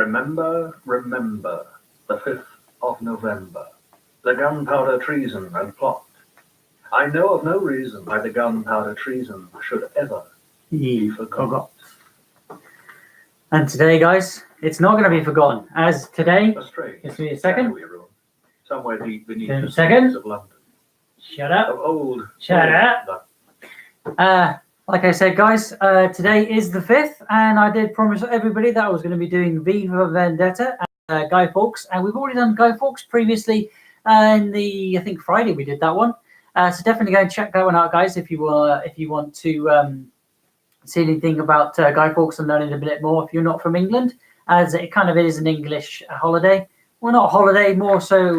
Remember, remember, the 5th of November, the gunpowder treason and plot. I know of no reason why the gunpowder treason should ever be forgot. And today, guys, it's not going to be forgotten, as today, Just me a second. Somewhere deep beneath the streets of London. Shut up. Of old. Shut up. Like I said, guys, today is the 5th, and I did promise everybody that I was going to be doing V for Vendetta and Guy Fawkes, and we've already done Guy Fawkes previously in I think Friday we did that one. So definitely go and check that one out, guys, if you want to see anything about Guy Fawkes and learning a bit more if you're not from England, as it kind of is an English holiday. Well, not a holiday, more so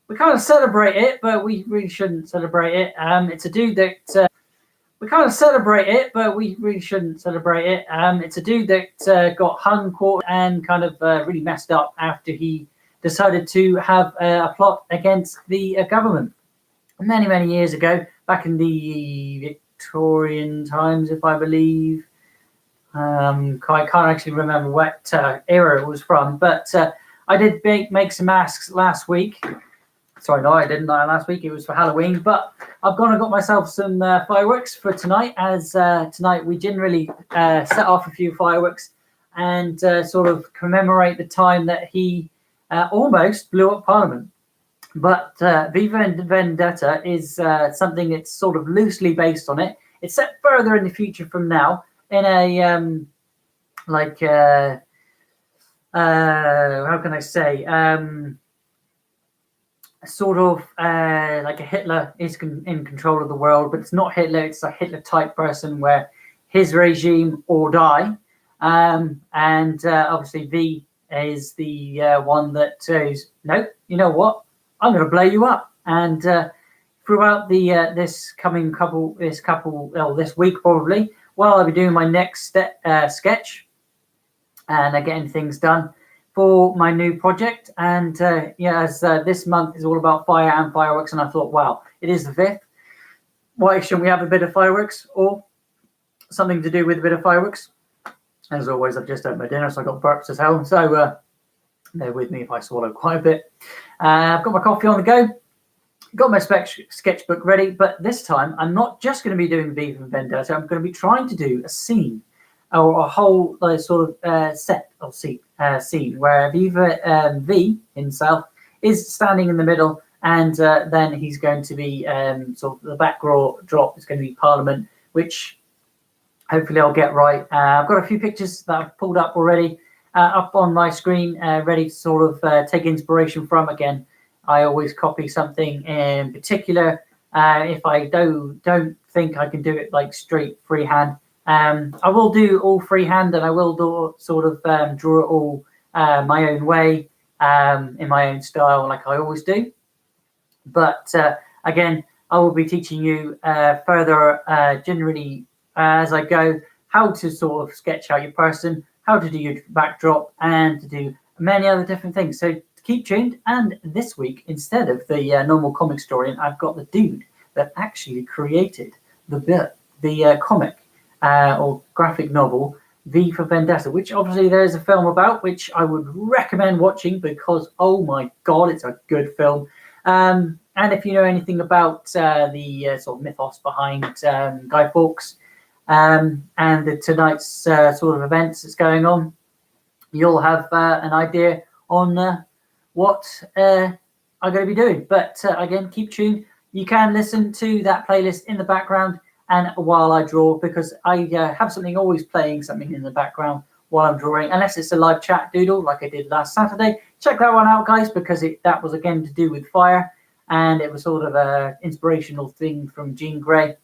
we kind of celebrate it, but we really shouldn't celebrate it. It's a dude that we kind of celebrate it, but we really shouldn't celebrate it. It's a dude that got hung, quartered, and kind of really messed up after he decided to have a plot against the government many, many years ago, back in the Victorian times, if I believe. I can't actually remember what era it was from, but I did make some masks last week. Sorry, no, I didn't last week. It was for Halloween, but I've gone and got myself some fireworks for tonight, as tonight we generally set off a few fireworks and sort of commemorate the time that he almost blew up Parliament. But V for Vendetta is something that's sort of loosely based on it. It's set further in the future from now in a how can I say, sort of like a Hitler is in control of the world, but it's not Hitler. It's a Hitler type person where his regime or die. And obviously V is the one that says, no, you know what? I'm going to blow you up. And throughout the this week probably, while I'll be doing my next sketch and getting things done for my new project. And as this month is all about fire and fireworks, and I thought, wow, it is the 5th. Why shouldn't we have a bit of fireworks or something to do with a bit of fireworks? As always, I've just had my dinner, so I got burps as hell. So bear with me if I swallow quite a bit. I've got my coffee on the go, got my sketchbook ready, but this time I'm not just going to be doing V for Vendetta. I'm going to be trying to do a scene or a whole sort of set of scene where V himself is standing in the middle, and then he's going to be sort of the backdrop is going to be Parliament, which hopefully I'll get right. I've got a few pictures that I've pulled up already up on my screen, ready to sort of take inspiration from. Again, I always copy something in particular if I don't think I can do it like straight freehand. I will do all freehand, and I will do sort of draw it all my own way, in my own style, like I always do. But again, I will be teaching you further generally as I go how to sort of sketch out your person, how to do your backdrop, and to do many other different things. So keep tuned. And this week, instead of the normal comic story, I've got the dude that actually created the comic or graphic novel V for Vendetta, which obviously there is a film about, which I would recommend watching because, oh my god, it's a good film. And if you know anything about the sort of mythos behind Guy Fawkes and tonight's sort of events that's going on, you'll have an idea on what I'm going to be doing. But again, keep tuned. You can listen to that playlist in the background and while I draw, because I have something in the background while I'm drawing, unless it's a live chat doodle like I did last Saturday. Check that one out, guys, because that was again to do with fire, and it was sort of an inspirational thing from Jean Grey.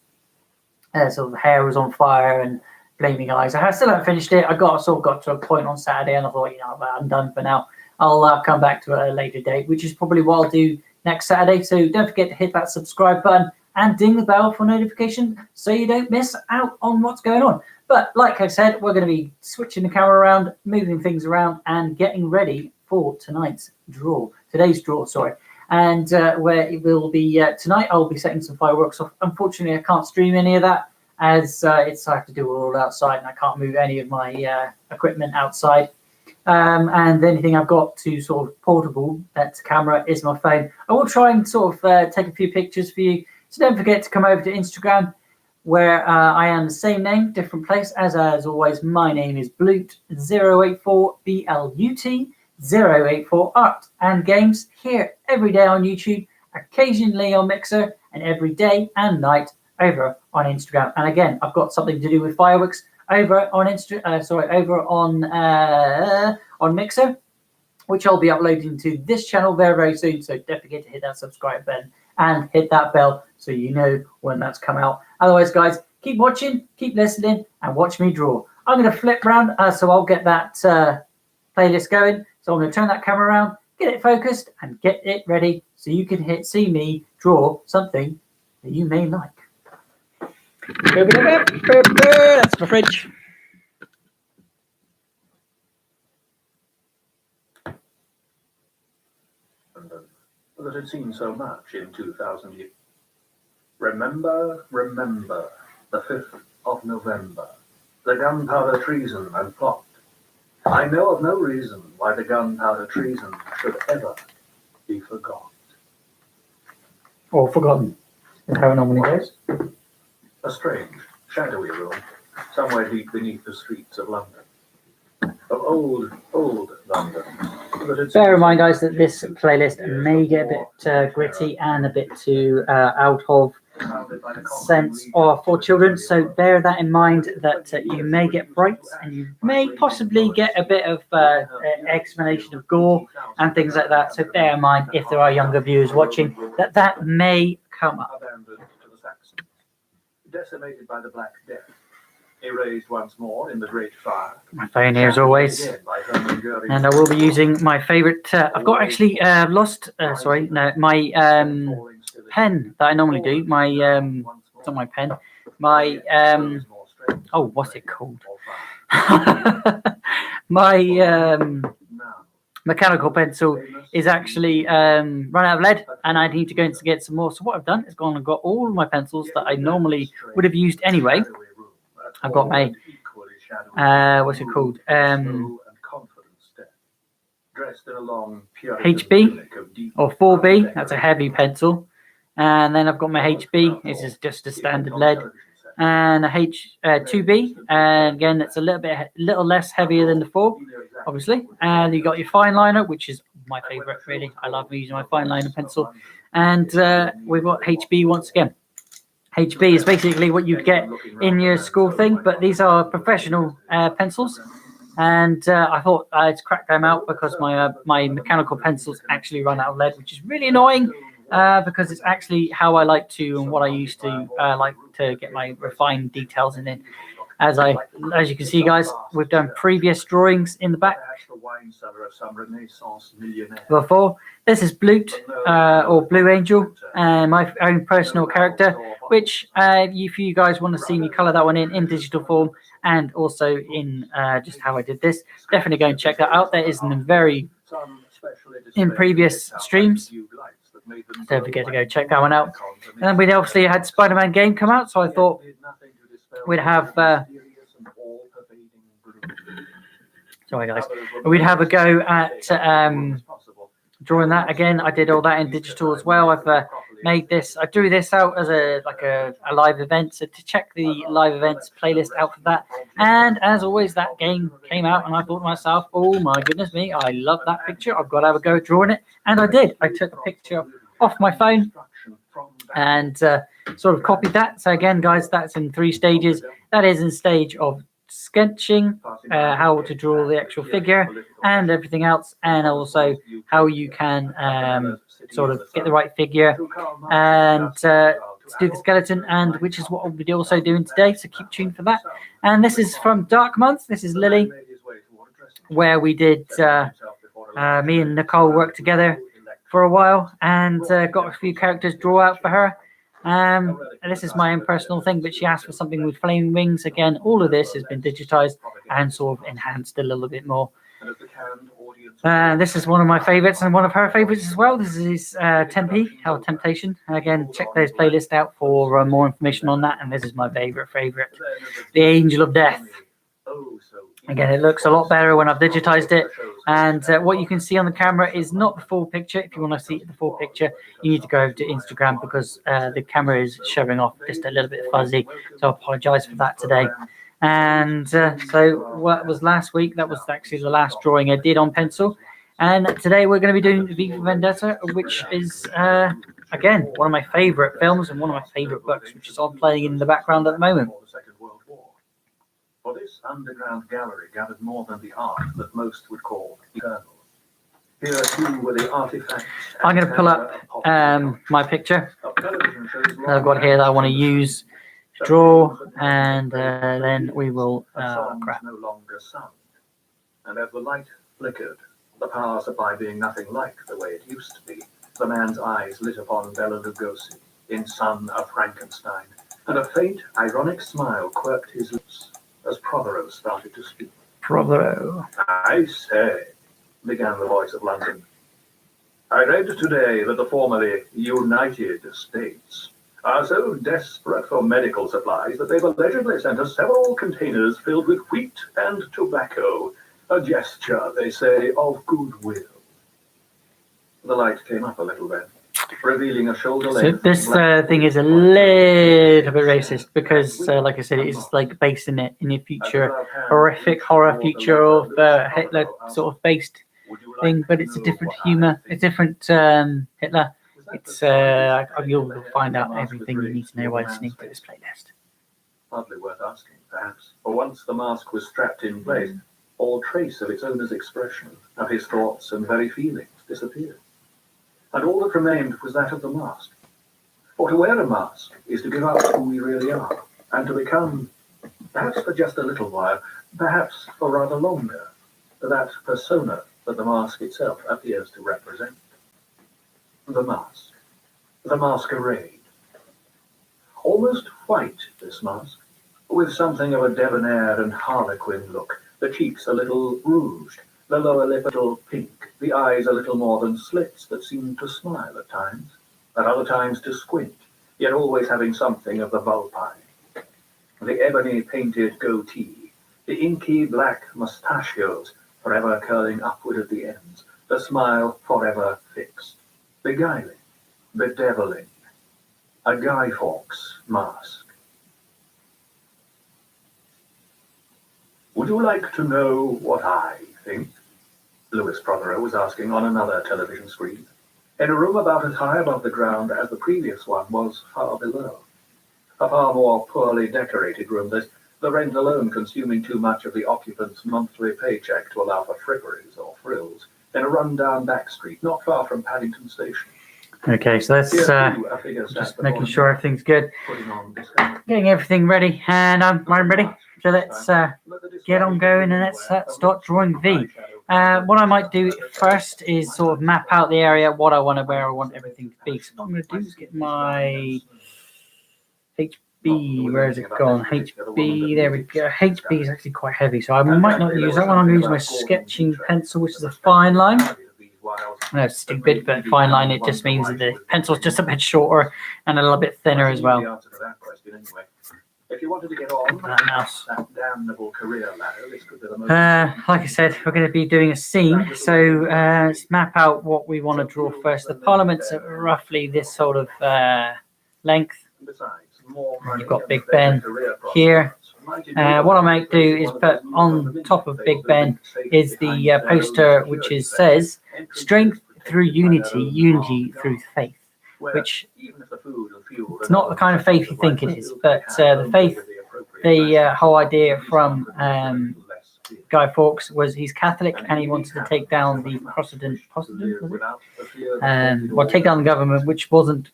Sort of hair was on fire and flaming eyes. I still haven't finished it. I got to a point on Saturday, and I thought, I'm done for now. I'll come back to a later date, which is probably what I'll do next Saturday. So don't forget to hit that subscribe button and ding the bell for notification so you don't miss out on what's going on. But like I said, we're going to be switching the camera around, moving things around, and getting ready for today's draw. And where it will be tonight, I'll be setting some fireworks off. Unfortunately, I can't stream any of that, as I have to do it all outside, and I can't move any of my equipment outside. And the only thing I've got to sort of portable that's camera is my phone. I will try and sort of take a few pictures for you. So don't forget to come over to Instagram, where I am the same name, different place. As always, my name is Blut084, BLUT 084 Art and Games, here every day on YouTube, occasionally on Mixer, and every day and night over on Instagram. And again, I've got something to do with fireworks over on on Mixer, which I'll be uploading to this channel very, very soon. So don't forget to hit that subscribe button and hit that bell so you know when that's come out. Otherwise, guys, keep watching, keep listening, and watch me draw. I'm going to flip around, so I'll get that playlist going. So I'm going to turn that camera around, get it focused, and get it ready so you can see me draw something that you may like. That's my fridge. That had seen so much in 2000 years. Remember, the 5th of November, the gunpowder treason and plot. I know of no reason why the gunpowder treason should ever be forgot. Or forgotten, is how it normally goes. A strange, shadowy room, somewhere deep beneath the streets of London. Of old London. Bear in mind, guys, that this playlist may get a bit gritty and a bit too out of sense for children. So bear that in mind, that you may get frights and you may possibly get a bit of explanation of gore and things like that. So bear in mind, if there are younger viewers watching, that may come up. Abandoned to the Saxons, decimated by the Black Death, erased once more in the Great Fire. My phone here as always, and I will be using my favourite. I've got actually lost. My pen that I normally do. My it's not my pen. My oh, what's it called? My mechanical pencil is actually run out of lead, and I need to go and get some more. So what I've done is gone and got all of my pencils that I normally would have used anyway. I've got my what's it called? HB or 4B. That's a heavy pencil. And then I've got my HB. This is just a standard lead. And a H2B. And again, it's a little less heavier than the 4, obviously. And you got your fine liner, which is my favourite, really. I love using my fine liner pencil. And we've got HB once again. HB is basically what you'd get in your school thing, but these are professional pencils. And I thought I'd crack them out because my mechanical pencils actually run out of lead, which is really annoying because it's actually how I like to and what I used to like to get my refined details in it. As you can see, guys, we've done previous drawings in the back before. This is Blut or Blue Angel, and my own personal character, which if you guys want to see me colour that one in digital form and also in just how I did this, definitely go and check that out. There is in previous streams. Don't forget to go check that one out. And then we obviously had Spider-Man game come out, so I thought we'd have sorry guys, we'd have a go at drawing that again. I did all that in digital as well. I've made this. I drew this out as a live event. So to check the live events playlist out for that. And as always, that game came out, and I thought to myself, "Oh my goodness me! I love that picture. I've got to have a go at drawing it." And I did. I took a picture off my phone and sort of copied that. So again, guys, that's in 3 stages. That is in stage of sketching, how to draw the actual figure and everything else, and also how you can sort of get the right figure and to do the skeleton, and which is what we'll be also doing today, so keep tuned for that. And this is from Dark Month. This is Lily, where we did me and Nicole worked together for a while and got a few characters draw out for her. And this is my own personal thing, but she asked for something with flaming wings. Again, all of this has been digitized and sort of enhanced a little bit more. This is one of my favorites and one of her favorites as well. This is Tempe, or Temptation. Again, check those playlists out for more information on that. And this is my favorite, The Angel of Death. Again, it looks a lot better when I've digitized it. And what you can see on the camera is not the full picture. If you want to see the full picture, you need to go over to Instagram because the camera is showing off just a little bit fuzzy. So I apologize for that today. And so what was last week, that was actually the last drawing I did on pencil. And today we're going to be doing V for Vendetta, which is, again, one of my favorite films and one of my favorite books, which is on playing in the background at the moment. For this underground gallery gathered more than the art that most would call eternal. Here too were the artifacts. I'm going to pull up my picture that I've got here that I want to use to draw, and then we will crap. No longer sound. And as the light flickered, the power supply being nothing like the way it used to be, the man's eyes lit upon Bela Lugosi in Son of Frankenstein, and a faint, ironic smile quirked his lips as Prothero started to speak. Prothero. I say, began the voice of London. I read today that the formerly United States are so desperate for medical supplies that they've allegedly sent us several containers filled with wheat and tobacco, a gesture, they say, of goodwill. The light came up a little then, revealing a shoulder length. So this thing is a little bit racist because, like I said, it is like based in a future, horrific horror future of Hitler sort of based thing, but it's a different humor, a different Hitler. It's you'll find out everything you need to know while listening to this playlist. Hardly worth asking, perhaps, for once the mask was strapped in place, all trace of its owner's expression, of his thoughts and very feelings disappeared. And all that remained was that of the mask. For to wear a mask is to give up who we really are, and to become, perhaps for just a little while, perhaps for rather longer, that persona that the mask itself appears to represent. The mask. The masquerade. Almost white, this mask, with something of a debonair and harlequin look, the cheeks a little rouged, the lower lip a little pink, the eyes a little more than slits that seemed to smile at times, at other times to squint, yet always having something of the vulpine. The ebony-painted goatee, the inky black mustachios forever curling upward at the ends, the smile forever fixed, beguiling, bedeviling, a Guy Fawkes mask. Would you like to know what I think? Louis Prothero was asking on another television screen, in a room about as high above the ground as the previous one was far below. A far more poorly decorated room, the rent alone consuming too much of the occupant's monthly paycheck to allow for fripperies or frills, in a run-down back street not far from Paddington Station. Okay, so that's just making sure everything's good. Getting everything ready, and I'm ready. So let's get on going and let's start drawing V. What I might do first is sort of map out the area, what I want, where I want everything to be. So what I'm going to do is get my HB, where has it gone? HB, there we go. HB is actually quite heavy, so I might not use that one. I'm going to use my sketching pencil, which is a fine line. No, it's stupid, but fine line, it just means that the pencil's just a bit shorter and a little bit thinner as well. If you wanted to get on that mouse. That damnable career ladder, this could be the most like I said, we're going to be doing a scene, so let's map out what we want to draw first. The Parliament's at roughly this sort of length. You've got Big Ben here. What I might do is put on top of Big Ben is the poster which says "Strength through unity, unity through faith," which it's not the kind of faith you think it is, but the faith, the whole idea from Guy Fawkes was he's Catholic and he wanted to take down the Protestant, take down the government, which wasn't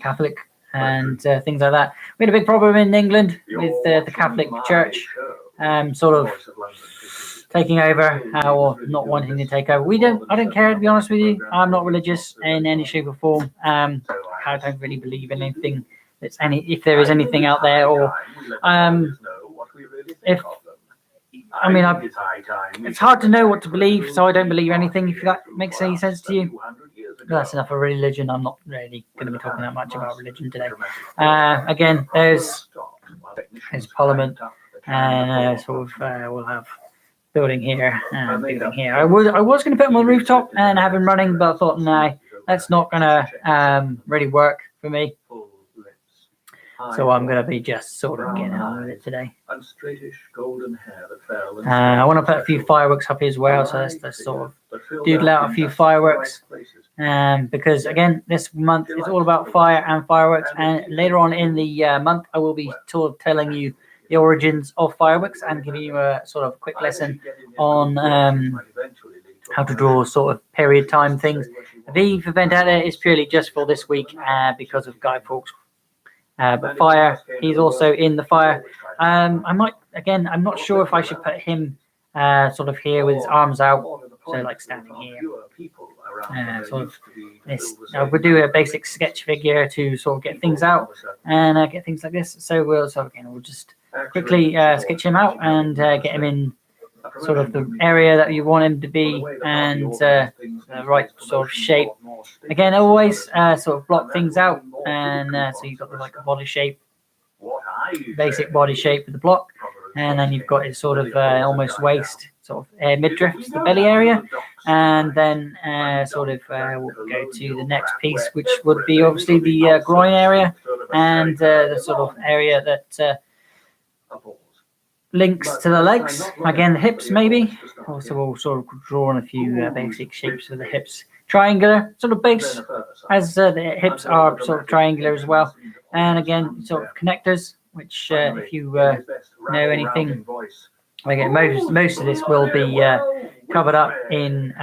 Catholic. And things like that. We had a big problem in England with the Catholic Church sort of taking over or not wanting to take over. I don't care, to be honest with you. I'm not religious in any shape or form. I don't really believe in anything if there is anything out there, or it's hard to know what to believe, so I don't believe anything, if that makes any sense to you. That's enough of religion. I'm not really going to be talking that much about religion today. Again, there's Parliament. and we'll have building here and building here. I was going to put them on the rooftop and have them running, but I thought, no, that's not going to really work for me. So I'm going to be just sort of getting on with it today. And straightish golden hair that fell. I want to put a few fireworks up here as well, so let's sort of doodle out a few fireworks. Because again, this month is all about fire and fireworks, and later on in the month, I will be sort of telling you the origins of fireworks and giving you a sort of quick lesson on how to draw sort of period time things. V for Vendetta is purely just for this week because of Guy Fawkes. But fire, he's also in the fire. I'm not sure if I should put him sort of here with his arms out, so like standing here. Sort of this. We'll do a basic sketch figure to sort of get things out and get things like this. So we'll just quickly sketch him out and get him in sort of the area that you want him to be and the right sort of shape. Again, always sort of block things out, and so you've got like a body shape, basic body shape with the block, and then you've got his sort of almost waist, sort of midriff, the belly area, and then we'll go to the next piece, which would be obviously the groin area and the sort of area that links to the legs. Again, the hips maybe. Also, we'll sort of draw on a few basic shapes for the hips. Triangular sort of base, as the hips are sort of triangular as well. And again, sort of connectors, which if you know anything, again, most of this will be covered up in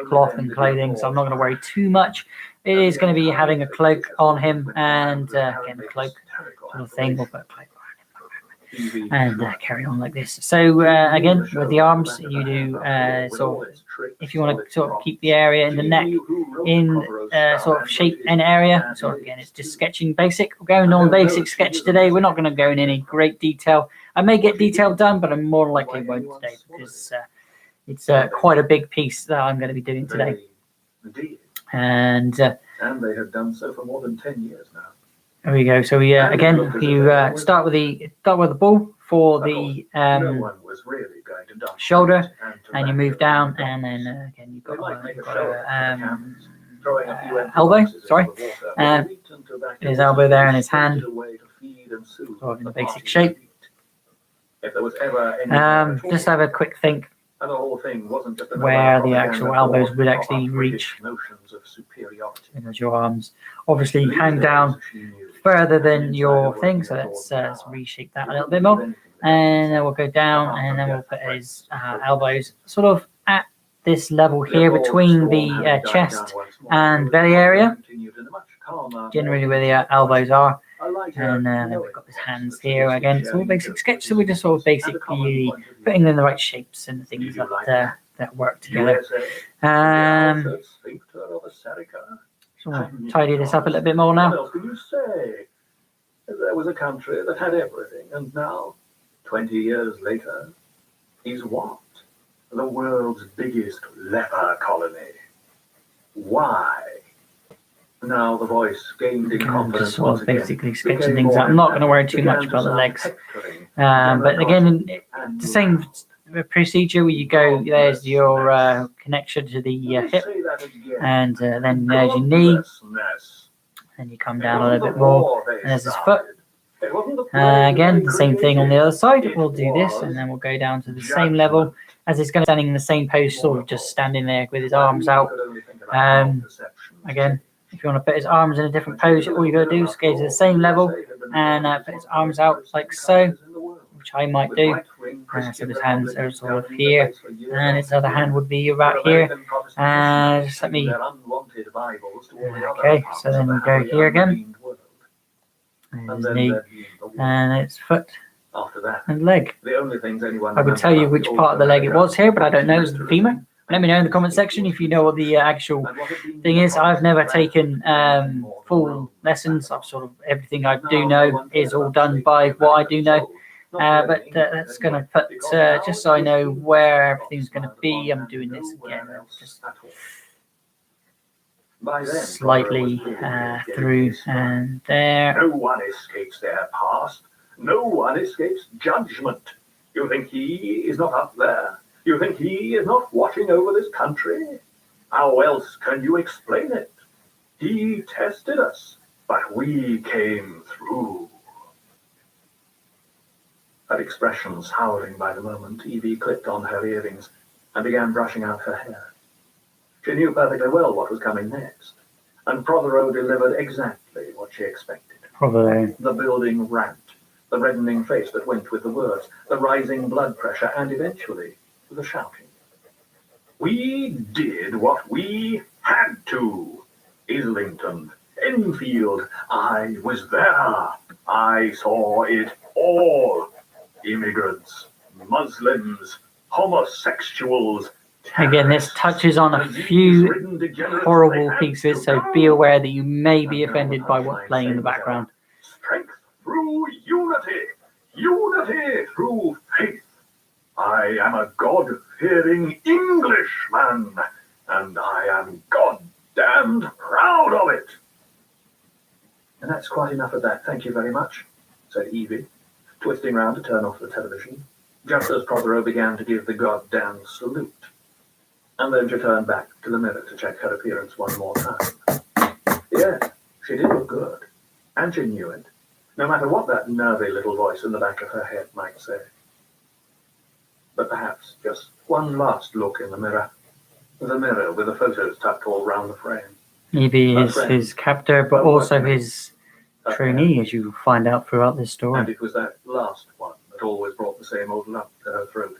cloth and clothing, so I'm not going to worry too much. It is going to be having a cloak on him, and again, a cloak sort of thing. We'll put a cloak and carry on like this. So again, with the arms, you do sort of, if you want to sort of keep the area in the neck in sort of shape and area. So again, it's just sketching basic. We're going on basic sketch today. We're not going to go in any great detail. I may get detail done, but I more likely won't today because it's quite a big piece that I'm going to be doing today. And they have done so for more than 10 years now. There we go. So we again, you start with the ball for the shoulder, and you move down, and then again you've got elbow. Sorry, his elbow there and his hand, sort of in the basic shape. Just have a quick think where the actual elbows would actually reach. There's your arms. Obviously, hang down further than your thing, so let's reshape that a little bit more, and then we'll go down, and then we'll put his elbows sort of at this level here between the chest and belly area, generally where the elbows are, and then we've got his hands here. Again, it's all basic sketch, so we're just sort of basically putting in the right shapes and things that work together. So we'll tidy this up a little bit more now. What else could you say? There was a country that had everything, and now, 20 years later, he's what? The world's biggest leper colony. Why? Now the voice gained in confidence. Just sort of basically sketching things out. I'm not going to worry too much about the legs. But again, the same procedure where you go, there's your connection to the hip, and then there's your knee, and you come down a little bit more, and there's his foot. Again, the same thing on the other side. We'll do this, and then we'll go down to the same level as he's going to standing in the same pose, sort of just standing there with his arms out. Again, if you want to put his arms in a different pose, all you got to do is go to the same level and put his arms out like so, which I might do. So his hands are sort of here, and his other hand would be about here. Just let me. Okay, so then we go here again. And his knee, and its foot, and leg. I would tell you which part of the leg it was here, but I don't know. It's the femur. Let me know in the comment section if you know what the actual thing is. I've never taken full lessons. I've sort of everything I do know is all done by what I do know. But that's going to put just so I know where everything's going to be. I'm doing this again, just slightly through and there. No one escapes their past. No one escapes judgment. You think he is not up there? You think he is not watching over this country? How else can you explain it? He tested us, but we came through. Her expression souring by the moment, Evie clipped on her earrings and began brushing out her hair. She knew perfectly well what was coming next, and Prothero delivered exactly what she expected. Probably. The building rant, the reddening face that went with the words, the rising blood pressure, and eventually the shouting. We did what we had to. Islington, Enfield, I was there. I saw it all. Immigrants, Muslims, homosexuals. Again, this touches on a few horrible pieces, so be aware that you may be offended by what's playing in the background. Strength through unity, unity through faith. I am a God-fearing Englishman, and I am goddamned proud of it. And that's quite enough of that, thank you very much, said Evie, twisting round to turn off the television, just as Prothero began to give the goddamn salute. And then she turned back to the mirror to check her appearance one more time. Yes, she did look good, and she knew it, no matter what that nervy little voice in the back of her head might say. But perhaps just one last look in the mirror with the photos tucked all round the frame. Evie is his captor, but also his trainee, as you find out throughout this story. And it was that last one that always brought the same old lump to her throat.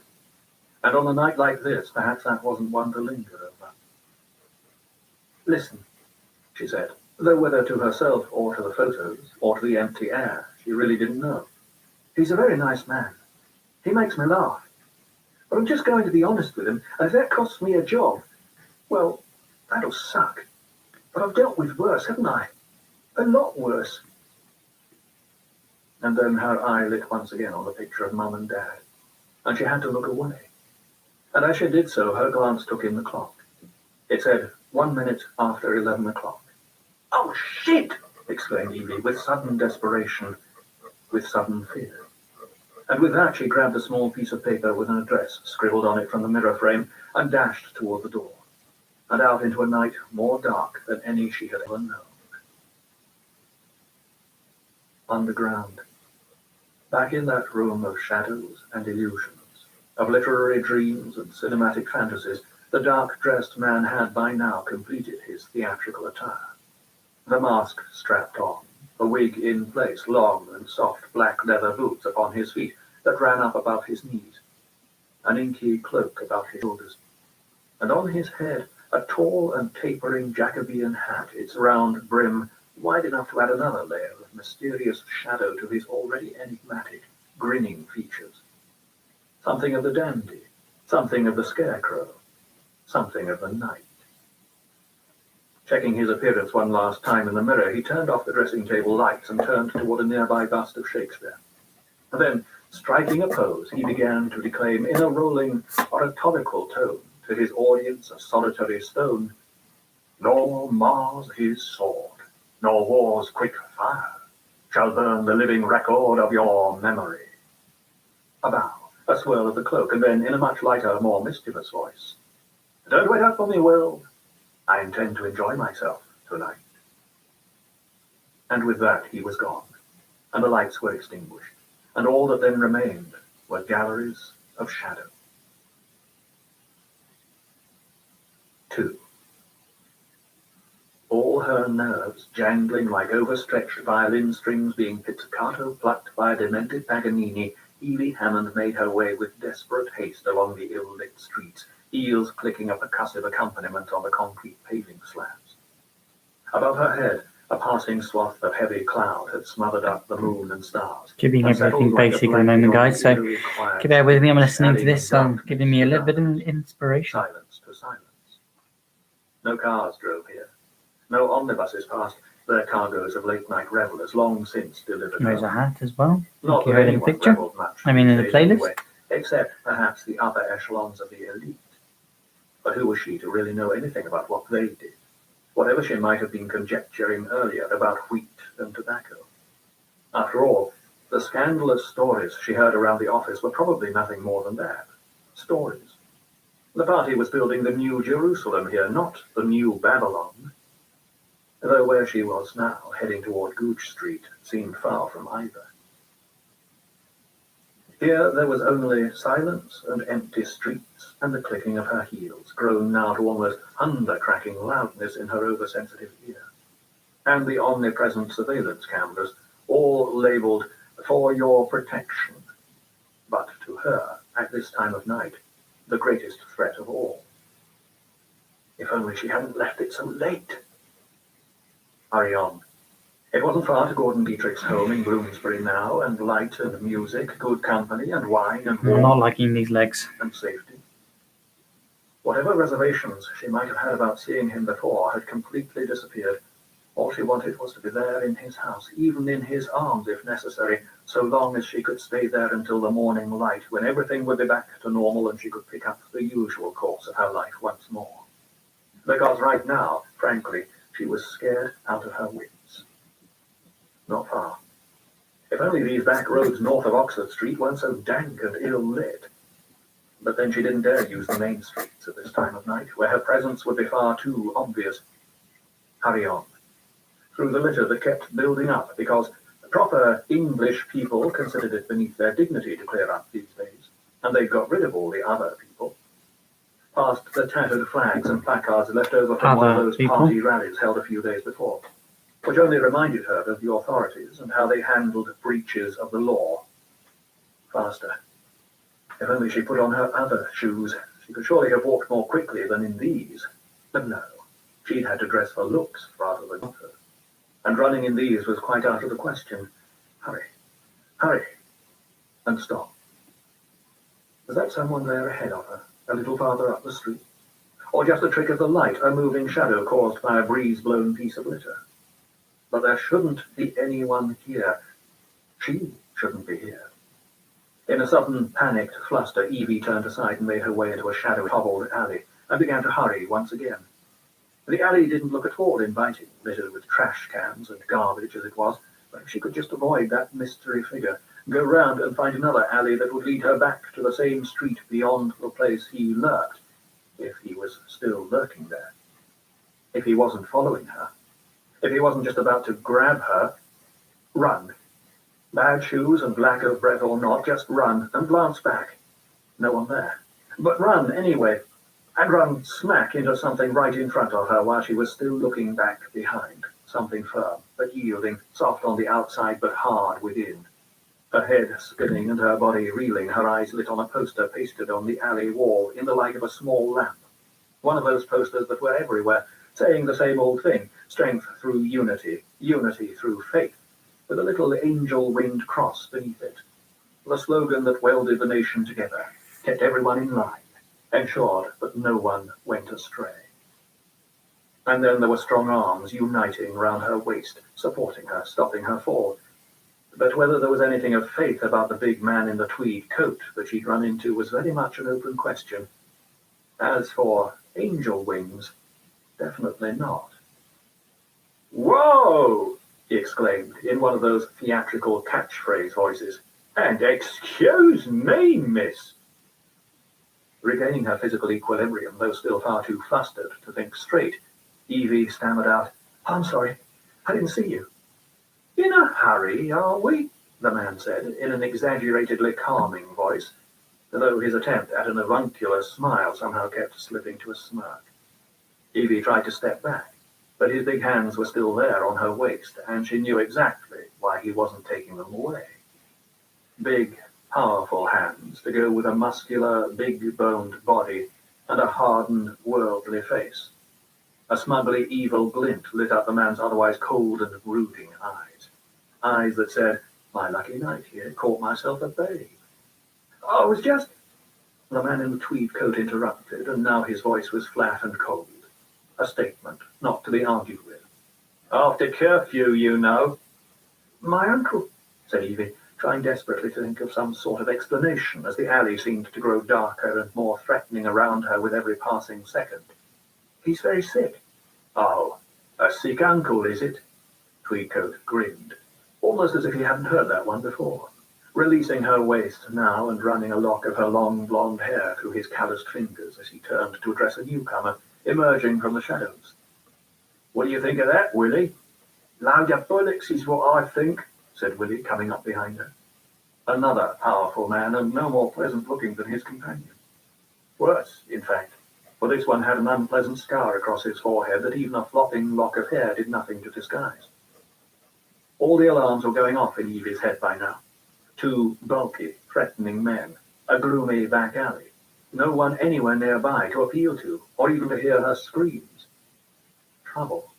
And on a night like this, perhaps that wasn't one to linger over. Listen, she said, though whether to herself or to the photos or to the empty air, she really didn't know. He's a very nice man. He makes me laugh. But I'm just going to be honest with him, and if that costs me a job, well, that'll suck. But I've dealt with worse, haven't I? A lot worse. And then her eye lit once again on the picture of Mum and Dad, and she had to look away. And as she did so, her glance took in the clock. It said 1 minute after 11 o'clock. Oh, shit! Exclaimed Evie with sudden desperation, with sudden fear. And with that, she grabbed a small piece of paper with an address scribbled on it from the mirror frame and dashed toward the door, and out into a night more dark than any she had ever known. Underground. Back in that room of shadows and illusions, of literary dreams and cinematic fantasies, the dark-dressed man had by now completed his theatrical attire. The mask strapped on, a wig in place, long and soft black leather boots upon his feet that ran up above his knees, an inky cloak about his shoulders, and on his head a tall and tapering Jacobean hat, its round brim wide enough to add another layer of mysterious shadow to his already enigmatic, grinning features. Something of the dandy, something of the scarecrow, something of the knight. Checking his appearance one last time in the mirror, he turned off the dressing table lights and turned toward a nearby bust of Shakespeare. And then, striking a pose, he began to declaim in a rolling, oratorical tone to his audience of solitary stone, nor Mars his sword, nor war's quick fire, shall burn the living record of your memory. A bow, a swirl of the cloak, and then, in a much lighter, more mischievous voice, don't wait up for me, world. I intend to enjoy myself tonight. And with that he was gone, and the lights were extinguished, and all that then remained were galleries of shadow. 2. All her nerves jangling like overstretched violin strings being pizzicato plucked by a demented Paganini, Evie Hammond made her way with desperate haste along the ill-lit streets, heels clicking a percussive accompaniment on the concrete paving slabs. Above her head, a passing swath of heavy cloud had smothered up the moon and stars. Keeping everything basic at the moment, guys, so bear with me. I'm listening to this, so giving me a little bit of inspiration. Silence to silence. No cars drove here. No omnibuses passed their cargoes of late-night revelers long since delivered. There's a hat as well. Not you heard in the picture. I mean, in the playlist. Way, except perhaps the upper echelons of the elite. But who was she to really know anything about what they did? Whatever she might have been conjecturing earlier about wheat and tobacco. After all, The scandalous stories she heard around the office were probably nothing more than that. Stories. The party was building the New Jerusalem here, not the New Babylon. Though where she was now, heading toward Gooch Street, seemed far from either. Here there was only silence and empty streets, and the clicking of her heels, grown now to almost thunder-cracking loudness in her oversensitive ear, and the omnipresent surveillance cameras, all labeled "for your protection." But to her, at this time of night, the greatest threat of all. If only she hadn't left it so late. Hurry on. It wasn't far to Gordon Dietrich's home in Bloomsbury now, and light and music, good company and wine and I'm warmth not liking these legs. and safety. Whatever reservations she might have had about seeing him before had completely disappeared. All she wanted was to be there in his house, even in his arms if necessary, so long as she could stay there until the morning light, when everything would be back to normal and she could pick up the usual course of her life once more. Because right now, frankly, she was scared out of her wits. Not far. If only these back roads north of Oxford Street weren't so dank and ill-lit. But then she didn't dare use the main streets at this time of night, where her presence would be far too obvious. Hurry on. Through the litter that kept building up, because proper English people considered it beneath their dignity to clear up these days, and they got rid of all the other people. Past the tattered flags and placards left over from one of those party rallies held a few days before, which only reminded her of the authorities and how they handled breaches of the law. Faster. If only she put on her other shoes, she could surely have walked more quickly than in these. But no, she'd had to dress for looks rather than comfort. And running in these was quite out of the question. Hurry, hurry, and stop. Was that someone there ahead of her, a little farther up the street? Or just a trick of the light, a moving shadow caused by a breeze-blown piece of litter? But there shouldn't be anyone here. She shouldn't be here. In a sudden panicked fluster, Evie turned aside and made her way into a shadowy cobbled alley and began to hurry once again. The alley didn't look at all inviting, littered with trash cans and garbage as it was, but if she could just avoid that mystery figure, go round and find another alley that would lead her back to the same street beyond the place he lurked, if he was still lurking there. If he wasn't following her. If he wasn't just about to grab her, run. Bad shoes and lack of breath or not, just run and glance back. No one there. But run anyway, and run smack into something right in front of her while she was still looking back behind. Something firm, but yielding, soft on the outside but hard within. Her head spinning and her body reeling, her eyes lit on a poster pasted on the alley wall in the light of a small lamp. One of those posters that were everywhere, saying the same old thing, strength through unity, unity through faith, with a little angel-winged cross beneath it. The slogan that welded the nation together, kept everyone in line, ensured that no one went astray. And then there were strong arms uniting round her waist, supporting her, stopping her fall. But whether there was anything of faith about the big man in the tweed coat that she'd run into was very much an open question. As for angel wings, definitely not. "Whoa!" he exclaimed in one of those theatrical catchphrase voices. "And excuse me, miss." Regaining her physical equilibrium, though still far too flustered to think straight, Evie stammered out, "I'm sorry, I didn't see you." "In a hurry, are we?" the man said, in an exaggeratedly calming voice, though his attempt at an avuncular smile somehow kept slipping to a smirk. Evie tried to step back, but his big hands were still there on her waist, and she knew exactly why he wasn't taking them away. Big, powerful hands to go with a muscular, big-boned body and a hardened, worldly face. A smugly evil glint lit up the man's otherwise cold and brooding eyes. Eyes that said, "My lucky night here, caught myself a babe." "Oh, it was just—" The man in the tweed coat interrupted, and now his voice was flat and cold. A statement, not to be argued with. "After curfew, you know." "My uncle," said Evie, trying desperately to think of some sort of explanation as the alley seemed to grow darker and more threatening around her with every passing second. "He's very sick." "Oh, a sick uncle, is it?" Tweedcoat grinned. almost as if he hadn't heard that one before, releasing her waist now and running a lock of her long blonde hair through his calloused fingers as he turned to address a newcomer emerging from the shadows. "What do you think of that, Willie?" "Load of bullocks is what I think," said Willie, coming up behind her. Another powerful man, and no more pleasant looking than his companion. Worse, in fact, for this one had an unpleasant scar across his forehead that even a flopping lock of hair did nothing to disguise. All the alarms were going off in Evie's head by now. Two bulky, threatening men, a gloomy back alley, no one anywhere nearby to appeal to, or even to hear her screams. Trouble.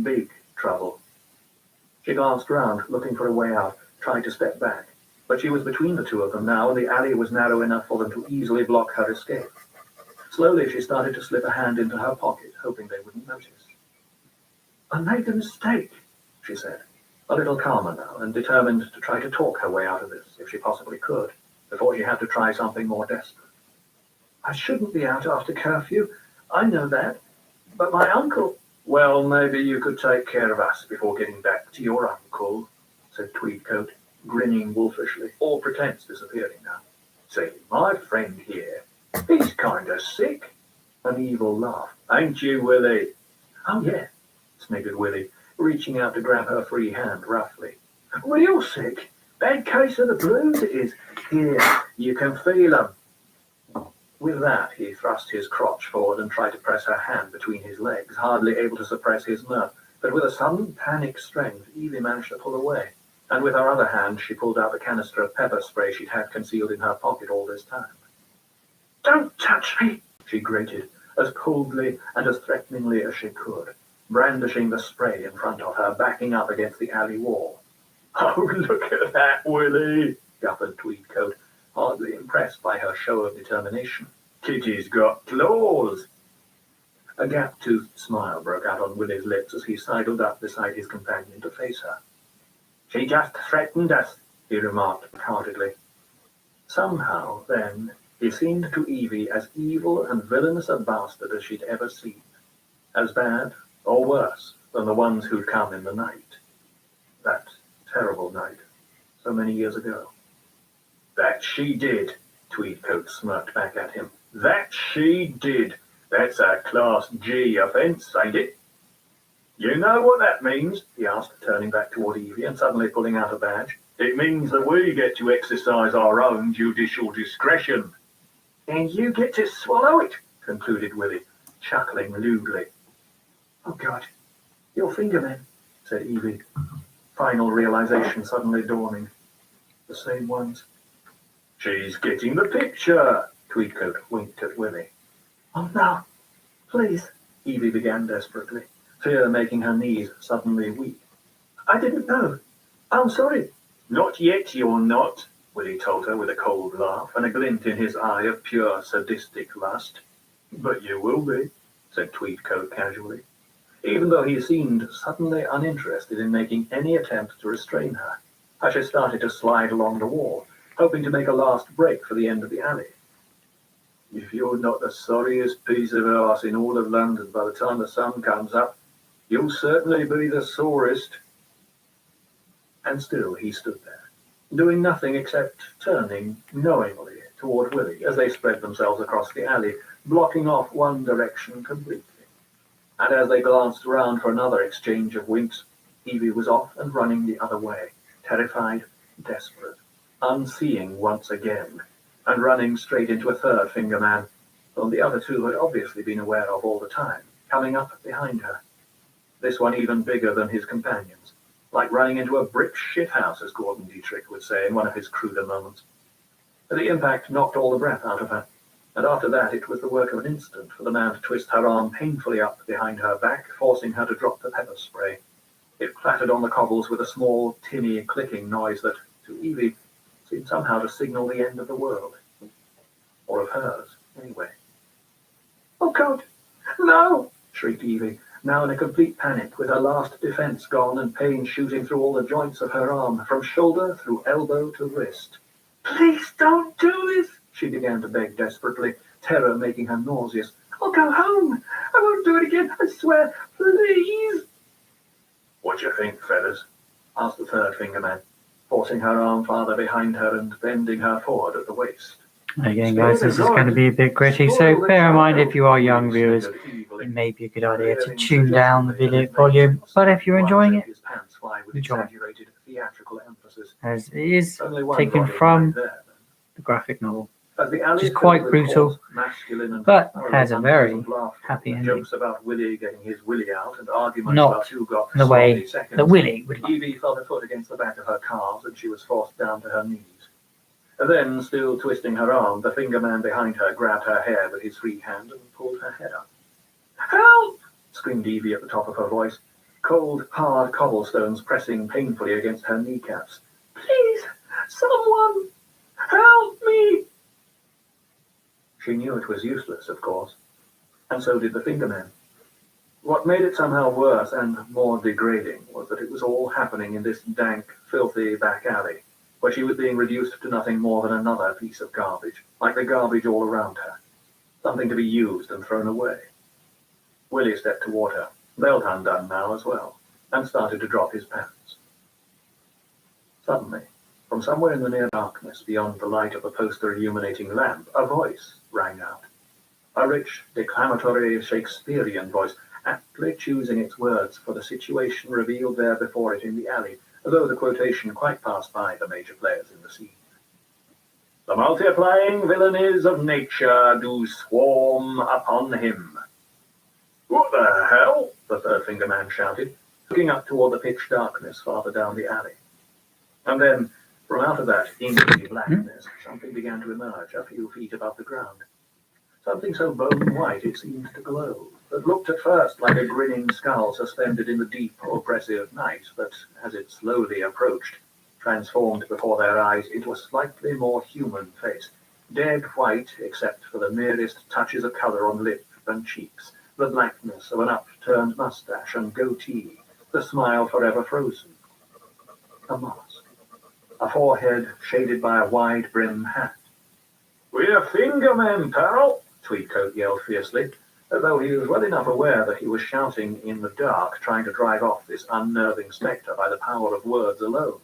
Big trouble. She glanced round, looking for a way out, tried to step back, but she was between the two of them now, and the alley was narrow enough for them to easily block her escape. Slowly she started to slip a hand into her pocket, hoping they wouldn't notice. "I made a mistake," she said, a little calmer now, and determined to try to talk her way out of this, if she possibly could, before she had to try something more desperate. "I shouldn't be out after curfew. I know that. But my uncle—" "Well, maybe you could take care of us before getting back to your uncle," said Tweedcoat, grinning wolfishly, all pretense disappearing now. "See, my friend here, he's kind of sick." An evil laugh. "Ain't you, Willie?" "Oh, yeah," sniggered Willie, reaching out to grab her free hand roughly. "Real sick. Bad case of the blues it is. Here, you can feel 'em." With that, he thrust his crotch forward and tried to press her hand between his legs, hardly able to suppress his mirth. But with a sudden panic strength, Evie managed to pull away, and with her other hand she pulled out the canister of pepper spray she'd had concealed in her pocket all this time. "Don't touch me," she grated, as coldly and as threateningly as she could, brandishing the spray in front of her, backing up against the alley wall. "Oh, look at that, Willie," guffared Tweedcoat, hardly impressed by her show of determination. "Kitty's got claws." A gap-toothed smile broke out on Willie's lips as he sidled up beside his companion to face her. "She just threatened us," he remarked heartedly. Somehow, then, he seemed to Evie as evil and villainous a bastard as she'd ever seen. As bad, or worse, than the ones who'd come in the night. That terrible night, so many years ago. "That she did," Tweedcoat smirked back at him. "That she did. That's a Class G offence, ain't it?" "You know what that means?" he asked, turning back toward Evie and suddenly pulling out a badge. "It means that we get to exercise our own judicial discretion." "And you get to swallow it," concluded Willie, chuckling lewdly. "Oh, God, your fingermen," said Evie, final realization suddenly dawning. The same ones. "She's getting the picture," Tweedcoat winked at Willie. "Oh, no, please," Evie began desperately, fear making her knees suddenly weak. "I didn't know. I'm sorry." "Not yet, you're not," Willie told her with a cold laugh and a glint in his eye of pure sadistic lust. "But you will be," said Tweedcoat casually, even though he seemed suddenly uninterested in making any attempt to restrain her, as she started to slide along the wall, hoping to make a last break for the end of the alley. "If you're not the sorriest piece of arse in all of London by the time the sun comes up, you'll certainly be the sorest." And still he stood there, doing nothing except turning knowingly toward Willie as they spread themselves across the alley, blocking off one direction completely. And as they glanced around for another exchange of winks, Evie was off and running the other way, terrified, desperate, unseeing once again, and running straight into a third finger man, whom the other two had obviously been aware of all the time, coming up behind her. This one even bigger than his companions, like running into a brick shithouse, as Gordon Dietrich would say in one of his cruder moments. The impact knocked all the breath out of her, and after that it was the work of an instant for the man to twist her arm painfully up behind her back, forcing her to drop the pepper spray. It clattered on the cobbles with a small, tinny, clicking noise that, to Evie, seemed somehow to signal the end of the world. Or of hers, anyway. "Oh, God, no!" shrieked Evie, now in a complete panic, with her last defense gone and pain shooting through all the joints of her arm, from shoulder through elbow to wrist. "Please don't do this," she began to beg desperately, terror making her nauseous. "I'll go home. I won't do it again, I swear. Please." "What do you think, fellas?" asked the third fingerman, forcing her arm farther behind her and bending her forward at the waist. Again, guys, this is going to be a bit gritty, so bear in mind if you are young viewers, it may be a good idea to tune down the video volume, but if you're enjoying it, enjoy, as it is taken from the graphic novel, which is quite brutal, but has a very happy ending. Not the way that Willie would like. Evie felt her foot against the back of her calves, and she was forced down to her knees. Then, still twisting her arm, the fingerman behind her grabbed her hair with his free hand and pulled her head up. "Help!" screamed Evie at the top of her voice, cold, hard cobblestones pressing painfully against her kneecaps. "Please, someone, help me!" She knew it was useless, of course, and so did the fingerman. What made it somehow worse and more degrading was that it was all happening in this dank, filthy back alley, where she was being reduced to nothing more than another piece of garbage, like the garbage all around her, something to be used and thrown away. Willie stepped toward her, belt undone now as well, and started to drop his pants. Suddenly, from somewhere in the near darkness beyond the light of the poster illuminating lamp, a voice rang out. A rich, declamatory Shakespearean voice, aptly choosing its words for the situation revealed there before it in the alley, though the quotation quite passed by the major players in the scene. "The multiplying villainies of nature do swarm upon him." "What the hell?" the third fingerman shouted, looking up toward the pitch darkness farther down the alley. And then, from out of that inky blackness, something began to emerge a few feet above the ground. Something so bone white it seemed to glow, that looked at first like a grinning skull suspended in the deep, oppressive night, but as it slowly approached, transformed before their eyes into a slightly more human face, dead white except for the merest touches of colour on lip and cheeks, the blackness of an upturned moustache and goatee, the smile forever frozen. A mask. A forehead shaded by a wide-brimmed hat. "We're fingermen, pal!" Tweedcoat yelled fiercely, though he was well enough aware that he was shouting in the dark, trying to drive off this unnerving spectre by the power of words alone.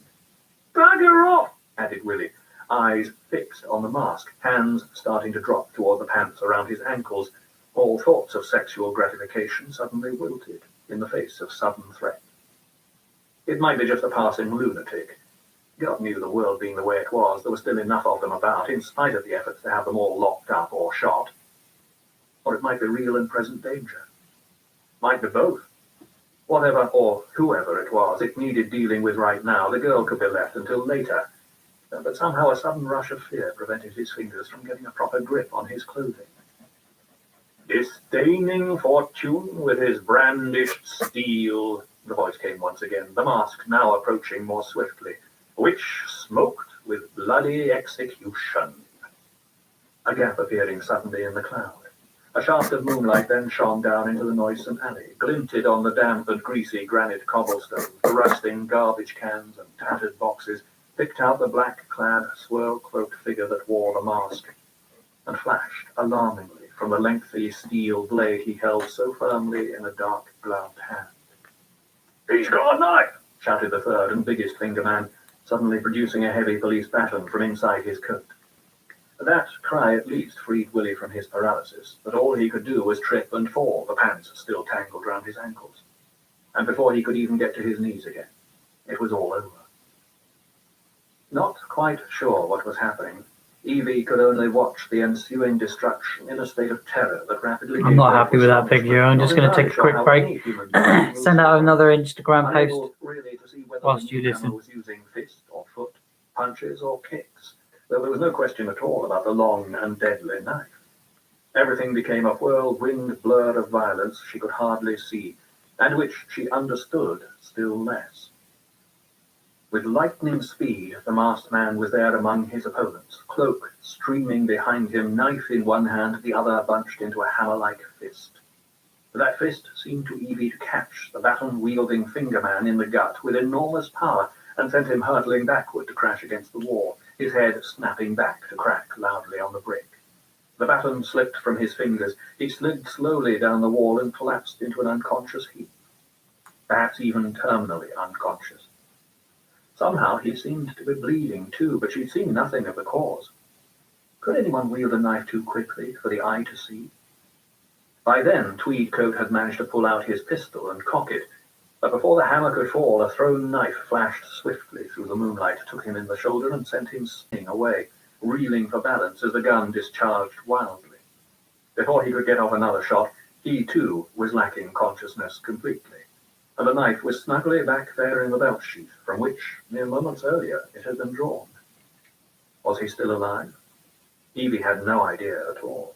"Bugger off!" added Willie, eyes fixed on the mask, hands starting to drop toward the pants around his ankles, all thoughts of sexual gratification suddenly wilted in the face of sudden threat. It might be just a passing lunatic. God knew, the world being the way it was, there were still enough of them about, in spite of the efforts to have them all locked up or shot. Or it might be real and present danger. Might be both. Whatever or whoever it was, it needed dealing with right now. The girl could be left until later. But somehow a sudden rush of fear prevented his fingers from getting a proper grip on his clothing. "Disdaining fortune with his brandished steel," the voice came once again, the mask now approaching more swiftly, "which smoked with bloody execution." A gap appearing suddenly in the cloud. A shaft of moonlight then shone down into the noisome alley, glinted on the damp and greasy granite cobblestones, the rusting garbage cans and tattered boxes, picked out the black-clad, swirl-cloaked figure that wore the mask, and flashed alarmingly from the lengthy steel blade he held so firmly in a dark-gloved hand. "He's got a knife!" shouted the third and biggest fingerman, suddenly producing a heavy police baton from inside his coat. That cry at least freed Willie from his paralysis, but all he could do was trip and fall, the pants still tangled round his ankles. And before he could even get to his knees again, it was all over. Not quite sure what was happening, Evie could only watch the ensuing destruction in a state of terror that rapidly... I'm not happy with that picture. I'm just going to take a quick break, send out another Instagram post whilst you listen. Was using fist or foot, punches or kicks, though there was no question at all about the long and deadly knife. Everything became a whirlwind blur of violence she could hardly see, and which she understood still less. With lightning speed, the masked man was there among his opponents, cloak streaming behind him, knife in one hand, the other bunched into a hammer-like fist. That fist seemed to Evie to catch the baton-wielding fingerman in the gut with enormous power and sent him hurtling backward to crash against the wall, his head snapping back to crack loudly on the brick. The baton slipped from his fingers. He slid slowly down the wall and collapsed into an unconscious heap, perhaps even terminally unconscious. Somehow he seemed to be bleeding too, but she'd seen nothing of the cause. Could anyone wield a knife too quickly for the eye to see? By then, Tweedcoat had managed to pull out his pistol and cock it, but before the hammer could fall, a thrown knife flashed swiftly through the moonlight, took him in the shoulder, and sent him spinning away, reeling for balance as the gun discharged wildly. Before he could get off another shot, he too was lacking consciousness completely, and the knife was snugly back there in the belt sheath, from which, mere moments earlier, it had been drawn. Was he still alive? Evie had no idea at all.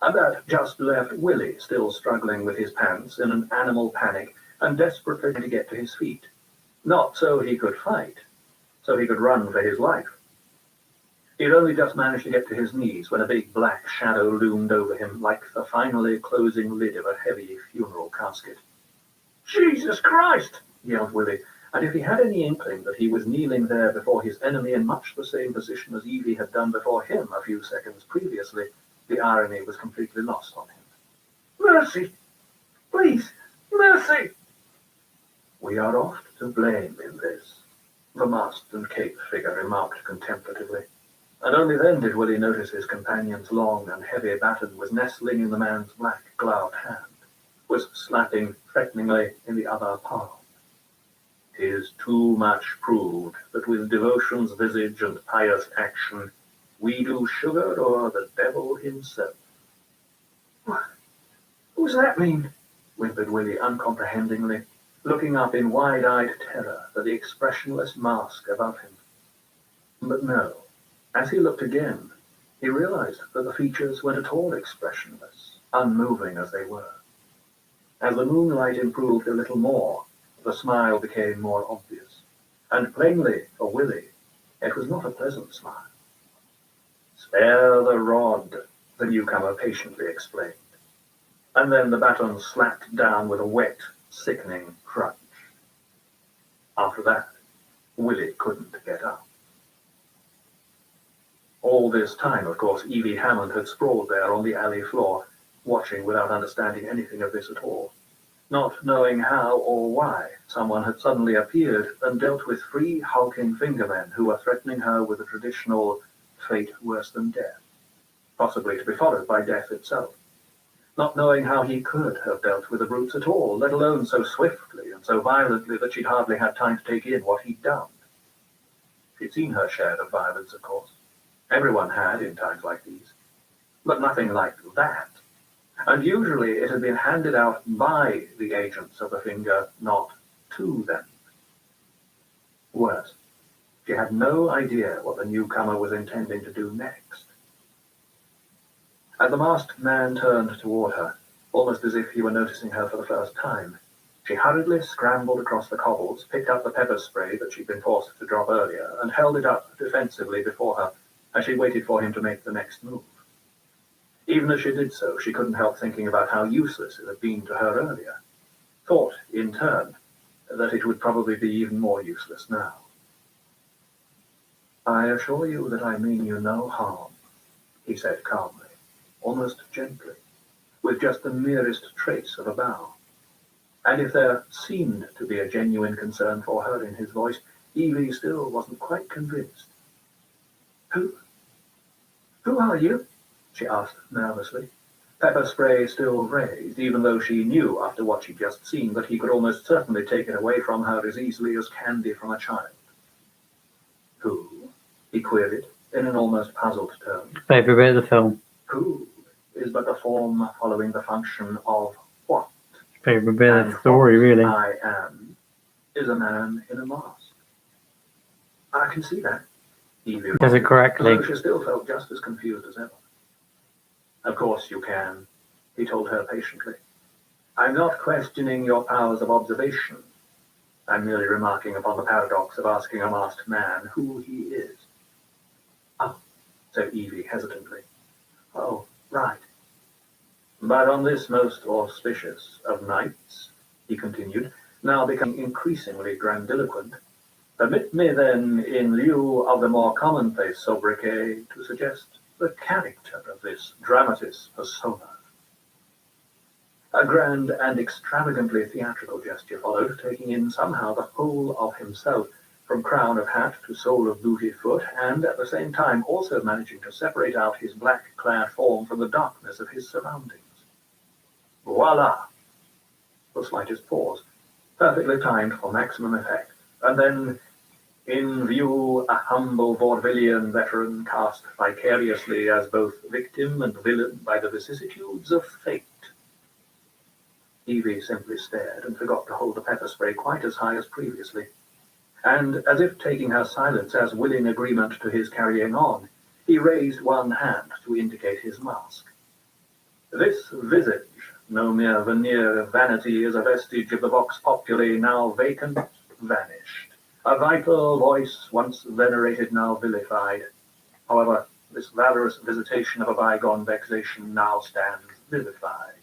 And that just left Willie still struggling with his pants in an animal panic and desperately trying to get to his feet. Not so he could fight, so he could run for his life. He'd only just managed to get to his knees when a big black shadow loomed over him like the finally closing lid of a heavy funeral casket. "Jesus Christ!" yelled Willie, and if he had any inkling that he was kneeling there before his enemy in much the same position as Evie had done before him a few seconds previously, the irony was completely lost on him. "Mercy! Please, mercy!" "We are oft to blame in this," the masked and caped figure remarked contemplatively, and only then did Willie notice his companion's long and heavy baton was nestling in the man's black gloved hand, was slapping threateningly in the other palm. "'Tis too much proved that with devotion's visage and pious action we do sugar o'er the devil himself." "What does that mean?" whimpered Willie uncomprehendingly, looking up in wide-eyed terror for the expressionless mask above him. But no, as he looked again, he realized that the features weren't at all expressionless, unmoving as they were. As the moonlight improved a little more, the smile became more obvious, and plainly for Willie, it was not a pleasant smile. "Spare the rod," the newcomer patiently explained, and then the baton slapped down with a wet, sickening crunch. After that, Willie couldn't get up. All this time, of course, Evie Hammond had sprawled there on the alley floor, watching without understanding anything of this at all, not knowing how or why someone had suddenly appeared and dealt with 3 hulking fingermen who were threatening her with a traditional fate worse than death, possibly to be followed by death itself, not knowing how he could have dealt with the brutes at all, let alone so swiftly and so violently that she'd hardly had time to take in what he'd done. She'd seen her share of violence, of course. Everyone had in times like these, but nothing like that. And usually it had been handed out by the agents of the finger, not to them. Worse, she had no idea what the newcomer was intending to do next. As the masked man turned toward her, almost as if he were noticing her for the first time, she hurriedly scrambled across the cobbles, picked up the pepper spray that she'd been forced to drop earlier, and held it up defensively before her as she waited for him to make the next move. Even as she did so, she couldn't help thinking about how useless it had been to her earlier. Thought, in turn, that it would probably be even more useless now. "I assure you that I mean you no harm," he said calmly, almost gently, with just the merest trace of a bow. And if there seemed to be a genuine concern for her in his voice, Evie still wasn't quite convinced. Who are you?" she asked nervously, pepper spray still raised, even though she knew after what she'd just seen that he could almost certainly take it away from her as easily as candy from a child. "Who?" he queried in an almost puzzled tone. Favorite bit of the film. "Who is but a form following the function of what? Favorite bit of And the story, what really. I am is a man in a mask." "I can see that," Evie Does it correctly. although she still felt just as confused as ever. "Of course you can," he told her patiently. "I'm not questioning your powers of observation. I'm merely remarking upon the paradox of asking a masked man who he is." "Oh," said Evie hesitantly. "Oh, right." "But on this most auspicious of nights," he continued, now becoming increasingly grandiloquent, "permit me then, in lieu of the more commonplace sobriquet, to suggest the character of this dramatis persona." A grand and extravagantly theatrical gesture followed, taking in somehow the whole of himself, from crown of hat to sole of booty foot, and at the same time also managing to separate out his black-clad form from the darkness of his surroundings. Voila! The slightest pause, perfectly timed for maximum effect, and then, in view, a humble vaudevillian veteran cast vicariously as both victim and villain by the vicissitudes of fate. Evie simply stared and forgot to hold the pepper spray quite as high as previously, and, as if taking her silence as willing agreement to his carrying on, he raised one hand to indicate his mask. This visage, no mere veneer of vanity, is a vestige of the vox populi now vacant, vanished. A vital voice, once venerated, now vilified. However, this valorous visitation of a bygone vexation now stands vivified,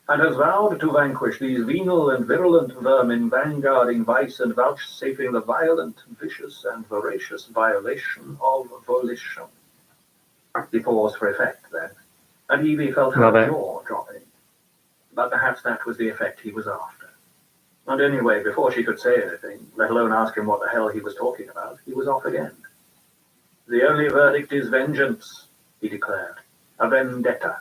and has vowed to vanquish these venal and virulent vermin vanguarding vice and vouchsafing the violent, vicious, and voracious violation of volition. He paused for effect then, and Evie felt her jaw dropping. But perhaps that was the effect he was after. And anyway, before she could say anything, let alone ask him what the hell he was talking about, he was off again. The only verdict is vengeance, he declared. A vendetta,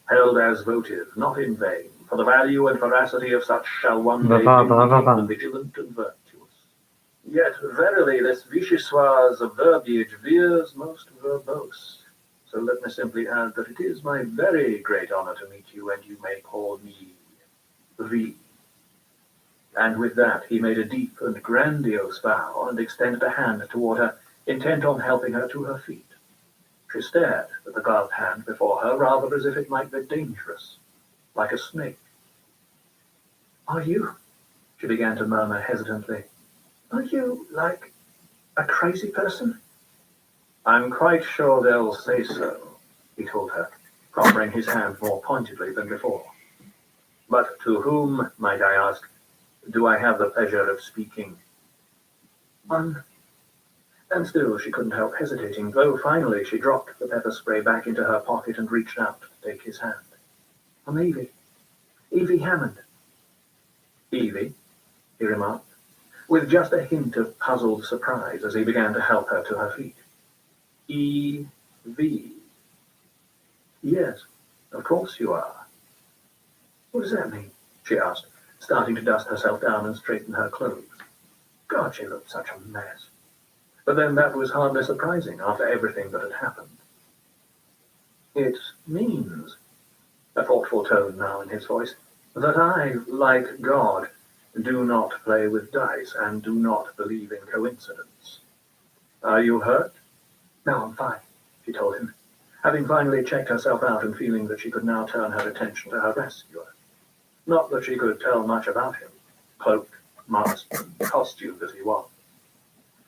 held as votive, not in vain, for the value and veracity of such shall one day vindicate the vigilant and virtuous. Yet verily this vichyssoise of verbiage veers most verbose. So let me simply add that it is my very great honor to meet you, and you may call me V. And with that he made a deep and grandiose bow and extended a hand toward her, intent on helping her to her feet. She stared at the gloved hand before her, rather as if it might be dangerous, like a snake. "Are you," she began to murmur hesitantly, "are you like a crazy person?" "I'm quite sure they'll say so," he told her, proffering his hand more pointedly than before. "But to whom, might I ask, do I have the pleasure of speaking?" And still she couldn't help hesitating, though finally she dropped the pepper spray back into her pocket and reached out to take his hand. "I'm Evie. Evie Hammond." "Evie," he remarked, with just a hint of puzzled surprise as he began to help her to her feet. "E.V. Yes, of course you are." "What does that mean?" she asked, starting to dust herself down and straighten her clothes. God, she looked such a mess. But then that was hardly surprising after everything that had happened. "It means," a thoughtful tone now in his voice, "that I, like God, do not play with dice and do not believe in coincidence. Are you hurt?" "No, I'm fine," she told him, having finally checked herself out and feeling that she could now turn her attention to her rescuer. Not that she could tell much about him, cloaked, masked, and costumed as he was.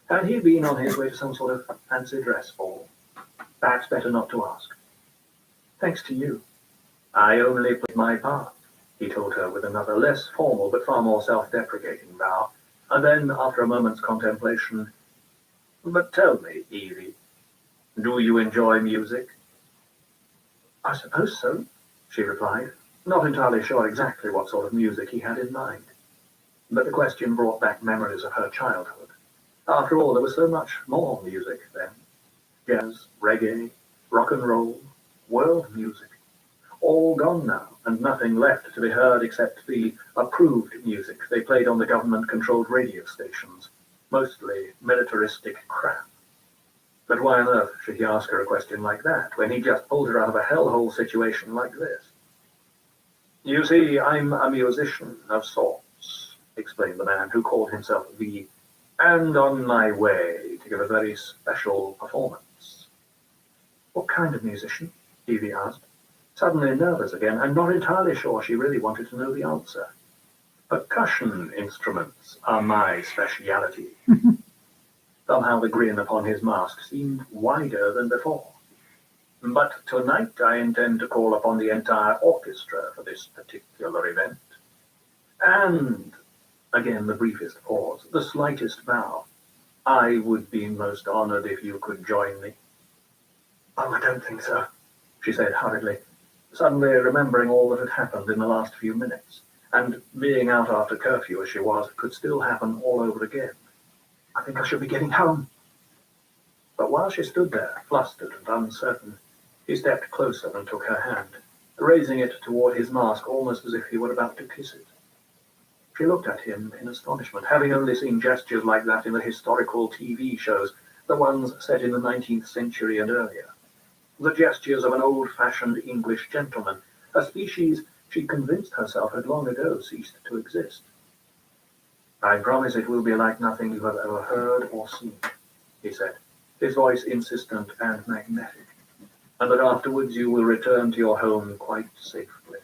Had he been on his way to some sort of fancy dress ball? Perhaps better not to ask. "Thanks to you. I only played my part," he told her with another less formal but far more self-deprecating bow, and then, after a moment's contemplation, "But tell me, Evie, do you enjoy music?" "I suppose so," she replied, not entirely sure exactly what sort of music he had in mind. But the question brought back memories of her childhood. After all, there was so much more music then. Jazz, reggae, rock and roll, world music. All gone now, and nothing left to be heard except the approved music they played on the government-controlled radio stations, mostly militaristic crap. But why on earth should he ask her a question like that, when he just pulled her out of a hellhole situation like this? "You see, I'm a musician of sorts," explained the man who called himself V, "and on my way to give a very special performance." "What kind of musician?" Evie asked, suddenly nervous again, and not entirely sure she really wanted to know the answer. "Percussion instruments are my speciality." Somehow the grin upon his mask seemed wider than before. "But tonight I intend to call upon the entire orchestra for this particular event. And," again the briefest pause, the slightest bow, "I would be most honored if you could join me." "Oh, I don't think so," she said hurriedly, suddenly remembering all that had happened in the last few minutes, and being out after curfew as she was, could still happen all over again. I think I should be getting home. But while she stood there, flustered and uncertain, he stepped closer and took her hand, raising it toward his mask almost as if he were about to kiss it. She looked at him in astonishment, having only seen gestures like that in the historical TV shows, the ones set in the 19th century and earlier. The gestures of an old-fashioned English gentleman, a species she convinced herself had long ago ceased to exist. I promise it will be like nothing you have ever heard or seen, he said, his voice insistent and magnetic, and that afterwards you will return to your home quite safely.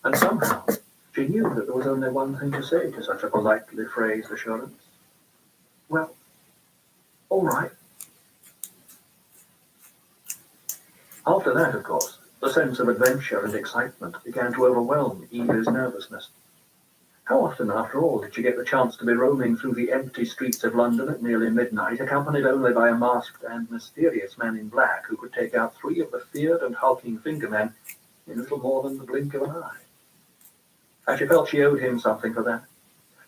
And somehow she knew that there was only one thing to say to such a politely phrased assurance. Well, all right. After that, of course, the sense of adventure and excitement began to overwhelm Eva's nervousness. How often, after all, did she get the chance to be roaming through the empty streets of London at nearly midnight, accompanied only by a masked and mysterious man in black who could take out 3 of the feared and hulking fingermen in little more than the blink of an eye? And she felt she owed him something for that.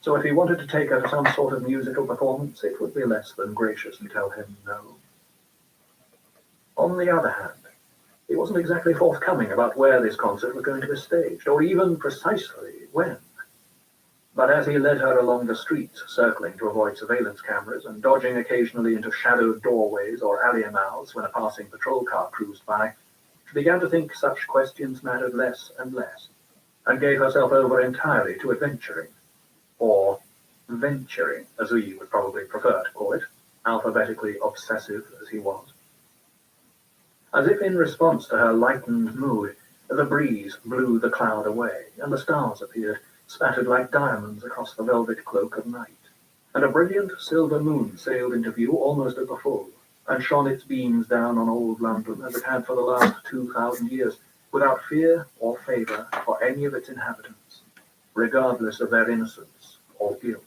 So if he wanted to take her to some sort of musical performance, it would be less than graciously tell him no. On the other hand, he wasn't exactly forthcoming about where this concert was going to be staged, or even precisely when. But as he led her along the streets, circling to avoid surveillance cameras and dodging occasionally into shadowed doorways or alley mouths when a passing patrol car cruised by, she began to think such questions mattered less and less, and gave herself over entirely to adventuring, or venturing, as we would probably prefer to call it, alphabetically obsessive as he was. As if in response to her lightened mood, the breeze blew the cloud away, and the stars appeared, spattered like diamonds across the velvet cloak of night, and a brilliant silver moon sailed into view almost at the full, and shone its beams down on old London as it had for the last 2,000 years, without fear or favour for any of its inhabitants, regardless of their innocence or guilt.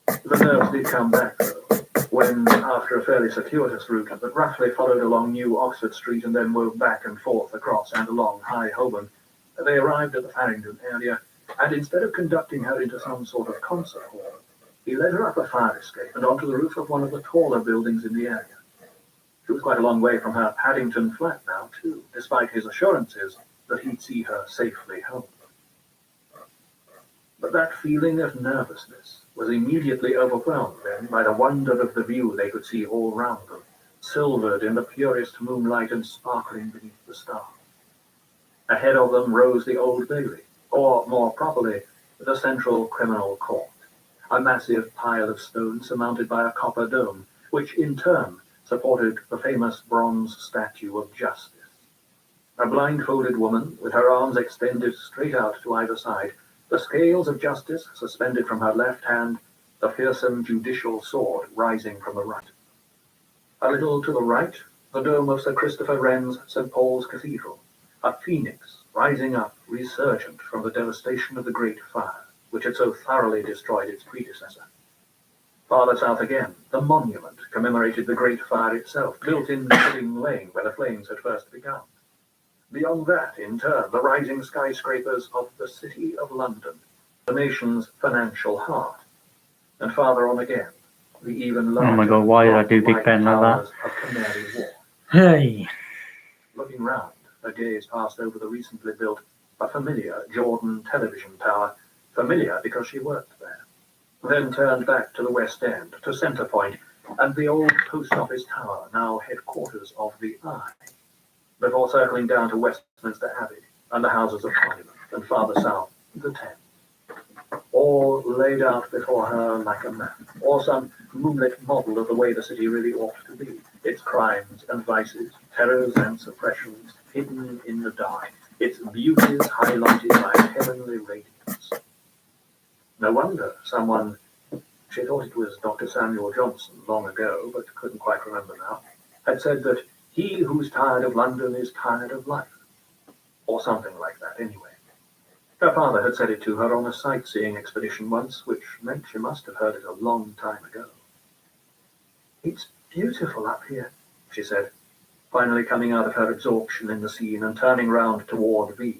The nerves did come back, though, when, after a fairly circuitous route that roughly followed along New Oxford Street and then wove back and forth across and along High Holborn, they arrived at the Farringdon area, and instead of conducting her into some sort of concert hall, he led her up a fire escape and onto the roof of one of the taller buildings in the area. She was quite a long way from her Paddington flat now, too, despite his assurances that he'd see her safely home. But that feeling of nervousness was immediately overwhelmed then by the wonder of the view they could see all round them, silvered in the purest moonlight and sparkling beneath the stars. Ahead of them rose the Old Bailey, or more properly, the Central Criminal Court, a massive pile of stone surmounted by a copper dome, which in turn supported the famous bronze statue of Justice. A blindfolded woman, with her arms extended straight out to either side, the scales of justice suspended from her left hand, the fearsome judicial sword rising from the right. A little to the right, the dome of Sir Christopher Wren's St. Paul's Cathedral, a phoenix rising up resurgent from the devastation of the Great Fire, which had so thoroughly destroyed its predecessor. Farther south again, the monument commemorated the Great Fire itself, built in Pudding Lane where the flames had first begun. Beyond that, in turn, the rising skyscrapers of the City of London, the nation's financial heart. And farther on again, the even larger... Oh my god, why did I do Big Ben like that? Of Canary Wharf. Hey! Looking round, her gaze passed over the recently built, a familiar Jordan television tower, familiar because she worked there. Then turned back to the West End, to Centre Point, and the old post office tower, now headquarters of the Eye, before circling down to Westminster Abbey and the Houses of Parliament, and farther south, the Thames. All laid out before her like a map, or some moonlit model of the way the city really ought to be, its crimes and vices, terrors and suppressions, hidden in the dark, its beauties highlighted by heavenly radiance. No wonder someone, she thought it was Dr. Samuel Johnson long ago, but couldn't quite remember now, had said that he who's tired of London is tired of life. Or something like that, anyway. Her father had said it to her on a sightseeing expedition once, which meant she must have heard it a long time ago. It's beautiful up here, she said, finally coming out of her absorption in the scene and turning round toward V,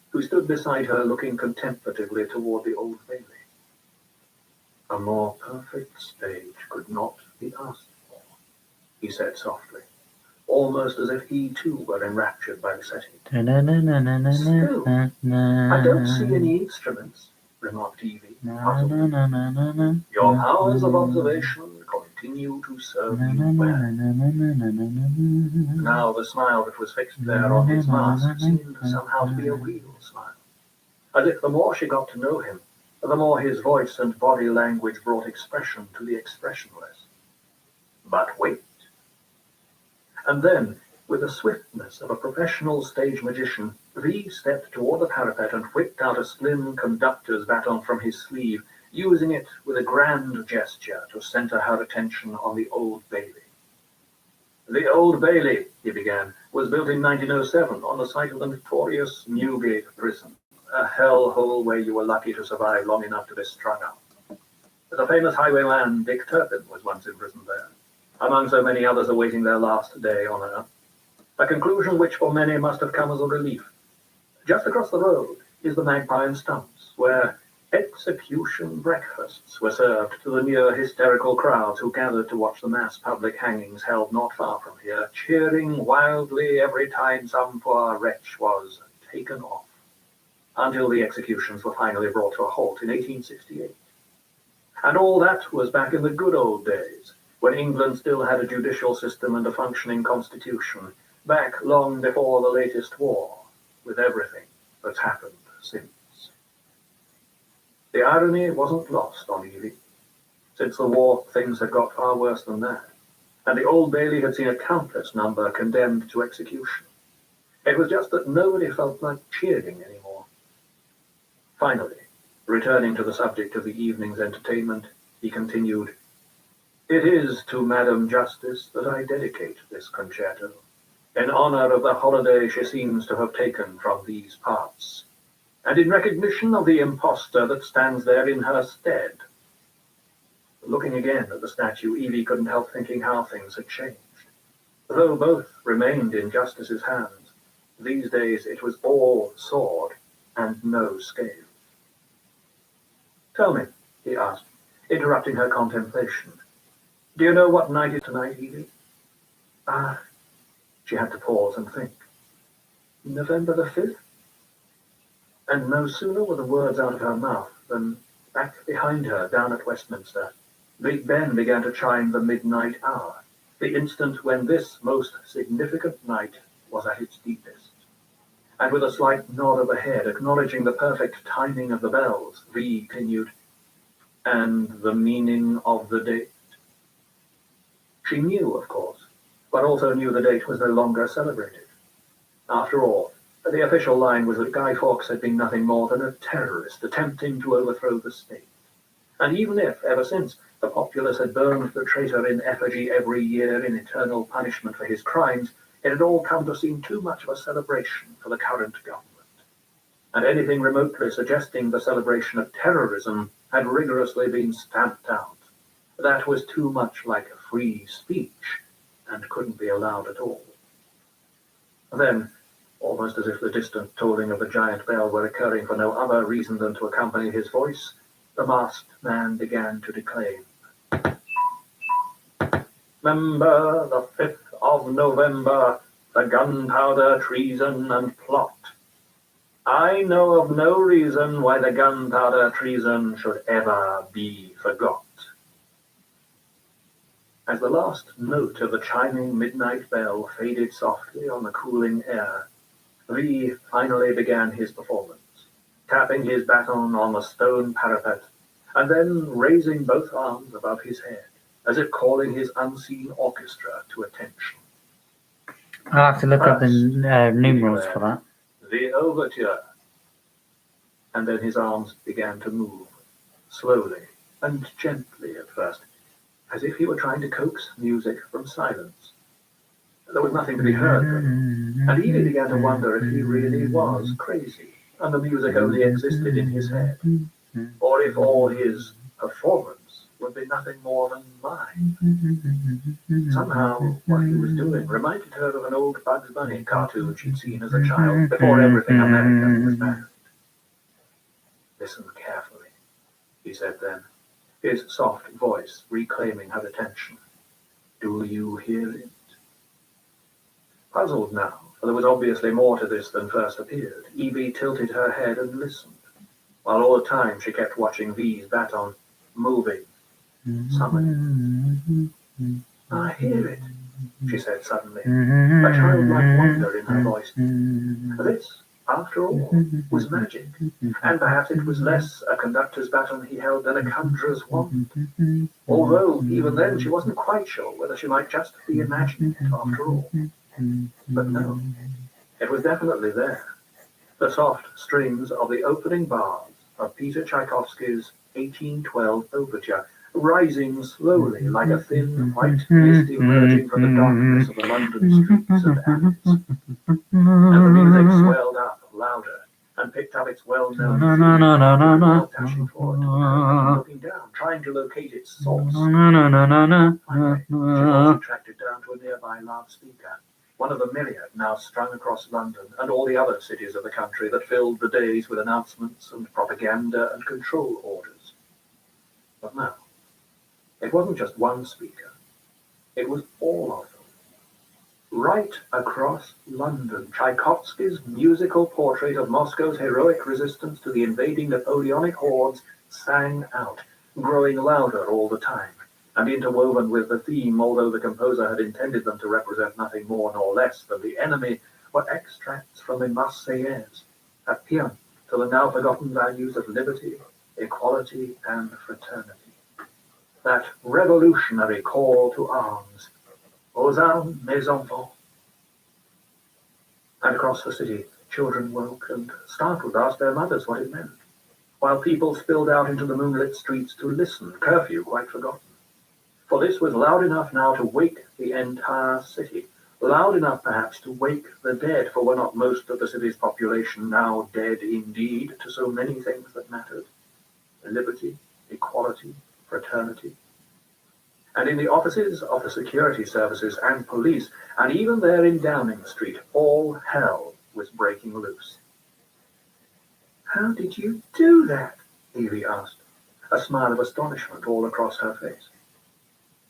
who stood beside her looking contemplatively toward the Old Bailey. A more perfect stage could not be asked for, he said softly, almost as if he too were enraptured by the setting. Still, I don't see any instruments, remarked Evie, puzzled. Your powers of observation continue to serve you well. Now the smile that was fixed there on his mask seemed somehow to be a real smile, as if the more she got to know him, the more his voice and body language brought expression to the expressionless. But wait. And then, with the swiftness of a professional stage magician, V stepped toward the parapet and whipped out a slim conductor's baton from his sleeve, using it with a grand gesture to center her attention on the Old Bailey. The Old Bailey, he began, was built in 1907 on the site of the notorious Newgate prison, a hellhole where you were lucky to survive long enough to be strung up. The famous highwayman Dick Turpin was once imprisoned there, among so many others awaiting their last day on earth, a conclusion which for many must have come as a relief. Just across the road is the Magpie and Stumps, where execution breakfasts were served to the near hysterical crowds who gathered to watch the mass public hangings held not far from here, cheering wildly every time some poor wretch was taken off, until the executions were finally brought to a halt in 1868. And all that was back in the good old days, when England still had a judicial system and a functioning constitution, back long before the latest war, with everything that's happened since. The irony wasn't lost on Evie. Since the war, things had got far worse than that, and the Old Bailey had seen a countless number condemned to execution. It was just that nobody felt like cheering anymore. Finally, returning to the subject of the evening's entertainment, he continued, "It is to Madam Justice that I dedicate this concerto, in honor of the holiday she seems to have taken from these parts, and in recognition of the impostor that stands there in her stead." Looking again at the statue, Evie couldn't help thinking how things had changed. Though both remained in Justice's hands, these days it was all sword and no scale. "Tell me," he asked, interrupting her contemplation, "do you know what night is tonight, Evie?" "Ah," she had to pause and think. "November the 5th? And no sooner were the words out of her mouth than, back behind her down at Westminster, Big Ben began to chime the midnight hour, the instant when this most significant night was at its deepest. And with a slight nod of the head, acknowledging the perfect timing of the bells, V continued, "And the meaning of the date?" She knew, of course, but also knew the date was no longer celebrated. After all, the official line was that Guy Fawkes had been nothing more than a terrorist attempting to overthrow the state. And even if, ever since, the populace had burned the traitor in effigy every year in eternal punishment for his crimes, it had all come to seem too much of a celebration for the current government. And anything remotely suggesting the celebration of terrorism had rigorously been stamped out. That was too much like free speech and couldn't be allowed at all. Then, almost as if the distant tolling of the giant bell were occurring for no other reason than to accompany his voice, the masked man began to declaim. "Remember the 5th of November, the gunpowder treason and plot. I know of no reason why the gunpowder treason should ever be forgot." As the last note of the chiming midnight bell faded softly on the cooling air, V finally began his performance, tapping his baton on the stone parapet, and then raising both arms above his head, as if calling his unseen orchestra to attention. I'll have to look up the numerals for that. "The overture." And then his arms began to move, slowly and gently at first, as if he were trying to coax music from silence. There was nothing to be heard, though, and Evie began to wonder if he really was crazy, and the music only existed in his head, or if all his performance would be nothing more than mime. Somehow, what he was doing reminded her of an old Bugs Bunny cartoon she'd seen as a child, before everything American was banned. "Listen carefully," he said then, his soft voice reclaiming her attention. "Do you hear it?" Puzzled now, for there was obviously more to this than first appeared, Evie tilted her head and listened, while all the time she kept watching V's baton, moving, summoning. "I hear it," she said suddenly, a childlike wonder in her voice. This, after all, was magic, and perhaps it was less a conductor's baton he held than a conjurer's wand, although even then she wasn't quite sure whether she might just be imagining it after all. But no, it was definitely there. The soft strings of the opening bars of Peter Tchaikovsky's 1812 Overture, rising slowly like a thin white mist emerging from the darkness of the London streets and alleys. And the music swelled up louder and picked up its well-known theme, dashing forward, looking down, trying to locate its source. Finally, she also tracked it down to a nearby loudspeaker, one of the myriad now strung across London and all the other cities of the country that filled the days with announcements and propaganda and control orders. But now, it wasn't just one speaker. It was all of them. Right across London, Tchaikovsky's musical portrait of Moscow's heroic resistance to the invading Napoleonic hordes sang out, growing louder all the time, and interwoven with the theme, although the composer had intended them to represent nothing more nor less than the enemy, were extracts from the Marseillaise, a paean to the now forgotten values of liberty, equality, and fraternity. That revolutionary call to arms, "Aux armes, mes enfants." And across the city, children woke and, startled, asked their mothers what it meant, while people spilled out into the moonlit streets to listen, curfew quite forgotten. For this was loud enough now to wake the entire city, loud enough perhaps to wake the dead, for were not most of the city's population now dead indeed to so many things that mattered? Liberty, equality, fraternity. And in the offices of the security services and police, and even there in Downing Street, all hell was breaking loose. "How did you do that?" Evie asked, a smile of astonishment all across her face.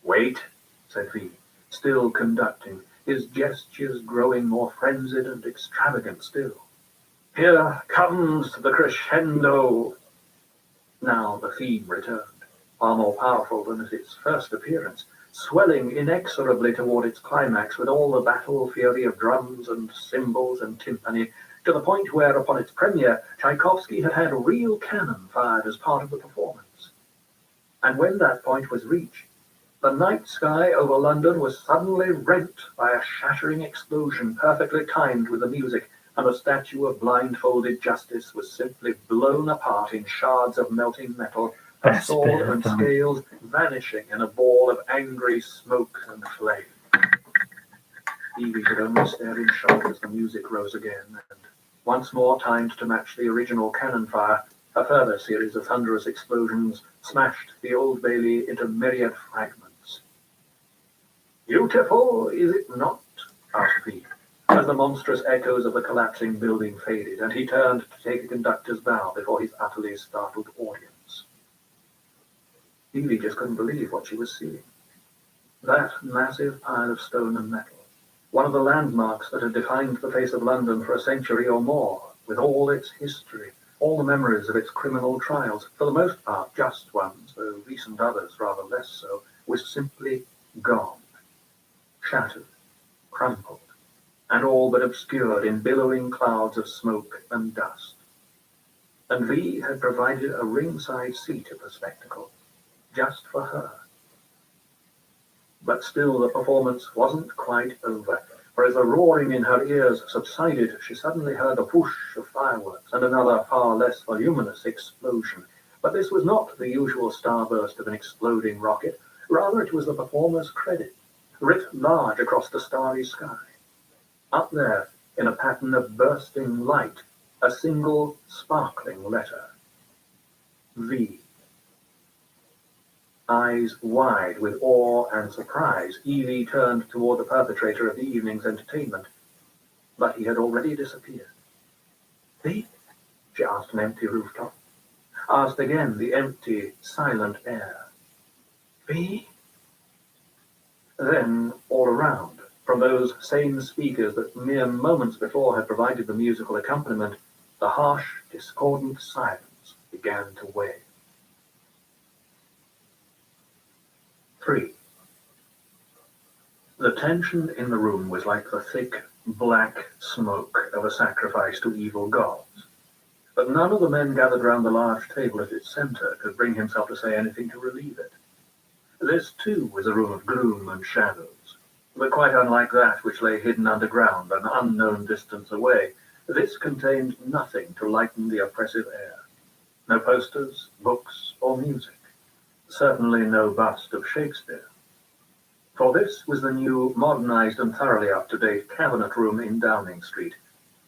"Wait," said V, still conducting, his gestures growing more frenzied and extravagant still. "Here comes the crescendo." Now the theme returned, far more powerful than at its first appearance, swelling inexorably toward its climax with all the battle fury of drums and cymbals and timpani, to the point where, upon its premiere, Tchaikovsky had had real cannon fired as part of the performance. And when that point was reached, the night sky over London was suddenly rent by a shattering explosion perfectly timed with the music, and the statue of blindfolded justice was simply blown apart in shards of melting metal, her sword and scales vanishing in a ball of angry smoke and flame. Evie could only stare in shock as the music rose again, and once more timed to match the original cannon fire, a further series of thunderous explosions smashed the Old Bailey into myriad fragments. "Beautiful, is it not?" asked V, as the monstrous echoes of the collapsing building faded, and he turned to take a conductor's bow before his utterly startled audience. Evie just couldn't believe what she was seeing. That massive pile of stone and metal, one of the landmarks that had defined the face of London for a century or more, with all its history, all the memories of its criminal trials, for the most part just ones, though recent others rather less so, was simply gone, shattered, crumpled, and all but obscured in billowing clouds of smoke and dust. And V had provided a ringside seat at the spectacle, just for her. But still the performance wasn't quite over, for as the roaring in her ears subsided, she suddenly heard a whoosh of fireworks and another far less voluminous explosion. But this was not the usual starburst of an exploding rocket, rather it was the performer's credit, writ large across the starry sky. Up there, in a pattern of bursting light, a single sparkling letter. V. Eyes wide with awe and surprise, Evie turned toward the perpetrator of the evening's entertainment, but he had already disappeared. "V?" she asked an empty rooftop, asked again the empty, silent air, B? Then, all around, from those same speakers that mere moments before had provided the musical accompaniment, the harsh, discordant silence began to weigh. 3. The tension in the room was like the thick, black smoke of a sacrifice to evil gods. But none of the men gathered round the large table at its centre could bring himself to say anything to relieve it. This, too, was a room of gloom and shadows, but quite unlike that which lay hidden underground an unknown distance away. This contained nothing to lighten the oppressive air. No posters, books, or music. Certainly no bust of Shakespeare. For this was the new, modernized and thoroughly up-to-date cabinet room in Downing Street,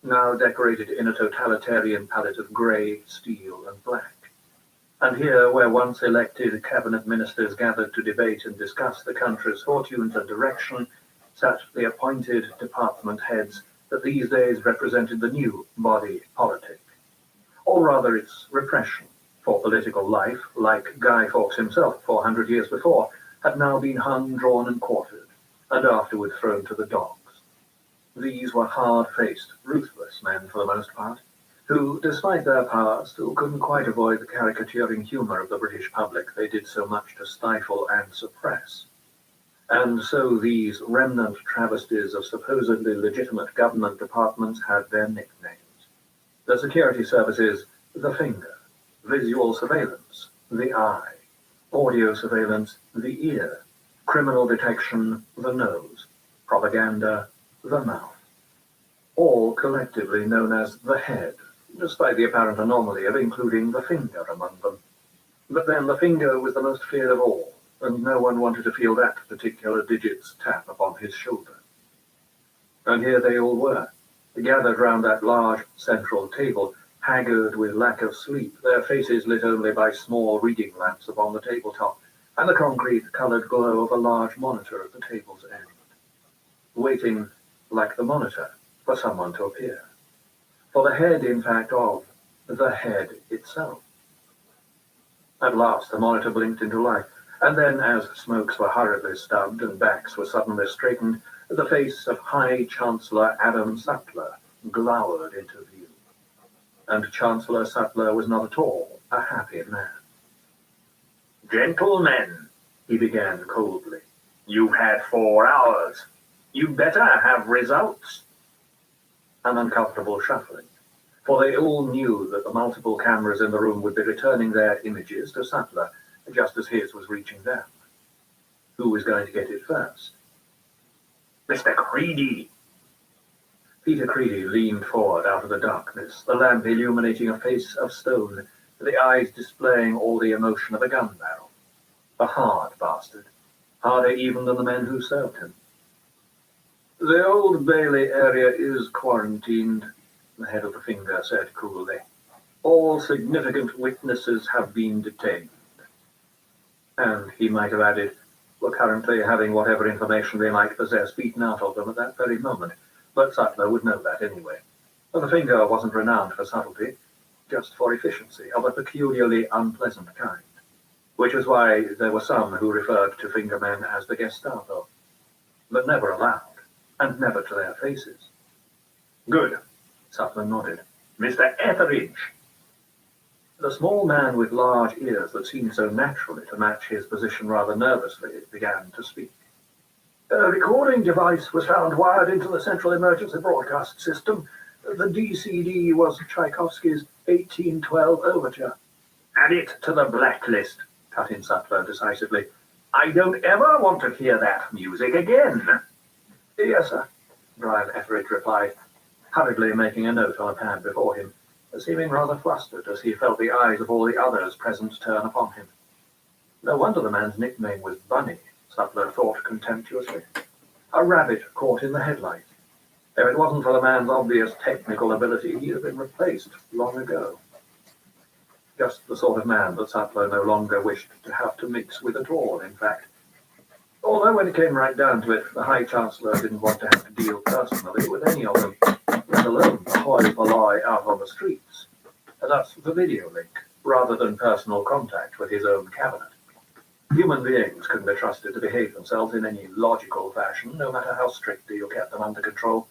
now decorated in a totalitarian palette of grey, steel, and black. And here, where once elected cabinet ministers gathered to debate and discuss the country's fortunes and direction, sat the appointed department heads that these days represented the new body politic. Or rather its repression, for political life, like Guy Fawkes himself 400 years before, had now been hung, drawn and quartered, and afterward thrown to the dogs. These were hard-faced, ruthless men for the most part, who, despite their power, still couldn't quite avoid the caricaturing humour of the British public they did so much to stifle and suppress. And so these remnant travesties of supposedly legitimate government departments had their nicknames. The security services, the finger; visual surveillance, the eye; audio surveillance, the ear; criminal detection, the nose; propaganda, the mouth. All collectively known as the head, despite the apparent anomaly of including the finger among them. But then the finger was the most feared of all, and no one wanted to feel that particular digit's tap upon his shoulder. And here they all were, gathered round that large central table, haggard with lack of sleep, their faces lit only by small reading lamps upon the tabletop, and the concrete-coloured glow of a large monitor at the table's end. Waiting, like the monitor, for someone to appear. For the head, in fact, of the head itself. At last the monitor blinked into life, and then, as smokes were hurriedly stubbed and backs were suddenly straightened, the face of High Chancellor Adam Sutler glowered into view. And Chancellor Sutler was not at all a happy man. "Gentlemen," he began coldly, "you've had 4 hours. You'd better have results." An uncomfortable shuffling, for they all knew that the multiple cameras in the room would be returning their images to Sutler, just as his was reaching them. Who was going to get it first? "Mr. Creedy." Peter Creedy leaned forward out of the darkness, the lamp illuminating a face of stone, the eyes displaying all the emotion of a gun barrel. A hard bastard, harder even than the men who served him. "The Old Bailey area is quarantined," the head of the finger said coolly. "All significant witnesses have been detained." And he might have added, were currently having whatever information they might possess beaten out of them at that very moment, but Sutler would know that anyway. For the finger wasn't renowned for subtlety, just for efficiency of a peculiarly unpleasant kind, which was why there were some who referred to fingermen as the Gestapo, but never aloud, and never to their faces. "Good," Sutler nodded. "Mr. Etheridge." The small man with large ears that seemed so naturally to match his position rather nervously began to speak. "A recording device was found wired into the Central Emergency Broadcast System. The DCD was Tchaikovsky's 1812 Overture." "Add it to the blacklist," cut in Sutler decisively. "I don't ever want to hear that music again." "Yes, sir," Brian Etheridge replied, hurriedly making a note on a pad before him, seeming rather flustered as he felt the eyes of all the others present turn upon him. No wonder the man's nickname was Bunny, Sutler thought contemptuously. A rabbit caught in the headlight. If it wasn't for the man's obvious technical ability, he'd have been replaced long ago. Just the sort of man that Sutler no longer wished to have to mix with at all, in fact. Although when it came right down to it, the High Chancellor didn't want to have to deal personally with any of them, let alone the hoi polloi out on the streets. That's the video link, rather than personal contact with his own cabinet. Human beings couldn't be trusted to behave themselves in any logical fashion, no matter how strictly you kept them under control.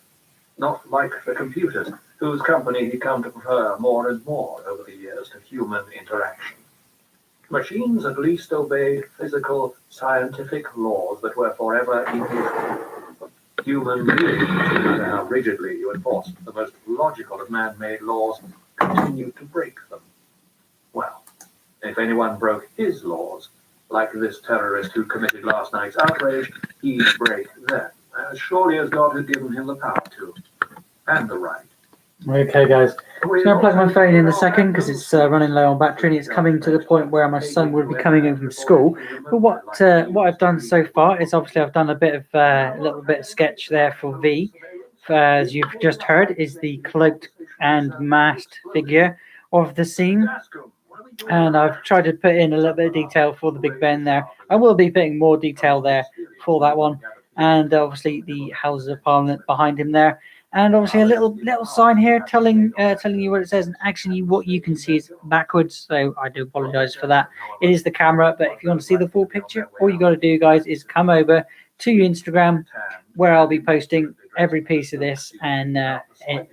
Not like the computers, whose company he'd come to prefer more and more over the years to human interaction. Machines at least obeyed physical, scientific laws that were forever immutable. Human beings, no matter how rigidly you enforced the most logical of man-made laws, continued to break them. Well, if anyone broke his laws, like this terrorist who committed last night's outrage, he'd break them, as surely as God had given him the power to, and the right. Okay, guys. I'm going to plug my phone in a second because it's running low on battery and it's coming to the point where my son will be coming in from school. But what I've done so far is obviously I've done a little bit of sketch there for V. As you've just heard, is the cloaked and masked figure of the scene. And I've tried to put in a little bit of detail for the Big Ben there. I will be putting more detail there for that one. And obviously the Houses of Parliament behind him there. And obviously a little sign here telling you what it says. And actually what you can see is backwards. So I do apologize for that. It is the camera. But if you want to see the full picture, all you got to do, guys, is come over to Instagram, where I'll be posting every piece of this and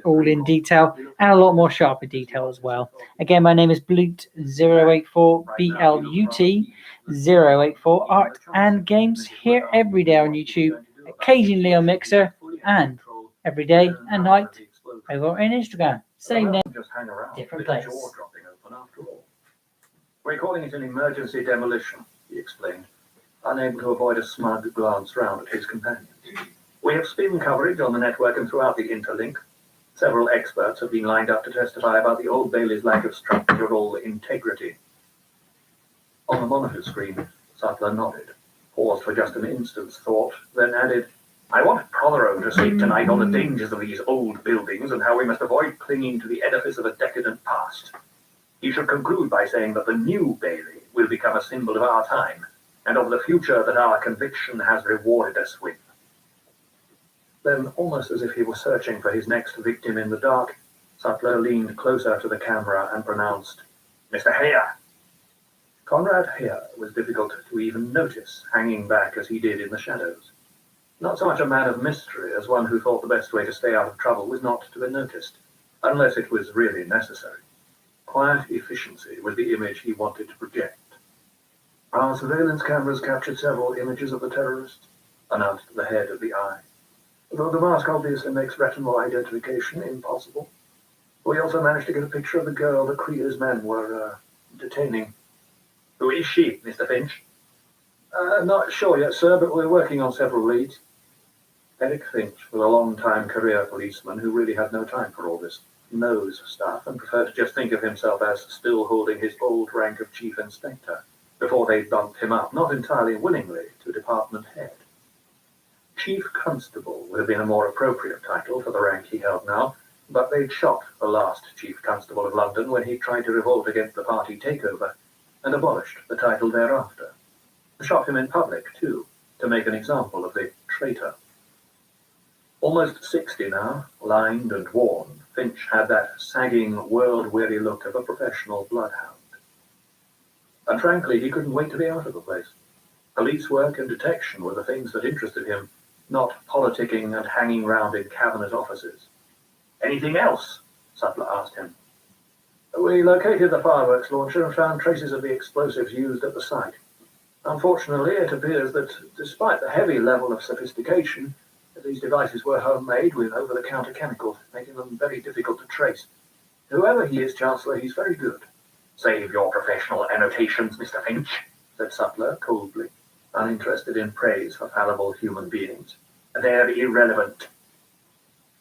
all in detail and a lot more sharper detail as well. Again, my name is Blut084, BLUT 084, Art and Games, here every day on YouTube, occasionally on Mixer, and every day and night over on Instagram. Same name, different place. We're calling it an emergency demolition, he explained, unable to avoid a smug glance round at his companions. We have spin coverage on the network and throughout the interlink. Several experts have been lined up to testify about the Old Bailey's lack of structural integrity. On the monitor screen, Sutler nodded, paused for just an instant's thought, then added, I want Prothero to speak tonight on the dangers of these old buildings and how we must avoid clinging to the edifice of a decadent past. He should conclude by saying that the new Bailey will become a symbol of our time and of the future that our conviction has rewarded us with. Then, almost as if he were searching for his next victim in the dark, Sutler leaned closer to the camera and pronounced, Mr. Hare. Conrad Hare was difficult to even notice, hanging back as he did in the shadows. Not so much a man of mystery as one who thought the best way to stay out of trouble was not to be noticed, unless it was really necessary. Quiet efficiency was the image he wanted to project. Our surveillance cameras captured several images of the terrorists, announced the head of the eye. Though the mask obviously makes retinal identification impossible, we also managed to get a picture of the girl the Creer's men were detaining. Who is she, Mr. Finch? Not sure yet, sir, but we're working on several leads. Eric Finch was a long-time career policeman who really had no time for all this nose stuff and preferred to just think of himself as still holding his old rank of chief inspector before they bumped him up, not entirely willingly, to department head. Chief Constable would have been a more appropriate title for the rank he held now, but they'd shot the last Chief Constable of London when he tried to revolt against the party takeover, and abolished the title thereafter. Shot him in public, too, to make an example of the traitor. Almost 60 now, lined and worn, Finch had that sagging, world-weary look of a professional bloodhound. And frankly, he couldn't wait to be out of the place. Police work and detection were the things that interested him, not politicking and hanging round in cabinet offices. Anything else? Sutler asked him. We located the fireworks launcher and found traces of the explosives used at the site. Unfortunately, it appears that despite the heavy level of sophistication, these devices were homemade with over-the-counter chemicals, making them very difficult to trace. Whoever he is, Chancellor, he's very good. Save your professional annotations, Mr. Finch, said Sutler coldly, uninterested in praise for fallible human beings. They're irrelevant.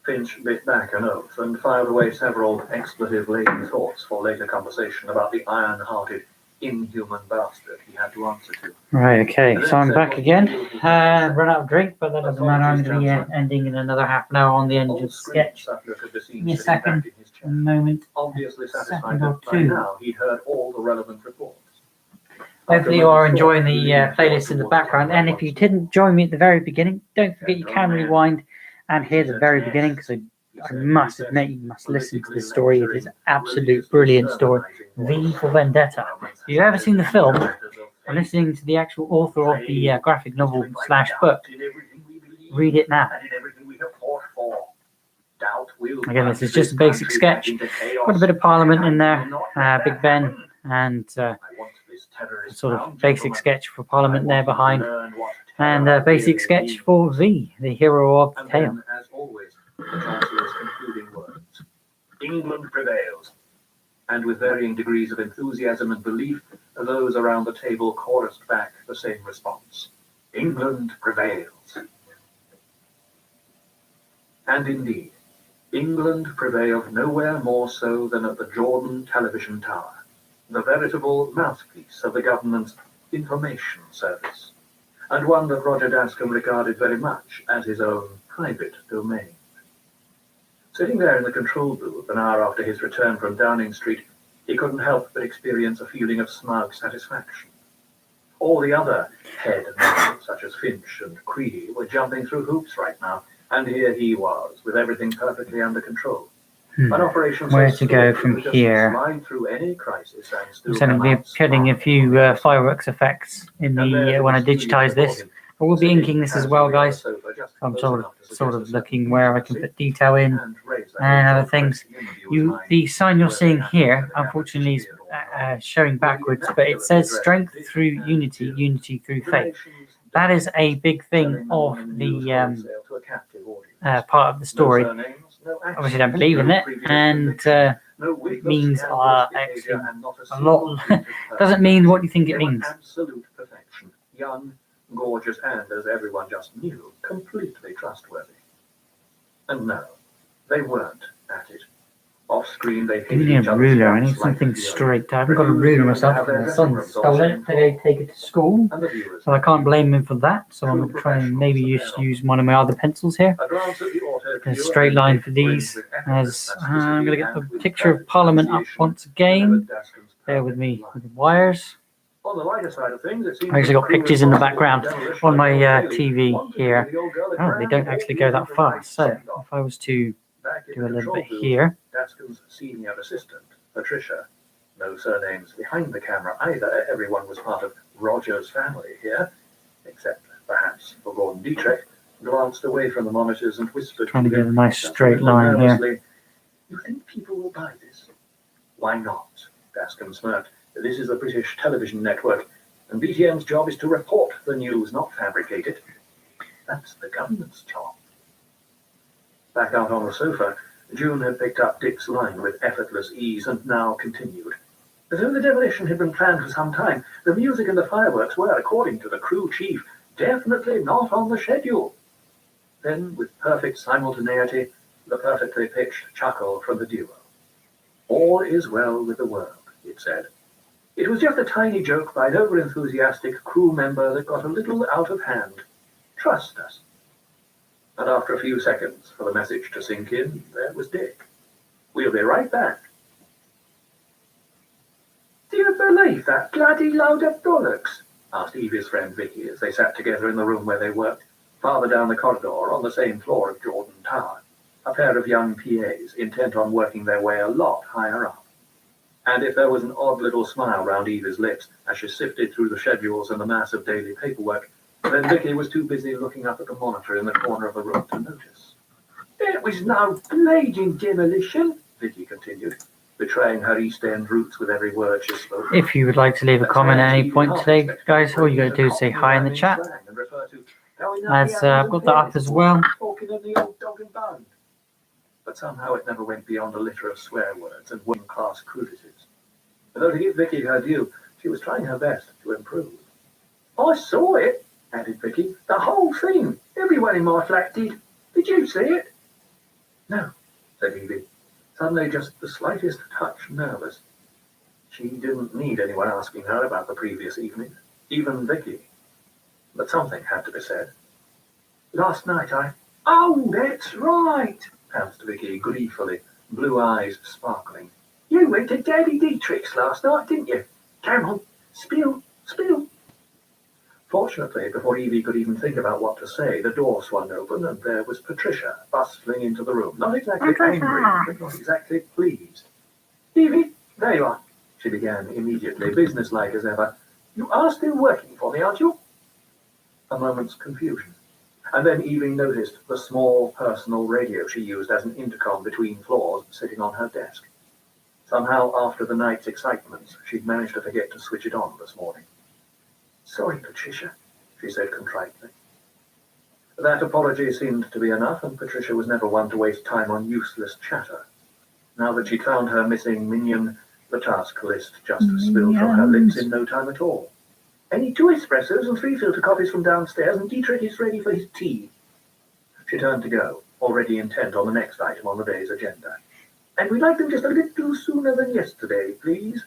Finch bit back an oath and filed away several expletive-laden thoughts for later conversation about the iron-hearted, inhuman bastard he had to answer to. Right, okay, so I'm back again. Run out of drink, but that doesn't matter. I'm going to be ending in another half an hour on the end of the sketch. Give me a second, a moment, Obviously satisfied second or that by two. now he'd heard all the relevant reports. Hopefully you are enjoying the playlist in the background, and if you didn't join me at the very beginning, don't forget you can rewind and hear the very beginning, because I must admit you must listen to this story. It is an absolute brilliant story. V for Vendetta. If you've ever seen the film, or listening to the actual author of the graphic novel / book read it now. Again, this is just a basic sketch. Got a bit of Parliament in there, Big Ben, and sort of basic sketch for Parliament there behind, and a basic sketch for V, the hero of the tale. As always, the Chancellor's concluding words. England prevails. And with varying degrees of enthusiasm and belief, those around the table chorused back the same response. England prevails. And indeed, England prevailed nowhere more so than at the Jordan Television Tower, the veritable mouthpiece of the government's information service, and one that Roger Dascombe regarded very much as his own private domain. Sitting there in the control booth an hour after his return from Downing Street, he couldn't help but experience a feeling of smug satisfaction. All the other head men, such as Finch and Creedy, were jumping through hoops right now, and here he was, with everything perfectly under control. An operation Where to go from here? Slide through any crisis and still I'm going to be putting a few fireworks effects in the when I digitize this. I will be inking this as well, guys. I'm sort of looking where I can put detail in and other things. The sign you're seeing here, unfortunately, is showing backwards, but it says strength through unity, unity through faith. That is a big thing of the part of the story. Obviously, don't believe in it, and means actually a lot. Doesn't mean what you think it means. Absolute perfection, young, gorgeous, and, as everyone just knew, completely trustworthy. And no, they weren't at it. Off screen, they I need a ruler. I need something straight. I haven't got a ruler myself. My son stole it. They take it to school, so I can't blame him for that. So I'm going to try and maybe use one of my other pencils here. A straight line for these. As I'm going to get the picture of Parliament up once again. Bear with me with the wires. I actually got pictures in the background on my TV here. Oh, they don't actually go that far. So if I was to do a little bit here. Dascombe's senior assistant, Patricia, no surnames behind the camera either. Everyone was part of Roger's family here, except perhaps for Gordon Dietrich, glanced away from the monitors and whispered, trying to get a nice straight line here. You think people will buy this? Why not? Dascombe smirked. This is the British television network, and BTN's job is to report the news, not fabricate it. That's the government's job. Back out on the sofa, June had picked up Dick's line with effortless ease and now continued. As though the demolition had been planned for some time, the music and the fireworks were, according to the crew chief, definitely not on the schedule. Then, with perfect simultaneity, the perfectly pitched chuckle from the duo. All is well with the world, it said. It was just a tiny joke by an over-enthusiastic crew member that got a little out of hand. Trust us. And after a few seconds for the message to sink in, there was Dick. We'll be right back. Do you believe that bloody load of bollocks? Asked Evie's friend Vicky as they sat together in the room where they worked, farther down the corridor on the same floor of Jordan Tower, a pair of young PAs intent on working their way a lot higher up. And if there was an odd little smile round Evie's lips as she sifted through the schedules and the mass of daily paperwork, then Vicky was too busy looking up at the monitor in the corner of the room to notice. It was no bleeding demolition, Vicky continued, betraying her East End roots with every word she spoke. If you would like to leave a comment at any point today, guys, all you got to do is say hi in the chat. As I've got that up as well. But somehow it never went beyond a litter of swear words and working-class crudities. Although to give Vicky her due, she was trying her best to improve. I saw it, added Vicky. The whole thing. Everyone in my flat did. Did you see it? No, said Evie, suddenly just the slightest touch nervous. She didn't need anyone asking her about the previous evening, even Vicky. But something had to be said. Last night Oh, that's right, pounced Vicky gleefully, blue eyes sparkling. You went to Daddy Dietrich's last night, didn't you? Come on, spill. Fortunately, before Evie could even think about what to say, the door swung open and there was Patricia bustling into the room, not exactly angry, but not exactly pleased. Evie, there you are, she began immediately, businesslike as ever. You are still working for me, aren't you? A moment's confusion. And then Evie noticed the small personal radio she used as an intercom between floors sitting on her desk. Somehow, after the night's excitements, she'd managed to forget to switch it on this morning. Sorry, Patricia, she said contritely. That apology seemed to be enough, and Patricia was never one to waste time on useless chatter. Now that she'd found her missing minion, the task list just spilled from her lips in no time at all. I need 2 espressos and 3 filter coffees from downstairs, and Dietrich is ready for his tea. She turned to go, already intent on the next item on the day's agenda. And we'd like them just a little sooner than yesterday, please.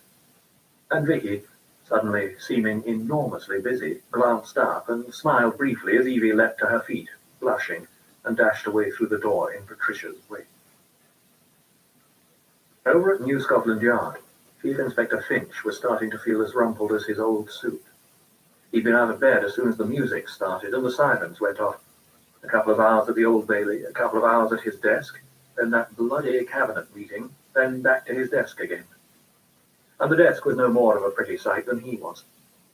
And Vicky, suddenly seeming enormously busy, glanced up and smiled briefly as Evie leapt to her feet, blushing, and dashed away through the door in Patricia's wake. Over at New Scotland Yard, Chief Inspector Finch was starting to feel as rumpled as his old suit. He'd been out of bed as soon as the music started and the sirens went off. A couple of hours at the Old Bailey, a couple of hours at his desk, then that bloody cabinet meeting, then back to his desk again. And the desk was no more of a pretty sight than he was.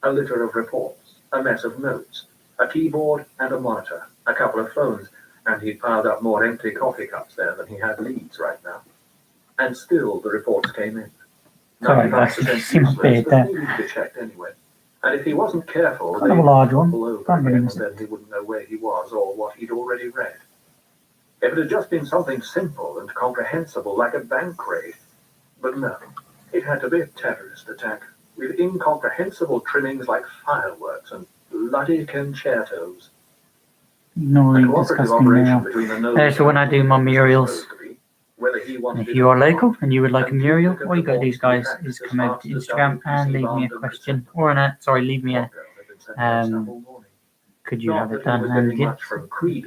A litter of reports, a mess of notes, a keyboard and a monitor, a couple of phones, and he'd piled up more empty coffee cups there than he had leads right now. And still the reports came in. Sorry, guys, you see my beard there. They needed to be checked anyway. And if he wasn't careful, Kind of a large one. over Can't really again, miss it. then he wouldn't know where he was or what he'd already read. If it had just been something simple and comprehensible like a bank raid, but no, it had to be a terrorist attack with incomprehensible trimmings like fireworks and bloody concertos. Ignoring disgusting now. So when I do my murals, and if you are local and you would like a mural, all you got to do, guys, is come over to Instagram and leave me a question, or leave me a could you have it done, and yes,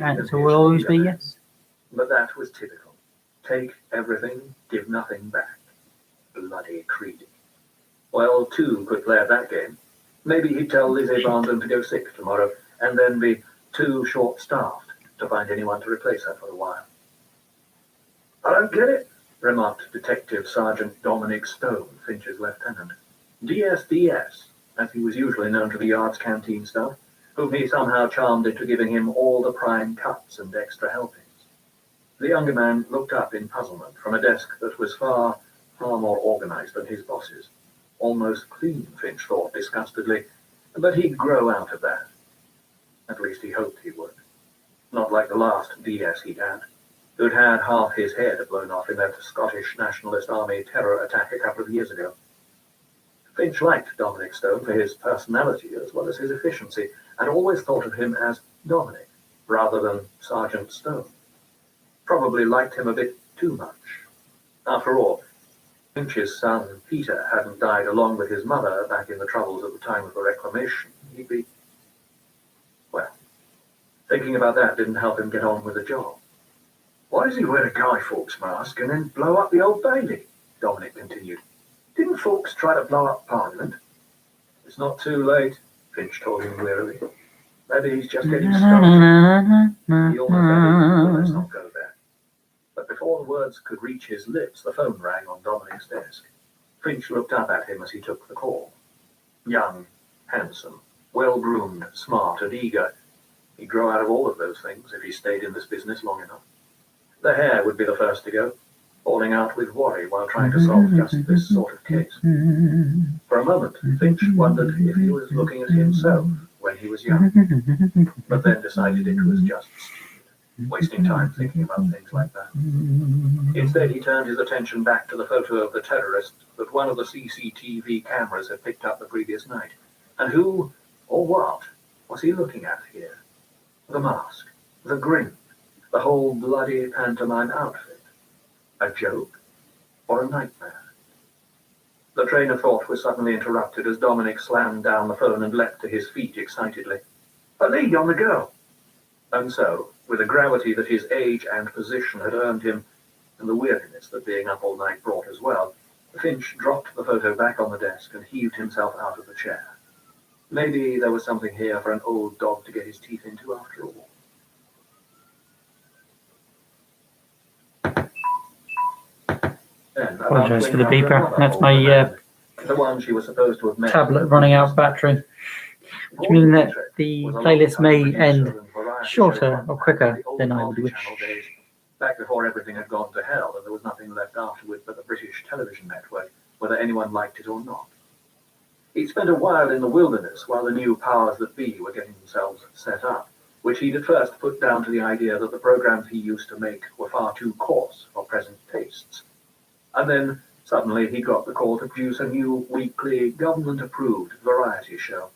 answer will always be yes. But that was typical. Take everything, give nothing back. Bloody Creedy. Well, 2 could play at that game. Maybe he'd tell Lizzie Barndon to go sick tomorrow, and then be too short-staffed to find anyone to replace her for a while. I don't get it, remarked Detective Sergeant Dominic Stone, Finch's lieutenant. DSDS, as he was usually known to the yard's canteen staff, whom he somehow charmed into giving him all the prime cuts and extra helpings. The younger man looked up in puzzlement from a desk that was far more organized than his boss's. Almost clean, Finch thought disgustedly, but he'd grow out of that. At least he hoped he would. Not like the last DS he'd had, who'd had half his head blown off in that Scottish Nationalist Army terror attack a couple of years ago. Finch liked Dominic Stone for his personality as well as his efficiency, and always thought of him as Dominic, rather than Sergeant Stone. Probably liked him a bit too much. After all, Finch's son, Peter, hadn't died along with his mother back in the Troubles at the time of the Reclamation. He'd be... Well, thinking about that didn't help him get on with the job. Why does he wear a Guy Fawkes mask and then blow up the Old Bailey? Dominic continued. Didn't Fawkes try to blow up Parliament? It's not too late, Finch told him wearily. Maybe he's just getting started. He almost added, let's not go there. But before the words could reach his lips, the phone rang on Dominic's desk. Finch looked up at him as he took the call. Young, handsome, well-groomed, smart, and eager. He'd grow out of all of those things if he stayed in this business long enough. The hair would be the first to go, falling out with worry while trying to solve just this sort of case. For a moment, Finch wondered if he was looking at himself when he was young, but then decided it was just stupid, wasting time thinking about things like that. Instead, he turned his attention back to the photo of the terrorist that one of the CCTV cameras had picked up the previous night. And who, or what, was he looking at here? The mask, the grin, the whole bloody pantomime outfit. A joke or a nightmare? The train of thought was suddenly interrupted as Dominic slammed down the phone and leapt to his feet excitedly. A lead on the go! And so, with a gravity that his age and position had earned him, and the weariness that being up all night brought as well, Finch dropped the photo back on the desk and heaved himself out of the chair. Maybe there was something here for an old dog to get his teeth into after all. Apologise for the beeper. That's my the one she was supposed to have met. Tablet running out of battery. Which means that the playlist may end shorter or quicker than I would wish. Back before everything had gone to hell and there was nothing left afterward but the British television network, whether anyone liked it or not. He'd spent a while in the wilderness while the new powers that be were getting themselves set up, which he'd at first put down to the idea that the programs he used to make were far too coarse for present tastes. And then suddenly he got the call to produce a new weekly government-approved variety show.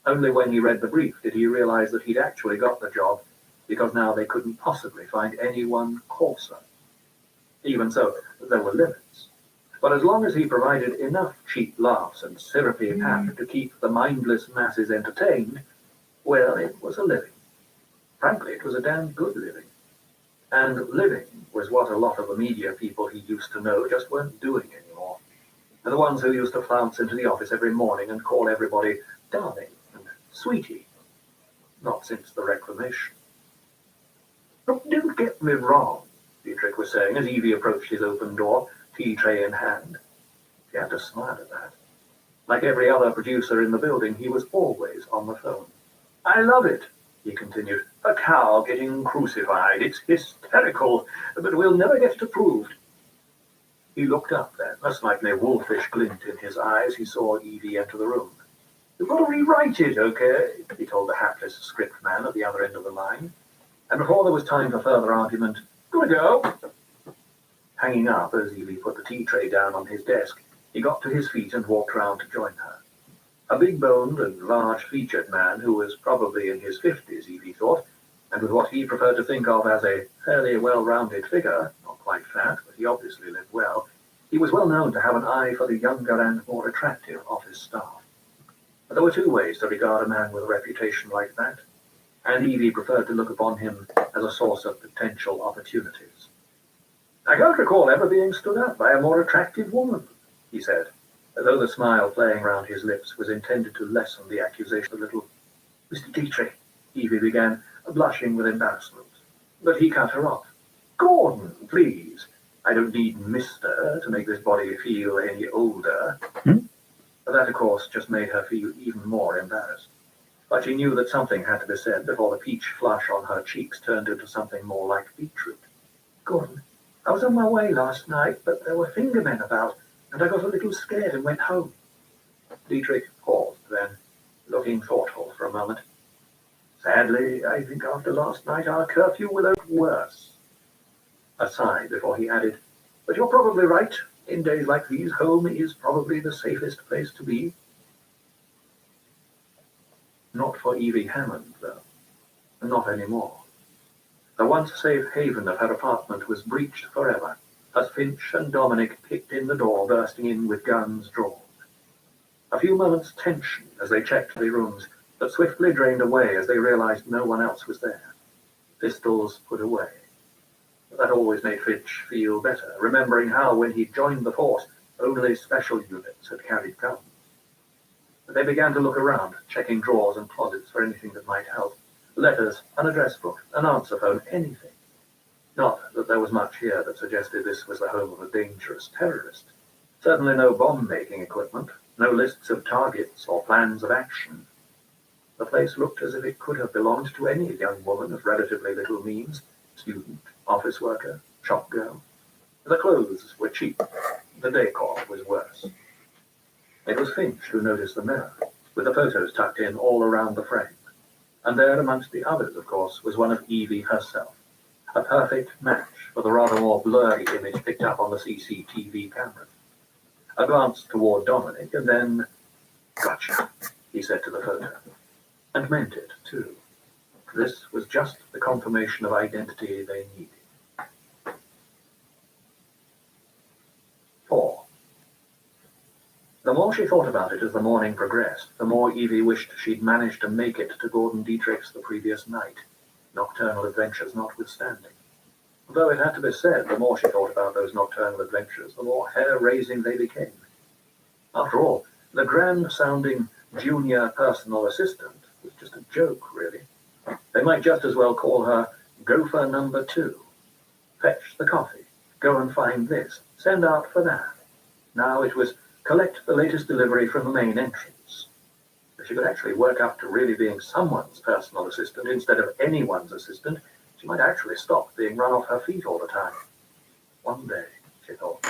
Only when he read the brief did he realize that he'd actually got the job, because now they couldn't possibly find anyone coarser. Even so, there were limits. But as long as he provided enough cheap laughs and syrupy pap to keep the mindless masses entertained, well, it was a living. Frankly, it was a damn good living. And living was what a lot of the media people he used to know just weren't doing anymore. And the ones who used to flounce into the office every morning and call everybody darling and sweetie. Not since the Reclamation. Look, don't get me wrong, Dietrich was saying as Evie approached his open door, tea tray in hand. She had to smile at that. Like every other producer in the building, he was always on the phone. I love it, he continued. A cow getting crucified. It's hysterical, but we'll never get it approved. He looked up then, a slightly wolfish glint in his eyes. He saw Evie enter the room. You've got to rewrite it, okay? He told the hapless script man at the other end of the line. And before there was time for further argument, gotta go. Hanging up as Evie put the tea tray down on his desk, he got to his feet and walked round to join her. A big-boned and large-featured man who was probably in his 50s, Evie thought, and with what he preferred to think of as a fairly well-rounded figure, not quite fat, but he obviously lived well, he was well known to have an eye for the younger and more attractive office staff. But there were two ways to regard a man with a reputation like that, and Evie preferred to look upon him as a source of potential opportunities. I can't recall ever being stood up by a more attractive woman, he said, though the smile playing round his lips was intended to lessen the accusation a little. Mr. Dietrich, Evie began, blushing with embarrassment. But he cut her off. Gordon, please. I don't need Mr. to make this body feel any older. That, of course, just made her feel even more embarrassed. But she knew that something had to be said before the peach flush on her cheeks turned into something more like beetroot. Gordon, I was on my way last night, but there were fingermen about, and I got a little scared and went home. Dietrich paused then, looking thoughtful for a moment. Sadly, I think after last night our curfew will get worse. A sigh before he added, but you're probably right. In days like these, home is probably the safest place to be. Not for Evie Hammond, though. Not anymore. The once safe haven of her apartment was breached forever, as Finch and Dominic kicked in the door, bursting in with guns drawn. A few moments' tension as they checked the rooms, but swiftly drained away as they realized no one else was there. Pistols put away. That always made Finch feel better, remembering how, when he joined the force, only special units had carried guns. They began to look around, checking drawers and closets for anything that might help. Letters, an address book, an answer phone, anything. Not that there was much here that suggested this was the home of a dangerous terrorist. Certainly no bomb-making equipment, no lists of targets or plans of action. The place looked as if it could have belonged to any young woman of relatively little means, student, office worker, shop girl. The clothes were cheap. The decor was worse. It was Finch who noticed the mirror, with the photos tucked in all around the frame. And there, amongst the others, of course, was one of Evie herself, a perfect match for the rather more blurry image picked up on the CCTV cameras. A glance toward Dominic, and then, gotcha, he said to the photo. And meant it, too. This was just the confirmation of identity they needed. 4. The more she thought about it as the morning progressed, the more Evie wished she'd managed to make it to Gordon Dietrich's the previous night, nocturnal adventures notwithstanding. Though it had to be said, the more she thought about those nocturnal adventures, the more hair-raising they became. After all, the grand-sounding junior personal assistant was just a joke, really. They might just as well call her Gopher Number 2. Fetch the coffee. Go and find this. Send out for that. Now it was collect the latest delivery from the main entrance. If she could actually work up to really being someone's personal assistant instead of anyone's assistant, she might actually stop being run off her feet all the time. One day, she thought.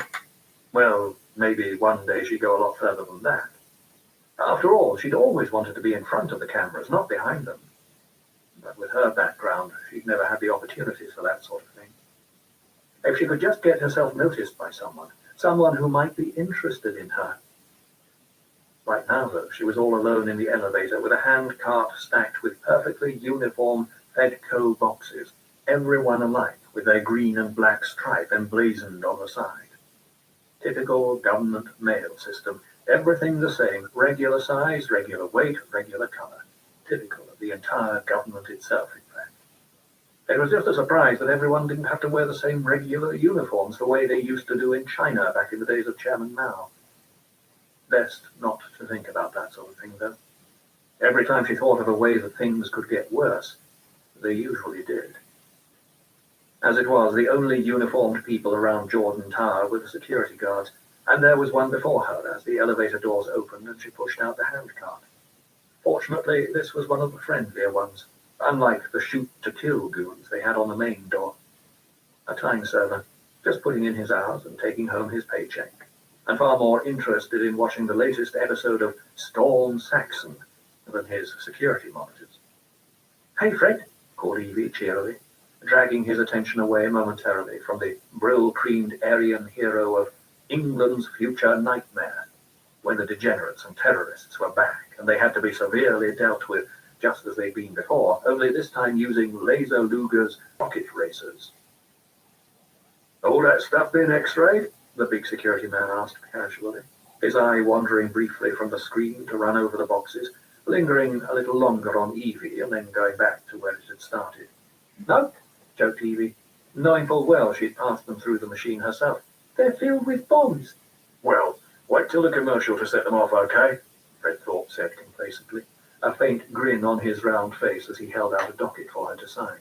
Well, maybe one day she'd go a lot further than that. After all, she'd always wanted to be in front of the cameras, not behind them. But with her background, she'd never had the opportunities for that sort of thing. If she could just get herself noticed by someone who might be interested in her. Right now, though, she was all alone in the elevator with a hand cart stacked with perfectly uniform Fedco boxes, everyone alike with their green and black stripe emblazoned on the side. Typical government mail system, everything the same, regular size, regular weight, regular color. Typical of the entire government itself, in fact. It was just a surprise that everyone didn't have to wear the same regular uniforms the way they used to do in China back in the days of Chairman Mao. Best not to think about that sort of thing, though. Every time she thought of a way that things could get worse, they usually did. As it was, the only uniformed people around Jordan Tower were the security guards, and there was one before her as the elevator doors opened and she pushed out the handcart. Fortunately, this was one of the friendlier ones, unlike the shoot-to-kill goons they had on the main door. A time server, just putting in his hours and taking home his paycheck, and far more interested in watching the latest episode of Storm Saxon than his security monitors. "Hey, Fred," called Evie cheerily, dragging his attention away momentarily from the brill-creamed Aryan hero of England's future nightmare, when the degenerates and terrorists were back, and they had to be severely dealt with just as they'd been before, only this time using laser Luger's rocket racers. "All that stuff been x-rayed?" the big security man asked casually, his eye wandering briefly from the screen to run over the boxes, lingering a little longer on Evie and then going back to where it had started. "No," joked Evie, knowing full well she'd passed them through the machine herself. "They're filled with bombs." "Well, wait till the commercial to set them off, okay?" Fred Thorpe said complacently, a faint grin on his round face as he held out a docket for her to sign.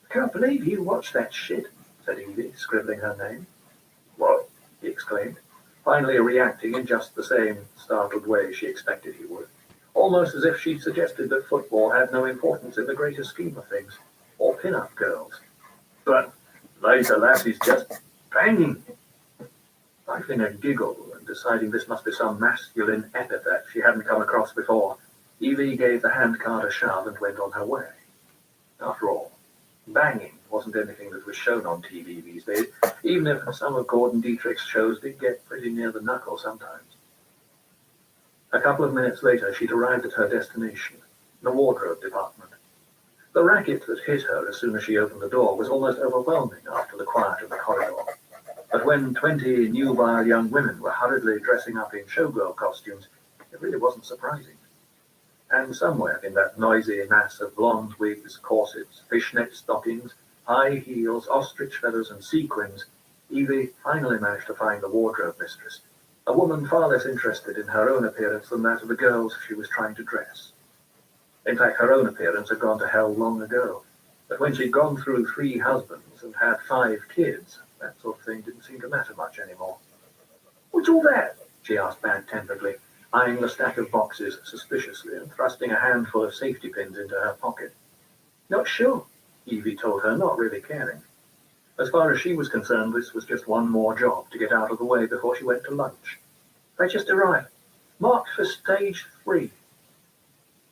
"I can't believe you watched that shit," said Evie, scribbling her name. "What?" he exclaimed, finally reacting in just the same startled way she expected he would, almost as if she'd suggested that football had no importance in the greater scheme of things, or pin-up girls. "But laser lassie's just banging." Stifling a giggle and deciding this must be some masculine epithet she hadn't come across before, Evie gave the handcart a shove and went on her way. After all, banging wasn't anything that was shown on TV these days, even if some of Gordon Dietrich's shows did get pretty near the knuckle sometimes. A couple of minutes later, she'd arrived at her destination, the wardrobe department. The racket that hit her as soon as she opened the door was almost overwhelming after the quiet of the corridor. But when 20 nubile young women were hurriedly dressing up in showgirl costumes, it really wasn't surprising. And somewhere in that noisy mass of blonde wigs, corsets, fishnet stockings, high heels, ostrich feathers, and sequins, Evie finally managed to find the wardrobe mistress, a woman far less interested in her own appearance than that of the girls she was trying to dress. In fact, her own appearance had gone to hell long ago, but when she'd gone through 3 husbands and had 5 kids, that sort of thing didn't seem to matter much anymore. "What's all that?" she asked bad-temperedly, eyeing the stack of boxes suspiciously and thrusting a handful of safety pins into her pocket. "Not sure," Evie told her, not really caring. As far as she was concerned, this was just one more job to get out of the way before she went to lunch. "They just arrived. Marked for stage 3.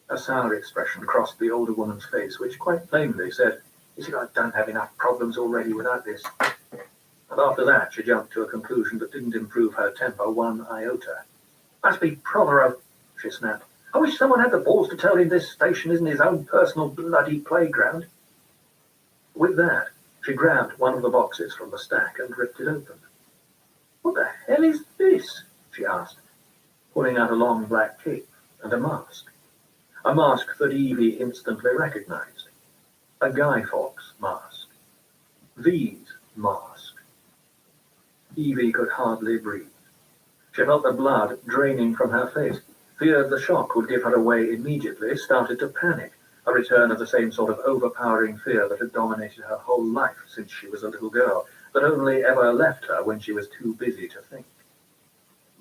A sour expression crossed the older woman's face, which quite plainly said, "You see, I don't have enough problems already without this." And after that, she jumped to a conclusion that didn't improve her temper one iota. "Must be Prothero," she snapped. "I wish someone had the balls to tell him this station isn't his own personal bloody playground." With that, she grabbed one of the boxes from the stack and ripped it open. "What the hell is this?" she asked, pulling out a long black cape and a mask. A mask that Evie instantly recognized. A Guy Fawkes mask. V's mask. Evie could hardly breathe. She felt the blood draining from her face, feared the shock would give her away immediately, started to panic, a return of the same sort of overpowering fear that had dominated her whole life since she was a little girl, that only ever left her when she was too busy to think.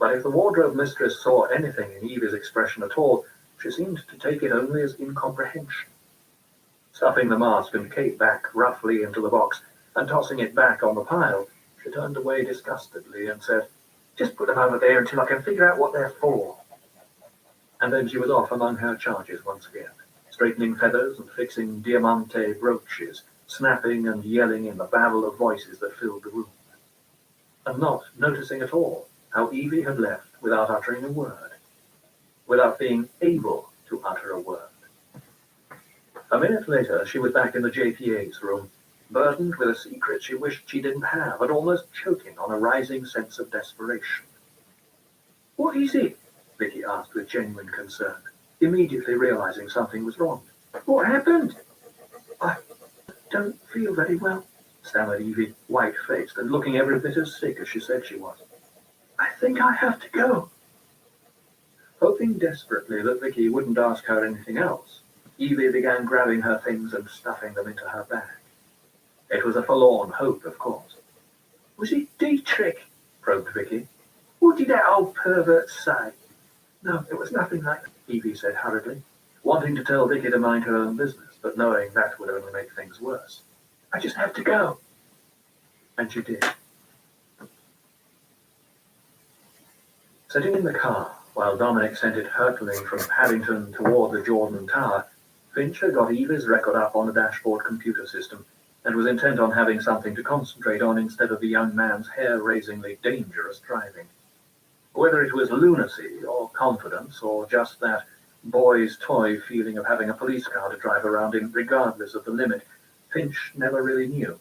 But if the wardrobe mistress saw anything in Evie's expression at all, she seemed to take it only as incomprehension. Stuffing the mask and cape back roughly into the box and tossing it back on the pile, she turned away disgustedly and said, "Just put them over there until I can figure out what they're for." And then she was off among her charges once again, straightening feathers and fixing diamante brooches, snapping and yelling in the babble of voices that filled the room, and not noticing at all how Evie had left without uttering a word, without being able to utter a word. A minute later, she was back in the JPA's room, burdened with a secret she wished she didn't have, and almost choking on a rising sense of desperation. "What is it?" Vicky asked with genuine concern, immediately realizing something was wrong. "What happened?" "I don't feel very well," stammered Evie, white-faced and looking every bit as sick as she said she was. "I think I have to go." Hoping desperately that Vicky wouldn't ask her anything else, Evie began grabbing her things and stuffing them into her bag. It was a forlorn hope, of course. "Was it Dietrich?" probed Vicky. "What did that old pervert say?" "No, it was nothing like that," Evie said hurriedly, wanting to tell Vicky to mind her own business, but knowing that would only make things worse. "I just have to go." And she did. Sitting in the car, while Dominic sent it hurtling from Paddington toward the Jordan Tower, Fincher got Evie's record up on the dashboard computer system and was intent on having something to concentrate on instead of the young man's hair-raisingly dangerous driving. Whether it was lunacy or confidence or just that boy's toy feeling of having a police car to drive around in regardless of the limit, Finch never really knew.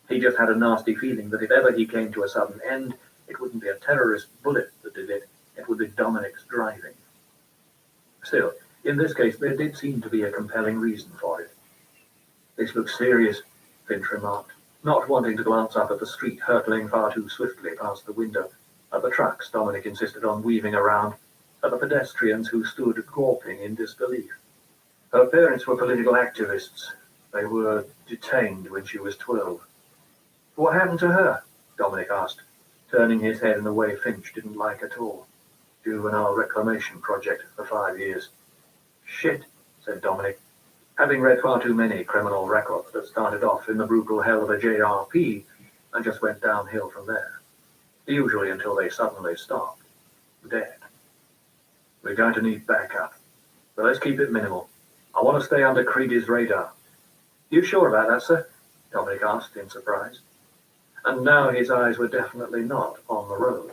He just had a nasty feeling that if ever he came to a sudden end, it wouldn't be a terrorist bullet that did it, it would be Dominic's driving. Still, in this case, there did seem to be a compelling reason for it. "This looks serious," Finch remarked, not wanting to glance up at the street hurtling far too swiftly past the window, at the trucks Dominic insisted on weaving around, at the pedestrians who stood gawping in disbelief. Her parents were political activists. They were detained when she was 12. "What happened to her?" Dominic asked, turning his head in a way Finch didn't like at all. "Juvenile reclamation project for 5 years." "Shit," said Dominic, having read far too many criminal records that started off in the brutal hell of a JRP and just went downhill from there, usually until they suddenly stopped, dead. "We're going to need backup, but let's keep it minimal. I want to stay under Creedy's radar." "You sure about that, sir?" Dominic asked in surprise. And now his eyes were definitely not on the road.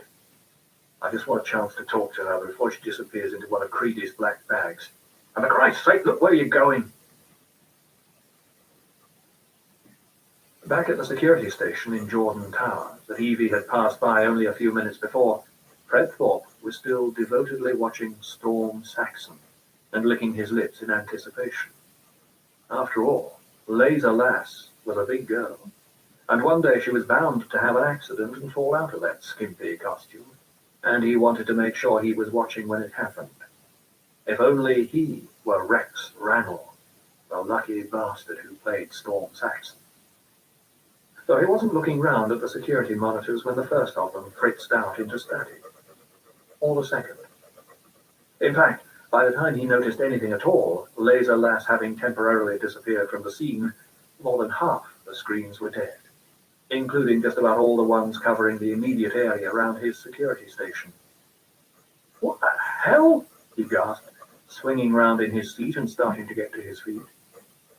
"I just want a chance to talk to her before she disappears into one of Creedy's black bags. And for Christ's sake, look where you're going." Back at the security station in Jordan Tower that Evie had passed by only a few minutes before, Fred Thorpe was still devotedly watching Storm Saxon and licking his lips in anticipation. After all, Laser Lass was a big girl, and one day she was bound to have an accident and fall out of that skimpy costume, and he wanted to make sure he was watching when it happened. If only he were Rex Ranel, the lucky bastard who played Storm Saxon. Though he wasn't looking round at the security monitors when the first of them fritzed out into static. Or the second. In fact, by the time he noticed anything at all, Laser Lass having temporarily disappeared from the scene, more than half the screens were dead, including just about all the ones covering the immediate area around his security station. "What the hell?" he gasped, swinging round in his seat and starting to get to his feet.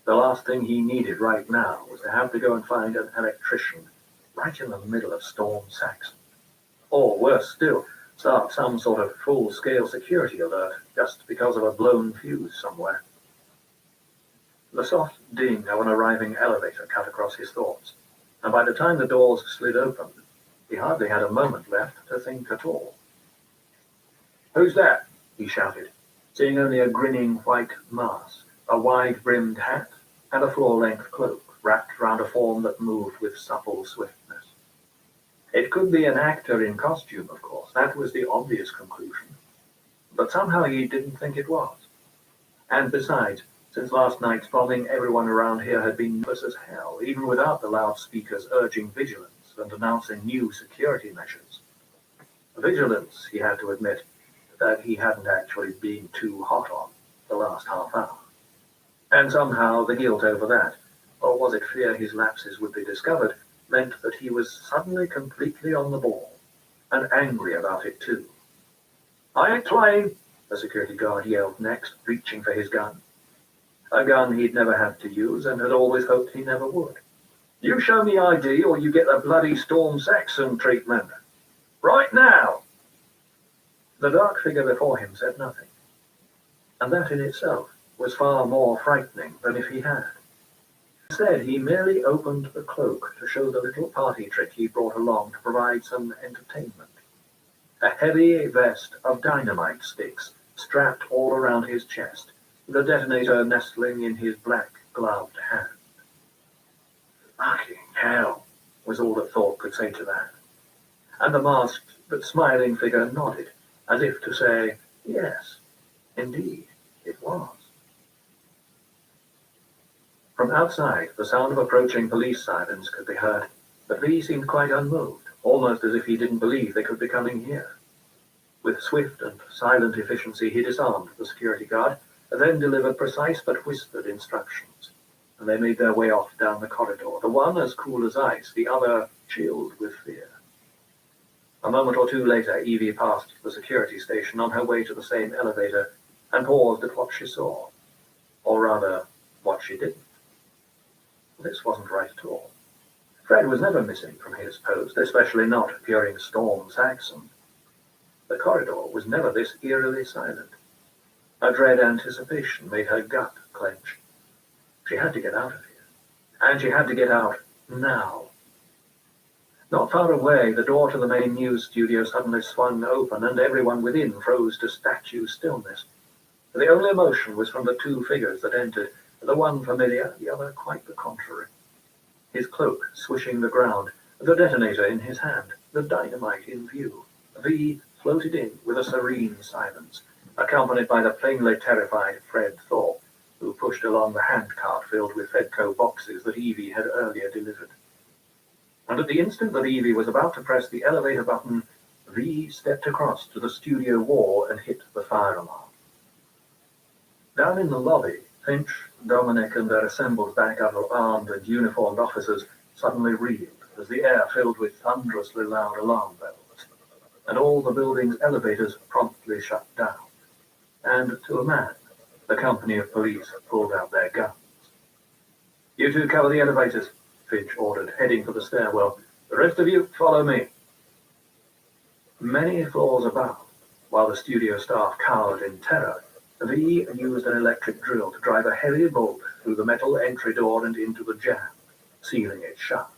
The last thing he needed right now was to have to go and find an electrician right in the middle of Storm Saxon. Or worse still, start some sort of full-scale security alert just because of a blown fuse somewhere. The soft ding of an arriving elevator cut across his thoughts, and by the time the doors slid open, he hardly had a moment left to think at all. "Who's that?" he shouted, seeing only a grinning white mask, a wide-brimmed hat, and a floor-length cloak wrapped round a form that moved with supple swiftness. It could be an actor in costume, of course. That was the obvious conclusion. But somehow he didn't think it was. And besides, since last night's bombing, everyone around here had been nervous as hell, even without the loudspeakers urging vigilance and announcing new security measures. Vigilance, he had to admit, that he hadn't actually been too hot on the last half hour. And somehow the guilt over that, or was it fear his lapses would be discovered, meant that he was suddenly completely on the ball, and angry about it too. "I ain't playing," the security guard yelled next, reaching for his gun. A gun he'd never had to use and had always hoped he never would. "You show me ID or you get the bloody Storm Saxon treatment. Right now!" The dark figure before him said nothing, and that in itself was far more frightening than if he had. Instead, he merely opened the cloak to show the little party trick he brought along to provide some entertainment. A heavy vest of dynamite sticks strapped all around his chest, the detonator nestling in his black gloved hand. "Fucking hell," was all that Thorpe could say to that. And the masked but smiling figure nodded, as if to say, yes, indeed, it was. From outside, the sound of approaching police sirens could be heard, but V seemed quite unmoved, almost as if he didn't believe they could be coming here. With swift and silent efficiency, he disarmed the security guard, and then delivered precise but whispered instructions, and they made their way off down the corridor, the one as cool as ice, the other chilled with fear. A moment or two later, Evie passed the security station on her way to the same elevator and paused at what she saw. Or rather, what she didn't. This wasn't right at all. Fred was never missing from his post, especially not during Storm Saxon. The corridor was never this eerily silent. A dread anticipation made her gut clench. She had to get out of here. And she had to get out now. Not far away, the door to the main news studio suddenly swung open, and everyone within froze to statue stillness. The only emotion was from the two figures that entered, the one familiar, the other quite the contrary. His cloak swishing the ground, the detonator in his hand, the dynamite in view. V floated in with a serene silence, accompanied by the plainly terrified Fred Thorpe, who pushed along the handcart filled with Fedco boxes that Evie had earlier delivered. And at the instant that Evie was about to press the elevator button, V stepped across to the studio wall and hit the fire alarm. Down in the lobby, Finch, Dominic, and their assembled backup of armed and uniformed officers suddenly reeled as the air filled with thunderously loud alarm bells, and all the building's elevators promptly shut down. And to a man, the company of police pulled out their guns. "You two cover the elevators," Finch ordered, heading for the stairwell. "The rest of you, follow me." Many floors above, while the studio staff cowered in terror, V used an electric drill to drive a heavy bolt through the metal entry door and into the jamb, sealing it shut,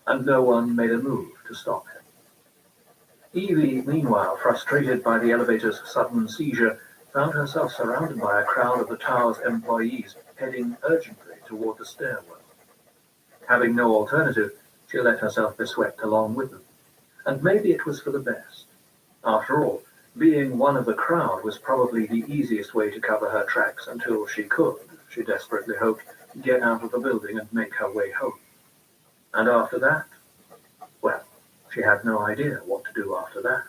and no one made a move to stop him. Evie, meanwhile, frustrated by the elevator's sudden seizure, found herself surrounded by a crowd of the tower's employees heading urgently toward the stairwell. Having no alternative, she let herself be swept along with them. And maybe it was for the best. After all, being one of the crowd was probably the easiest way to cover her tracks until she could, she desperately hoped, get out of the building and make her way home. And after that, well, she had no idea what to do after that.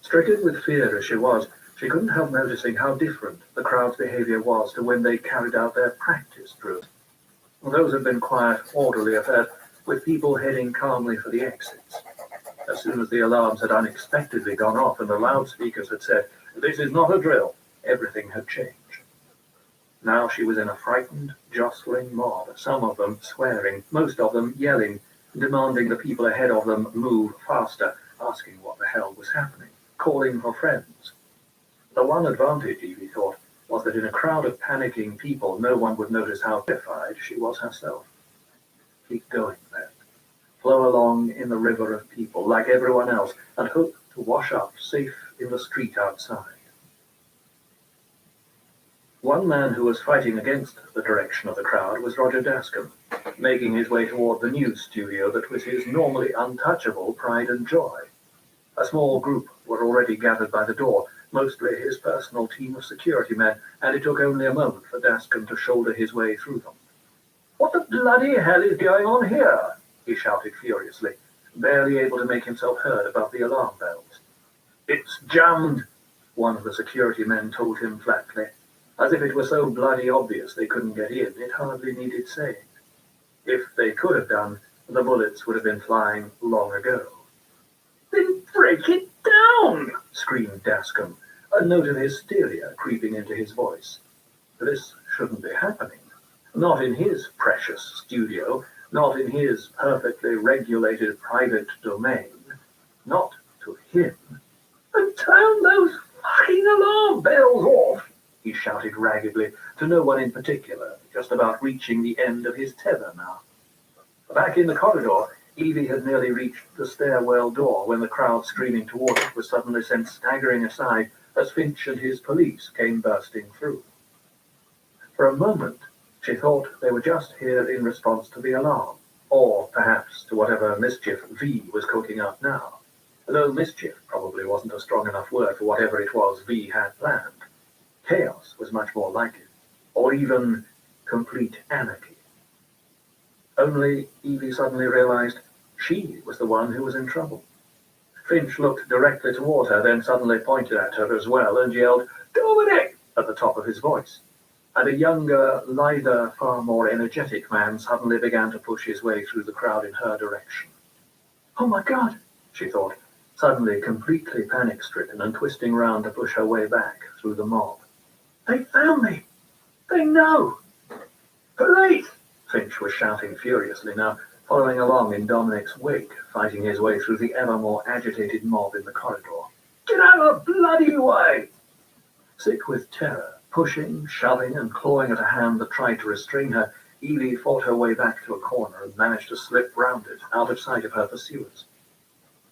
Stricken with fear as she was, she couldn't help noticing how different the crowd's behavior was to when they carried out their practice drills. Those had been quiet, orderly affairs, with people heading calmly for the exits. As soon as the alarms had unexpectedly gone off and the loudspeakers had said, "This is not a drill," everything had changed. Now she was in a frightened, jostling mob, some of them swearing, most of them yelling, demanding the people ahead of them move faster, asking what the hell was happening, calling for friends. The one advantage, Evie thought, was that in a crowd of panicking people, no one would notice how terrified she was herself. Keep going, then. Flow along in the river of people, like everyone else, and hope to wash up safe in the street outside. One man who was fighting against the direction of the crowd was Roger Dascombe, making his way toward the news studio that was his normally untouchable pride and joy. A small group were already gathered by the door, mostly his personal team of security men, and it took only a moment for Dascombe to shoulder his way through them. "What the bloody hell is going on here?" he shouted furiously. barely able to make himself heard above the alarm bells. "It's jammed," one of the security men told him flatly. As if it were so bloody obvious they couldn't get in, it hardly needed saying. If they could have done, the bullets would have been flying long ago. "Then break it down!" screamed Dascombe, a note of hysteria creeping into his voice. This shouldn't be happening. Not in his precious studio, not in his perfectly regulated private domain. Not to him. "And turn those fucking alarm bells off!" he shouted raggedly, to no one in particular, just about reaching the end of his tether now. Back in the corridor, Evie had nearly reached the stairwell door when the crowd streaming toward it was suddenly sent staggering aside as Finch and his police came bursting through. For a moment, she thought they were just here in response to the alarm, or perhaps to whatever mischief V was cooking up now, though mischief probably wasn't a strong enough word for whatever it was V had planned. Chaos was much more like it, or even complete anarchy. Only Evie suddenly realized she was the one who was in trouble. Finch looked directly toward her, then suddenly pointed at her as well and yelled, "Dominic!" at the top of his voice. And a younger, lither, far more energetic man suddenly began to push his way through the crowd in her direction. "Oh my God," she thought, suddenly completely panic-stricken and twisting round to push her way back through the mob. "They found me! They know! Police!" Finch was shouting furiously now, following along in Dominic's wake, fighting his way through the ever more agitated mob in the corridor. "Get out of the bloody way!" Sick with terror, pushing, shoving, and clawing at a hand that tried to restrain her, Evie fought her way back to a corner and managed to slip round it, out of sight of her pursuers.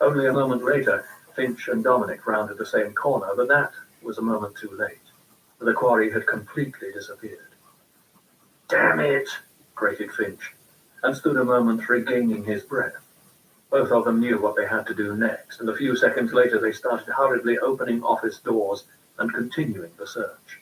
Only a moment later, Finch and Dominic rounded the same corner, but that was a moment too late. The quarry had completely disappeared. "Damn it!" grated Finch, and stood a moment regaining his breath. Both of them knew what they had to do next, and a few seconds later they started hurriedly opening office doors and continuing the search.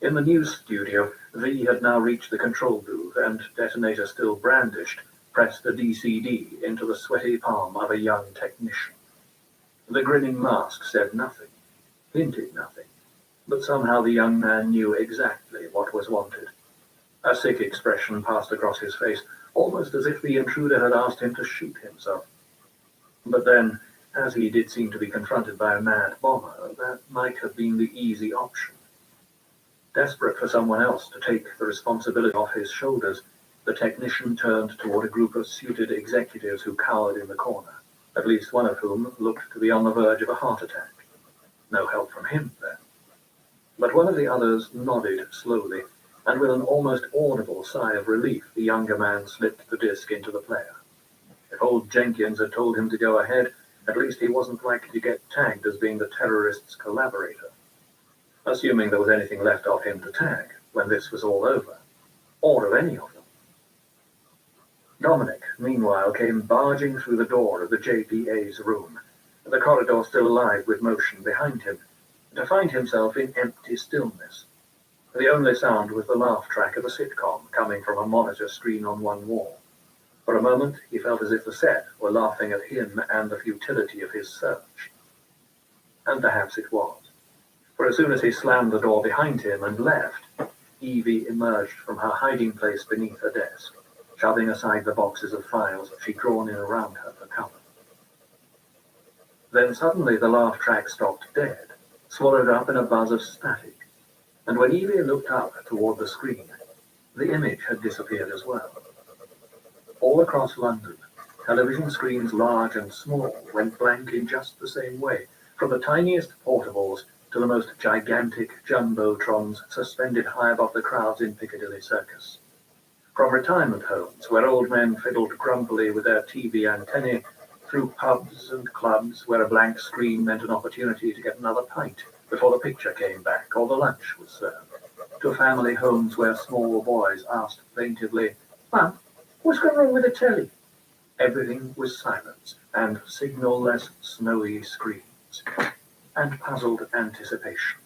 In the news studio, V had now reached the control booth and, detonator still brandished, pressed the DCD into the sweaty palm of a young technician. The grinning mask said nothing, hinted nothing, but somehow the young man knew exactly what was wanted. A sick expression passed across his face, almost as if the intruder had asked him to shoot himself. But then, as he did seem to be confronted by a mad bomber, that might have been the easy option. Desperate for someone else to take the responsibility off his shoulders, the technician turned toward a group of suited executives who cowered in the corner, at least one of whom looked to be on the verge of a heart attack. No help from him, then. But one of the others nodded slowly, and with an almost audible sigh of relief, the younger man slipped the disc into the player. If old Jenkins had told him to go ahead, at least he wasn't likely to get tagged as being the terrorists' collaborator. Assuming there was anything left of him to tag when this was all over, or of any of them. Dominic, meanwhile, came barging through the door of the JPA's room, the corridor still alive with motion behind him, to find himself in empty stillness. The only sound was the laugh track of a sitcom coming from a monitor screen on one wall. For a moment, he felt as if the set were laughing at him and the futility of his search. And perhaps it was. For as soon as he slammed the door behind him and left, Evie emerged from her hiding place beneath her desk, shoving aside the boxes of files she'd drawn in around her for cover. Then suddenly the laugh track stopped dead, swallowed up in a buzz of static. And when Evie looked up toward the screen, the image had disappeared as well. All across London, television screens large and small went blank in just the same way, from the tiniest portables to the most gigantic jumbotrons suspended high above the crowds in Piccadilly Circus. From retirement homes, where old men fiddled grumpily with their TV antennae, through pubs and clubs where a blank screen meant an opportunity to get another pint before the picture came back or the lunch was served, to family homes where small boys asked plaintively, "Mum, what's gone wrong with the telly?" Everything was silence and signal-less snowy screens, and puzzled anticipation.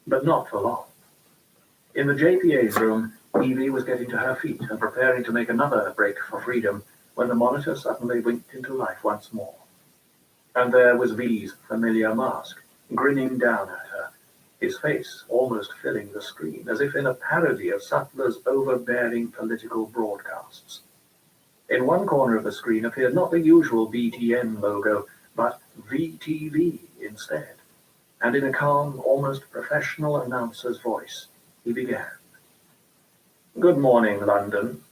But not for long. In the JPA's room, Evie was getting to her feet and preparing to make another break for freedom when the monitor suddenly winked into life once more. And there was V's familiar mask, grinning down at her, his face almost filling the screen, as if in a parody of Sutler's overbearing political broadcasts. In one corner of the screen appeared not the usual BTN logo, but VTV instead, and in a calm, almost professional announcer's voice, he began. "Good morning, London."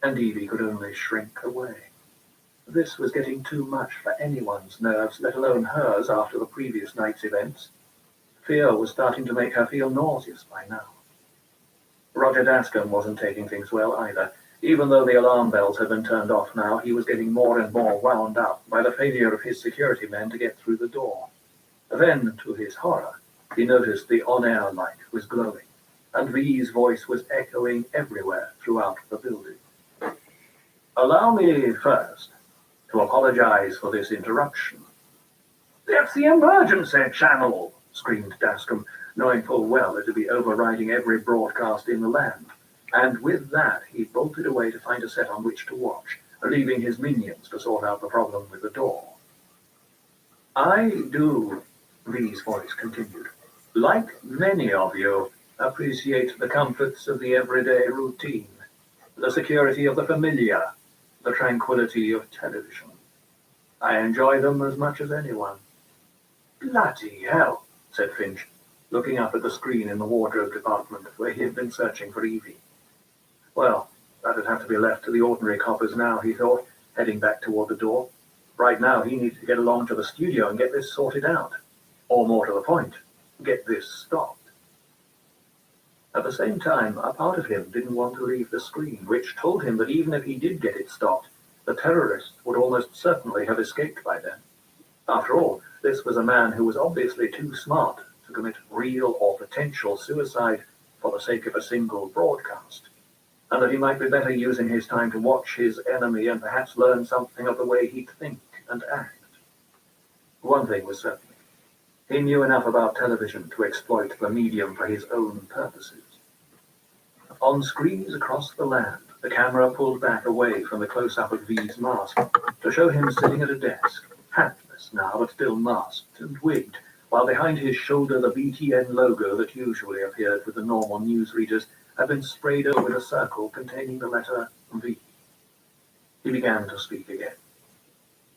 And Evie could only shrink away. This was getting too much for anyone's nerves, let alone hers after the previous night's events. Fear was starting to make her feel nauseous by now. Roger Dascombe wasn't taking things well either. Even though the alarm bells had been turned off now, he was getting more and more wound up by the failure of his security men to get through the door. Then, to his horror, he noticed the on-air light was glowing, and V's voice was echoing everywhere throughout the building. "Allow me first to apologize for this interruption." "That's the emergency channel," screamed Dascombe, knowing full well it would be overriding every broadcast in the land. And with that, he bolted away to find a set on which to watch, leaving his minions to sort out the problem with the door. "I do," V's voice continued, "like many of you, appreciate the comforts of the everyday routine, the security of the familiar, the tranquility of television. I enjoy them as much as anyone." "Bloody hell," said Finch, looking up at the screen in the wardrobe department where he had been searching for Evie. Well, that'd have to be left to the ordinary coppers now, he thought, heading back toward the door. Right now he needed to get along to the studio and get this sorted out. Or more to the point, get this stopped. At the same time, a part of him didn't want to leave the screen, which told him that even if he did get it stopped, the terrorists would almost certainly have escaped by then. After all, this was a man who was obviously too smart to commit real or potential suicide for the sake of a single broadcast, and that he might be better using his time to watch his enemy and perhaps learn something of the way he'd think and act. One thing was certain. He knew enough about television to exploit the medium for his own purposes. On screens across the land, the camera pulled back away from the close-up of V's mask to show him sitting at a desk, hatless now but still masked and wigged, while behind his shoulder the BTN logo that usually appeared with the normal newsreaders had been sprayed over with a circle containing the letter V. He began to speak again.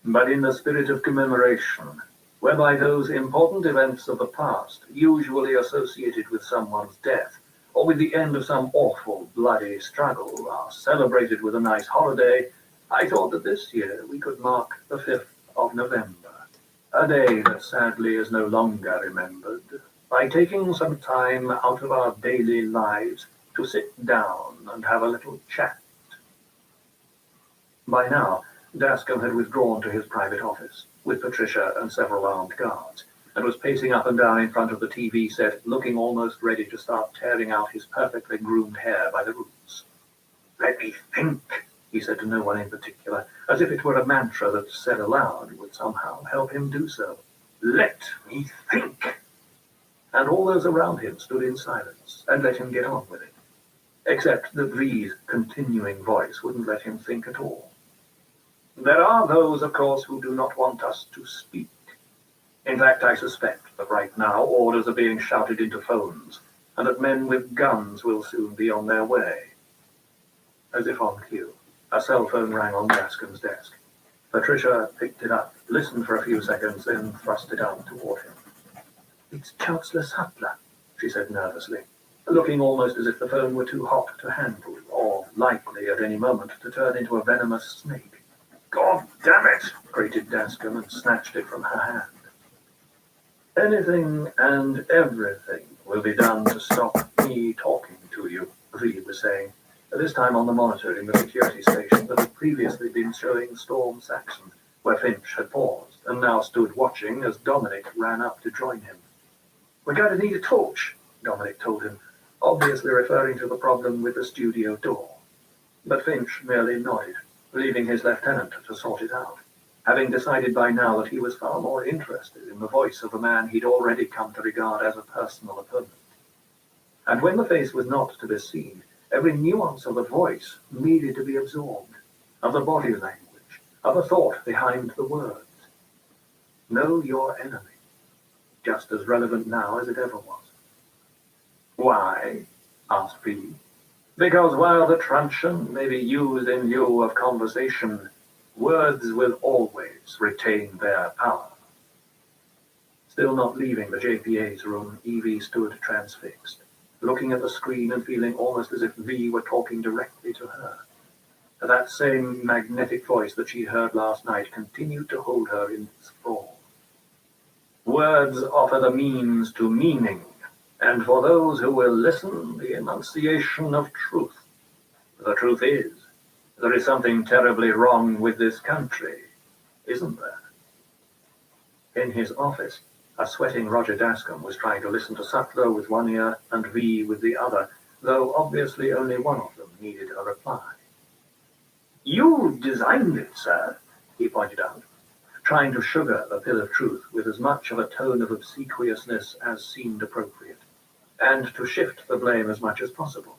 "But in the spirit of commemoration, whereby those important events of the past, usually associated with someone's death, or with the end of some awful, bloody struggle, are celebrated with a nice holiday, I thought that this year we could mark the 5th of November, a day that sadly is no longer remembered, by taking some time out of our daily lives to sit down and have a little chat." By now, Dascombe had withdrawn to his private office, with Patricia and several armed guards, and was pacing up and down in front of the TV set, looking almost ready to start tearing out his perfectly groomed hair by the roots. "Let me think," he said to no one in particular, as if it were a mantra that said aloud would somehow help him do so. "Let me think." And all those around him stood in silence and let him get on with it, except that V's continuing voice wouldn't let him think at all. "There are those, of course, who do not want us to speak. In fact, I suspect that right now orders are being shouted into phones, and that men with guns will soon be on their way." As if on cue, a cell phone rang on Dascombe's desk. Patricia picked it up, listened for a few seconds, then thrust it out toward him. "It's Chancellor Sutler," she said nervously, looking almost as if the phone were too hot to handle, or likely at any moment to turn into a venomous snake. "God damn it!" grated Dascombe and snatched it from her hand. "Anything and everything will be done to stop me talking to you," V was saying, this time on the monitor in the security station that had previously been showing Storm Saxon, where Finch had paused and now stood watching as Dominic ran up to join him. "We're going to need a torch," Dominic told him, obviously referring to the problem with the studio door. But Finch merely nodded, leaving his lieutenant to sort it out, having decided by now that he was far more interested in the voice of the man he'd already come to regard as a personal opponent. And when the face was not to be seen, every nuance of the voice needed to be absorbed, of the body language, of the thought behind the words. Know your enemy, just as relevant now as it ever was. Why? Asked V. Because while the truncheon may be used in lieu of conversation, words will always retain their power. Still not leaving the JPA's room, Evie stood transfixed, looking at the screen and feeling almost as if V were talking directly to her. That same magnetic voice that she heard last night continued to hold her in thrall. Words offer the means to meaning, and for those who will listen, the enunciation of truth. The truth is, there is something terribly wrong with this country, isn't there? In his office, a sweating Roger Dascombe was trying to listen to Sutler with one ear and V with the other, though obviously only one of them needed a reply. You designed it, sir, he pointed out, trying to sugar the pill of truth with as much of a tone of obsequiousness as seemed appropriate, and to shift the blame as much as possible.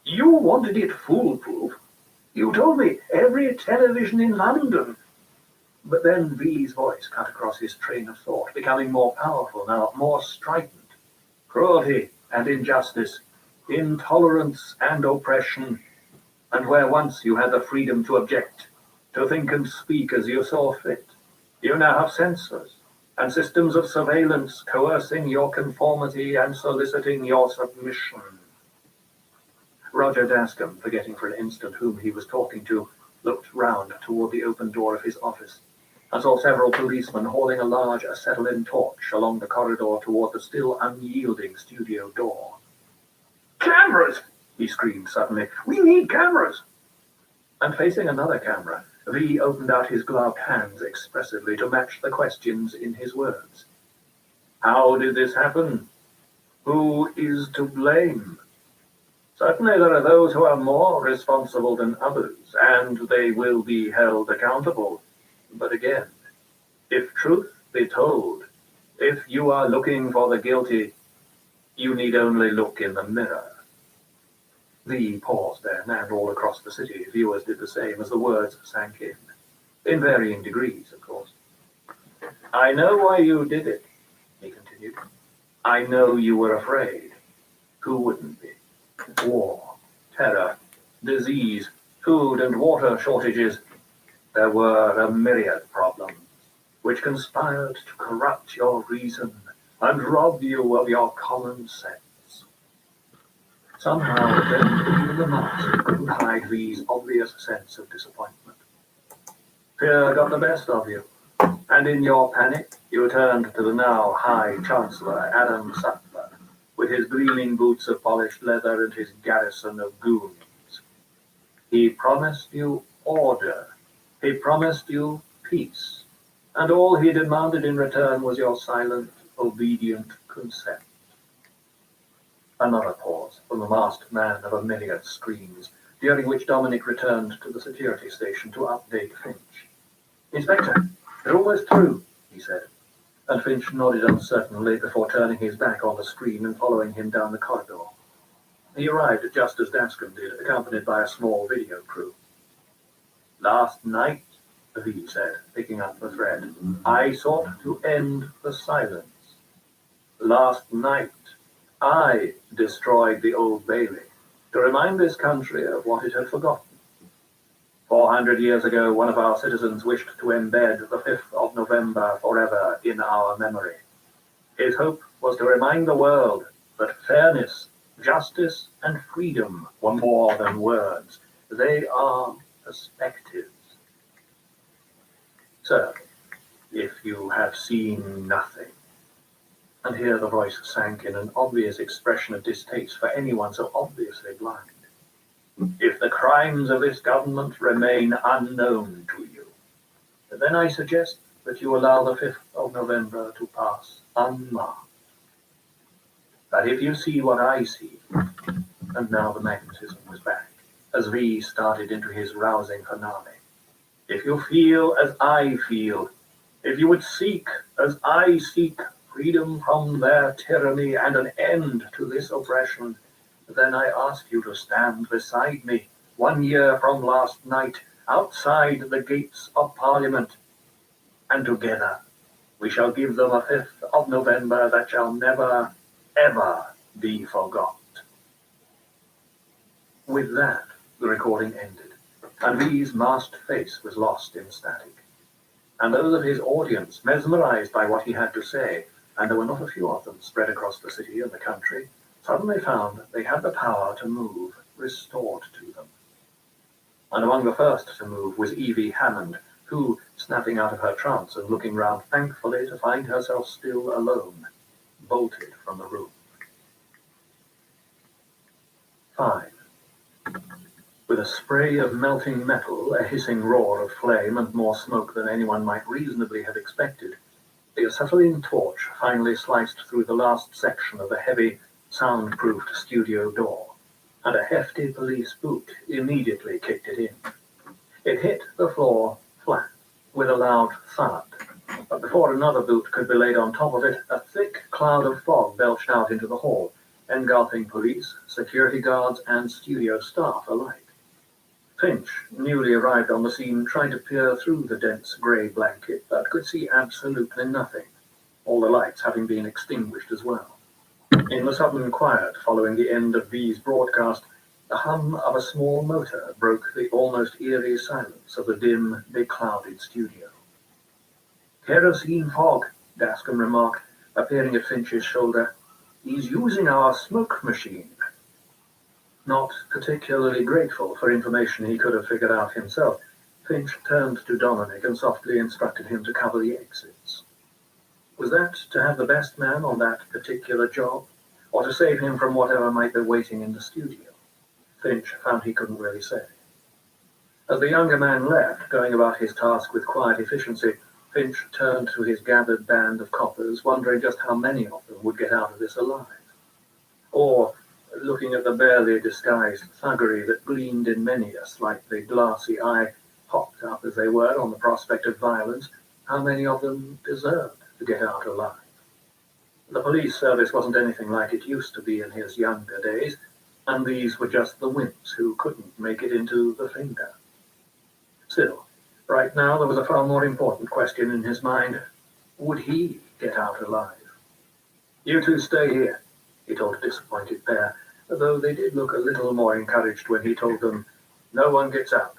You wanted it foolproof. You told me every television in London. But then V's voice cut across his train of thought, becoming more powerful now, more strident. Cruelty and injustice, intolerance and oppression, and where once you had the freedom to object, to think and speak as you saw fit, you now have censors and systems of surveillance coercing your conformity and soliciting your submission. Roger Dascombe, forgetting for an instant whom he was talking to, looked round toward the open door of his office and saw several policemen hauling a large acetylene torch along the corridor toward the still unyielding studio door. Cameras! He screamed suddenly. We need cameras! And facing another camera, V opened out his gloved hands expressively to match the questions in his words. How did this happen? Who is to blame? Certainly there are those who are more responsible than others, and they will be held accountable. But again, if truth be told, if you are looking for the guilty, you need only look in the mirror. V paused then, and all across the city viewers did the same as the words sank in varying degrees, of course. I know why you did it, he continued. I know you were afraid. Who wouldn't be? War, terror, disease, food and water shortages. There were a myriad problems which conspired to corrupt your reason and rob you of your common sense. Somehow, then, even the mask couldn't hide V's obvious sense of disappointment. Fear got the best of you, and in your panic, you turned to the now High Chancellor Adam Sutler, with his gleaming boots of polished leather and his garrison of goons. He promised you order. He promised you peace, and all he demanded in return was your silent, obedient consent. Another pause from the masked man of a myriad screens, during which Dominic returned to the security station to update Finch. Inspector, they're almost through, he said, and Finch nodded uncertainly before turning his back on the screen and following him down the corridor. He arrived just as Dascombe did, accompanied by a small video crew. Last night, V said, picking up the thread, I sought to end the silence. Last night, I destroyed the Old Bailey to remind this country of what it had forgotten. 400 years ago, one of our citizens wished to embed the 5th of November forever in our memory. His hope was to remind the world that fairness, justice, and freedom were more than words. They are perspectives. Sir, if you have seen nothing, and here the voice sank in an obvious expression of distaste for anyone so obviously blind. If the crimes of this government remain unknown to you, then I suggest that you allow the 5th of November to pass unmarked. But if you see what I see, and now the magnetism was back, as V started into his rousing finale, if you feel as I feel, if you would seek as I seek freedom from their tyranny and an end to this oppression, then I ask you to stand beside me 1 year from last night outside the gates of Parliament, and together we shall give them a 5th of November that shall never, ever be forgot. With that, the recording ended, and V's masked face was lost in static. And those of his audience, mesmerized by what he had to say, and there were not a few of them spread across the city and the country, suddenly found they had the power to move restored to them. And among the first to move was Evie Hammond, who, snapping out of her trance and looking round thankfully to find herself still alone, bolted from the room. 5. With a spray of melting metal, a hissing roar of flame, and more smoke than anyone might reasonably have expected, the acetylene torch finally sliced through the last section of a heavy, soundproofed studio door, and a hefty police boot immediately kicked it in. It hit the floor flat, with a loud thud, but before another boot could be laid on top of it, a thick cloud of fog belched out into the hall, engulfing police, security guards, and studio staff alike. Finch, newly arrived on the scene, tried to peer through the dense grey blanket, but could see absolutely nothing, all the lights having been extinguished as well. In the sudden quiet following the end of V's broadcast, the hum of a small motor broke the almost eerie silence of the dim, beclouded studio. "Kerosene fog," Dascombe remarked, appearing at Finch's shoulder. "He's using our smoke machine." Not particularly grateful for information he could have figured out himself, Finch turned to Dominic and softly instructed him to cover the exits. Was that to have the best man on that particular job, or to save him from whatever might be waiting in the studio? Finch found he couldn't really say. As the younger man left, going about his task with quiet efficiency, Finch turned to his gathered band of coppers, wondering just how many of them would get out of this alive. Or, looking at the barely disguised thuggery that gleamed in many a slightly glassy eye, hopped up as they were on the prospect of violence, how many of them deserved to get out alive. The police service wasn't anything like it used to be in his younger days, and these were just the wimps who couldn't make it into the finger. Still, right now there was a far more important question in his mind. Would he get out alive? "You two stay here," he told a disappointed pair, though they did look a little more encouraged when he told them, "No one gets out.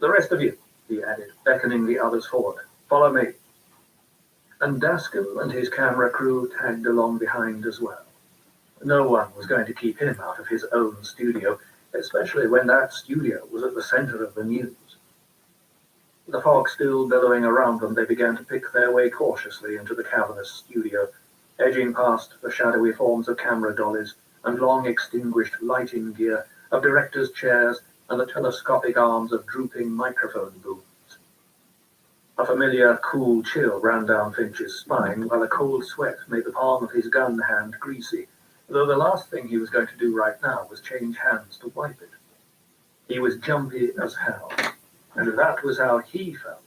The rest of you," he added, beckoning the others forward, "follow me." And Dascombe and his camera crew tagged along behind as well. No one was going to keep him out of his own studio, especially when that studio was at the center of the news. The fog still billowing around them, they began to pick their way cautiously into the cavernous studio, edging past the shadowy forms of camera dollies and long extinguished lighting gear, of directors' chairs and the telescopic arms of drooping microphone booms. A familiar cool chill ran down Finch's spine, while a cold sweat made the palm of his gun hand greasy, though the last thing he was going to do right now was change hands to wipe it. He was jumpy as hell, and that was how he felt.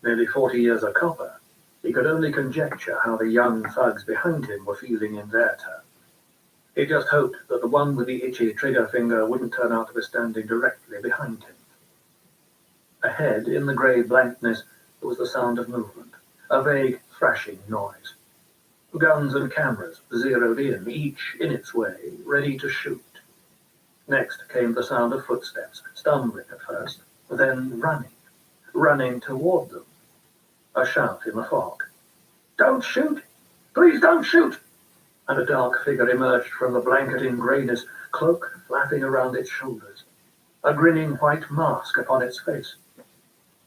Nearly 40 years a copper, he could only conjecture how the young thugs behind him were feeling in their turn. He just hoped that the one with the itchy trigger finger wouldn't turn out to be standing directly behind him. Ahead, in the grey blankness, there was the sound of movement, a vague thrashing noise. Guns and cameras zeroed in, each in its way, ready to shoot. Next came the sound of footsteps, stumbling at first, then running toward them. A shout in the fog. "Don't shoot! Please don't shoot!" And a dark figure emerged from the blanketing greyness, cloak flapping around its shoulders, a grinning white mask upon its face.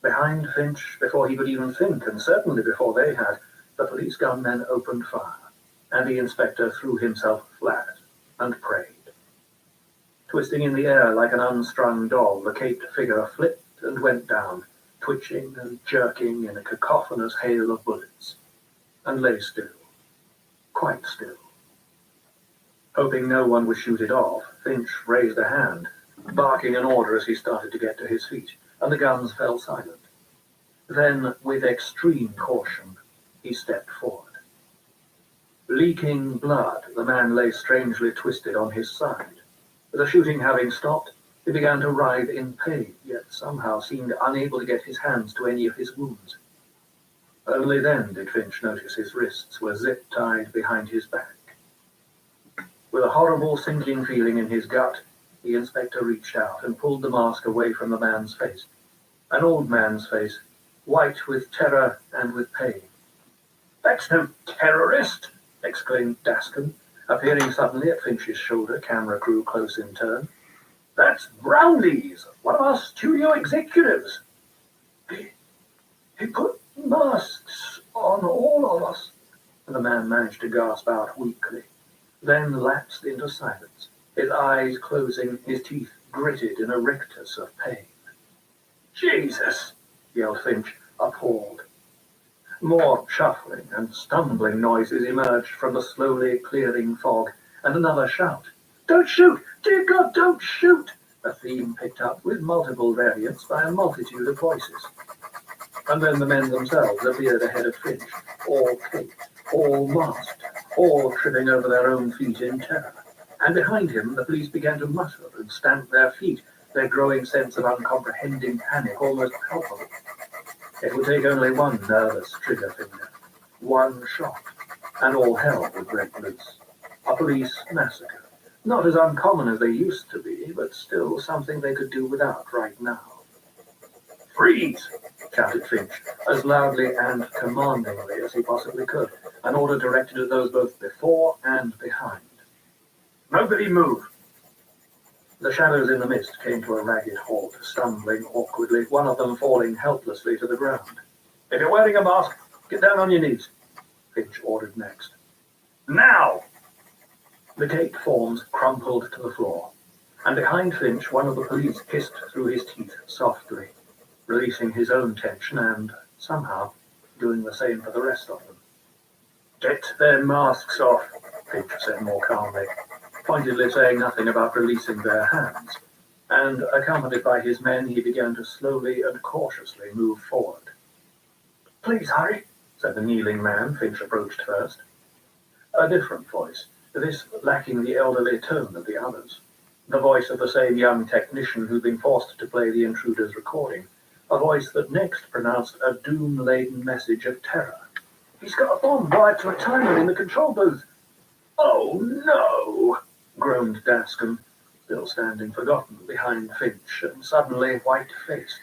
Behind Finch, before he could even think, and certainly before they had, the police gunmen opened fire, and the inspector threw himself flat and prayed. Twisting in the air like an unstrung doll, the caped figure flipped and went down, twitching and jerking in a cacophonous hail of bullets, and lay still, quite still. Hoping no one would shoot it off, Finch raised a hand, barking an order as he started to get to his feet, and the guns fell silent. Then, with extreme caution, he stepped forward. Leaking blood, the man lay strangely twisted on his side. The shooting having stopped, He began to writhe in pain, yet somehow seemed unable to get his hands to any of his wounds. Only then did Finch notice his wrists were zip-tied behind his back. With a horrible sinking feeling in his gut, the inspector reached out and pulled the mask away from the man's face. An old man's face, white with terror and with pain. "That's no terrorist!" exclaimed Dascombe, appearing suddenly at Finch's shoulder, camera crew close in turn. "That's Brownlees, one of our studio executives. He put masks on all of us," the man managed to gasp out weakly, then lapsed into silence, his eyes closing, his teeth gritted in a rictus of pain. "Jesus!" yelled Finch, appalled. More shuffling and stumbling noises emerged from the slowly clearing fog, and another shout. "Don't shoot! Dear God, don't shoot!" a theme picked up with multiple variants by a multitude of voices. And then the men themselves appeared ahead of Finch, all caped, all masked, all tripping over their own feet in terror. And behind him the police began to mutter and stamp their feet, their growing sense of uncomprehending panic almost palpable. It would take only one nervous trigger finger, one shot, and all hell would break loose. A police massacre, not as uncommon as they used to be, but still something they could do without right now. "Freeze!" shouted Finch, as loudly and commandingly as he possibly could, an order directed at those both before and behind. "Nobody move!" The shadows in the mist came to a ragged halt, stumbling awkwardly, one of them falling helplessly to the ground. "If you're wearing a mask, get down on your knees," Finch ordered next. "Now!" The caked forms crumpled to the floor, and behind Finch one of the police hissed through his teeth softly, releasing his own tension and, somehow, doing the same for the rest of them. "Get their masks off," Finch said more calmly, pointedly saying nothing about releasing their hands, and, accompanied by his men, he began to slowly and cautiously move forward. "Please hurry," said the kneeling man Finch approached first. A different voice, this lacking the elderly tone of the others. The voice of the same young technician who'd been forced to play the intruder's recording, a voice that next pronounced a doom-laden message of terror. "He's got a bomb wired to a timer in the control booth." "Oh, no!" groaned Dascombe, still standing forgotten behind Finch, and suddenly white-faced.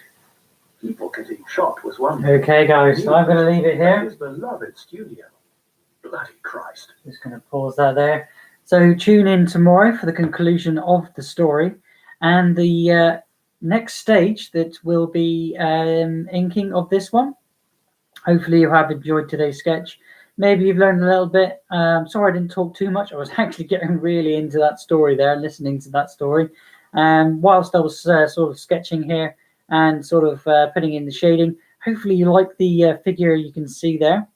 People getting shot was one thing. Okay, guys, so I'm going to leave it here. His beloved studio. Bloody Christ. Just going to pause that there. So tune in tomorrow for the conclusion of the story, and the next stage that will be inking of this one. Hopefully you have enjoyed today's sketch. Maybe you've learned a little bit. Sorry I didn't talk too much. I was actually getting really into that story there, listening to that story. Whilst I was sort of sketching here and sort of putting in the shading, hopefully you like the figure you can see there.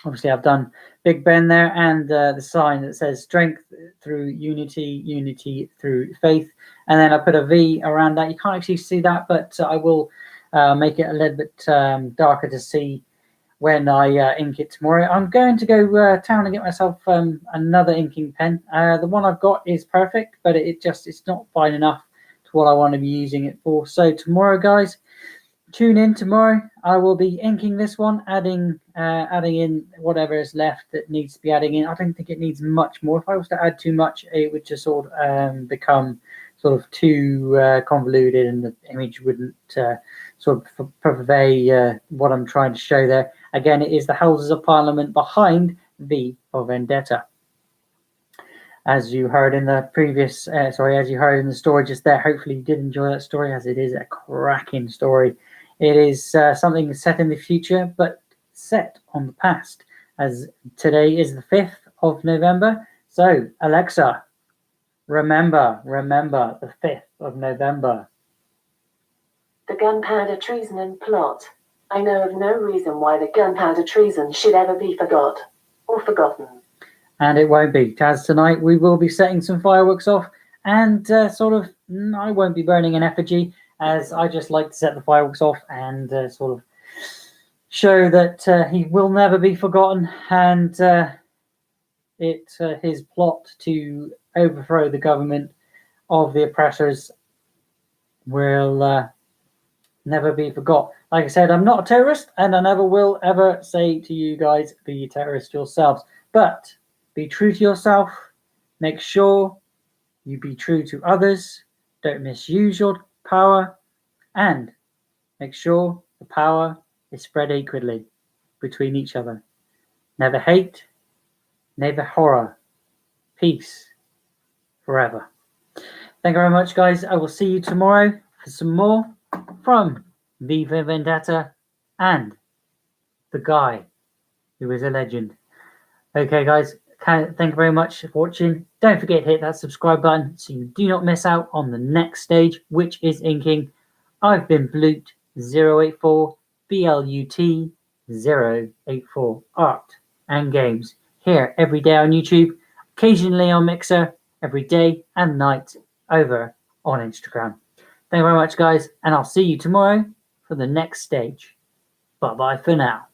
Obviously I've done Big Ben there and the sign that says strength through unity, unity through faith. And then I put a V around that. You can't actually see that, but I will make it a little bit darker to see when I ink it tomorrow. I'm going to go town and get myself another inking pen. The one I've got is perfect, but it's not fine enough to what I want to be using it for. So tomorrow, guys, tune in tomorrow. I will be inking this one, adding in whatever is left that needs to be adding in. I don't think it needs much more. If I was to add too much, it would just sort of become sort of too convoluted, and the image wouldn't sort of purvey what I'm trying to show there. Again, it is the Houses of Parliament behind V for Vendetta. As you heard in the previous, as you heard in the story just there, hopefully you did enjoy that story, as it is a cracking story. It is something set in the future, but set on the past, as today is the 5th of November. So, Alexa, remember the 5th of November. The gunpowder treason and plot. I know of no reason why the gunpowder treason should ever be forgotten. And it won't be. As tonight we will be setting some fireworks off, and I won't be burning an effigy, as I just like to set the fireworks off and sort of show that he will never be forgotten, and his plot to overthrow the government of the oppressors will never be forgot. Like I said, I'm not a terrorist, and I never will ever say to you guys, be a terrorist yourselves. But be true to yourself. Make sure you be true to others. Don't misuse your power, and make sure the power is spread equally between each other. Never hate, never horror. Peace forever. Thank you very much, guys. I will see you tomorrow for some more from V for Vendetta and the guy who is a legend. Okay, guys, thank you very much for watching. Don't forget to hit that subscribe button so you do not miss out on the next stage, which is inking. I've been Blut084, BLUT084, art and games, here every day on YouTube, occasionally on Mixer, every day and night over on Instagram. Thank you very much, guys, and I'll see you tomorrow for the next stage. Bye-bye for now.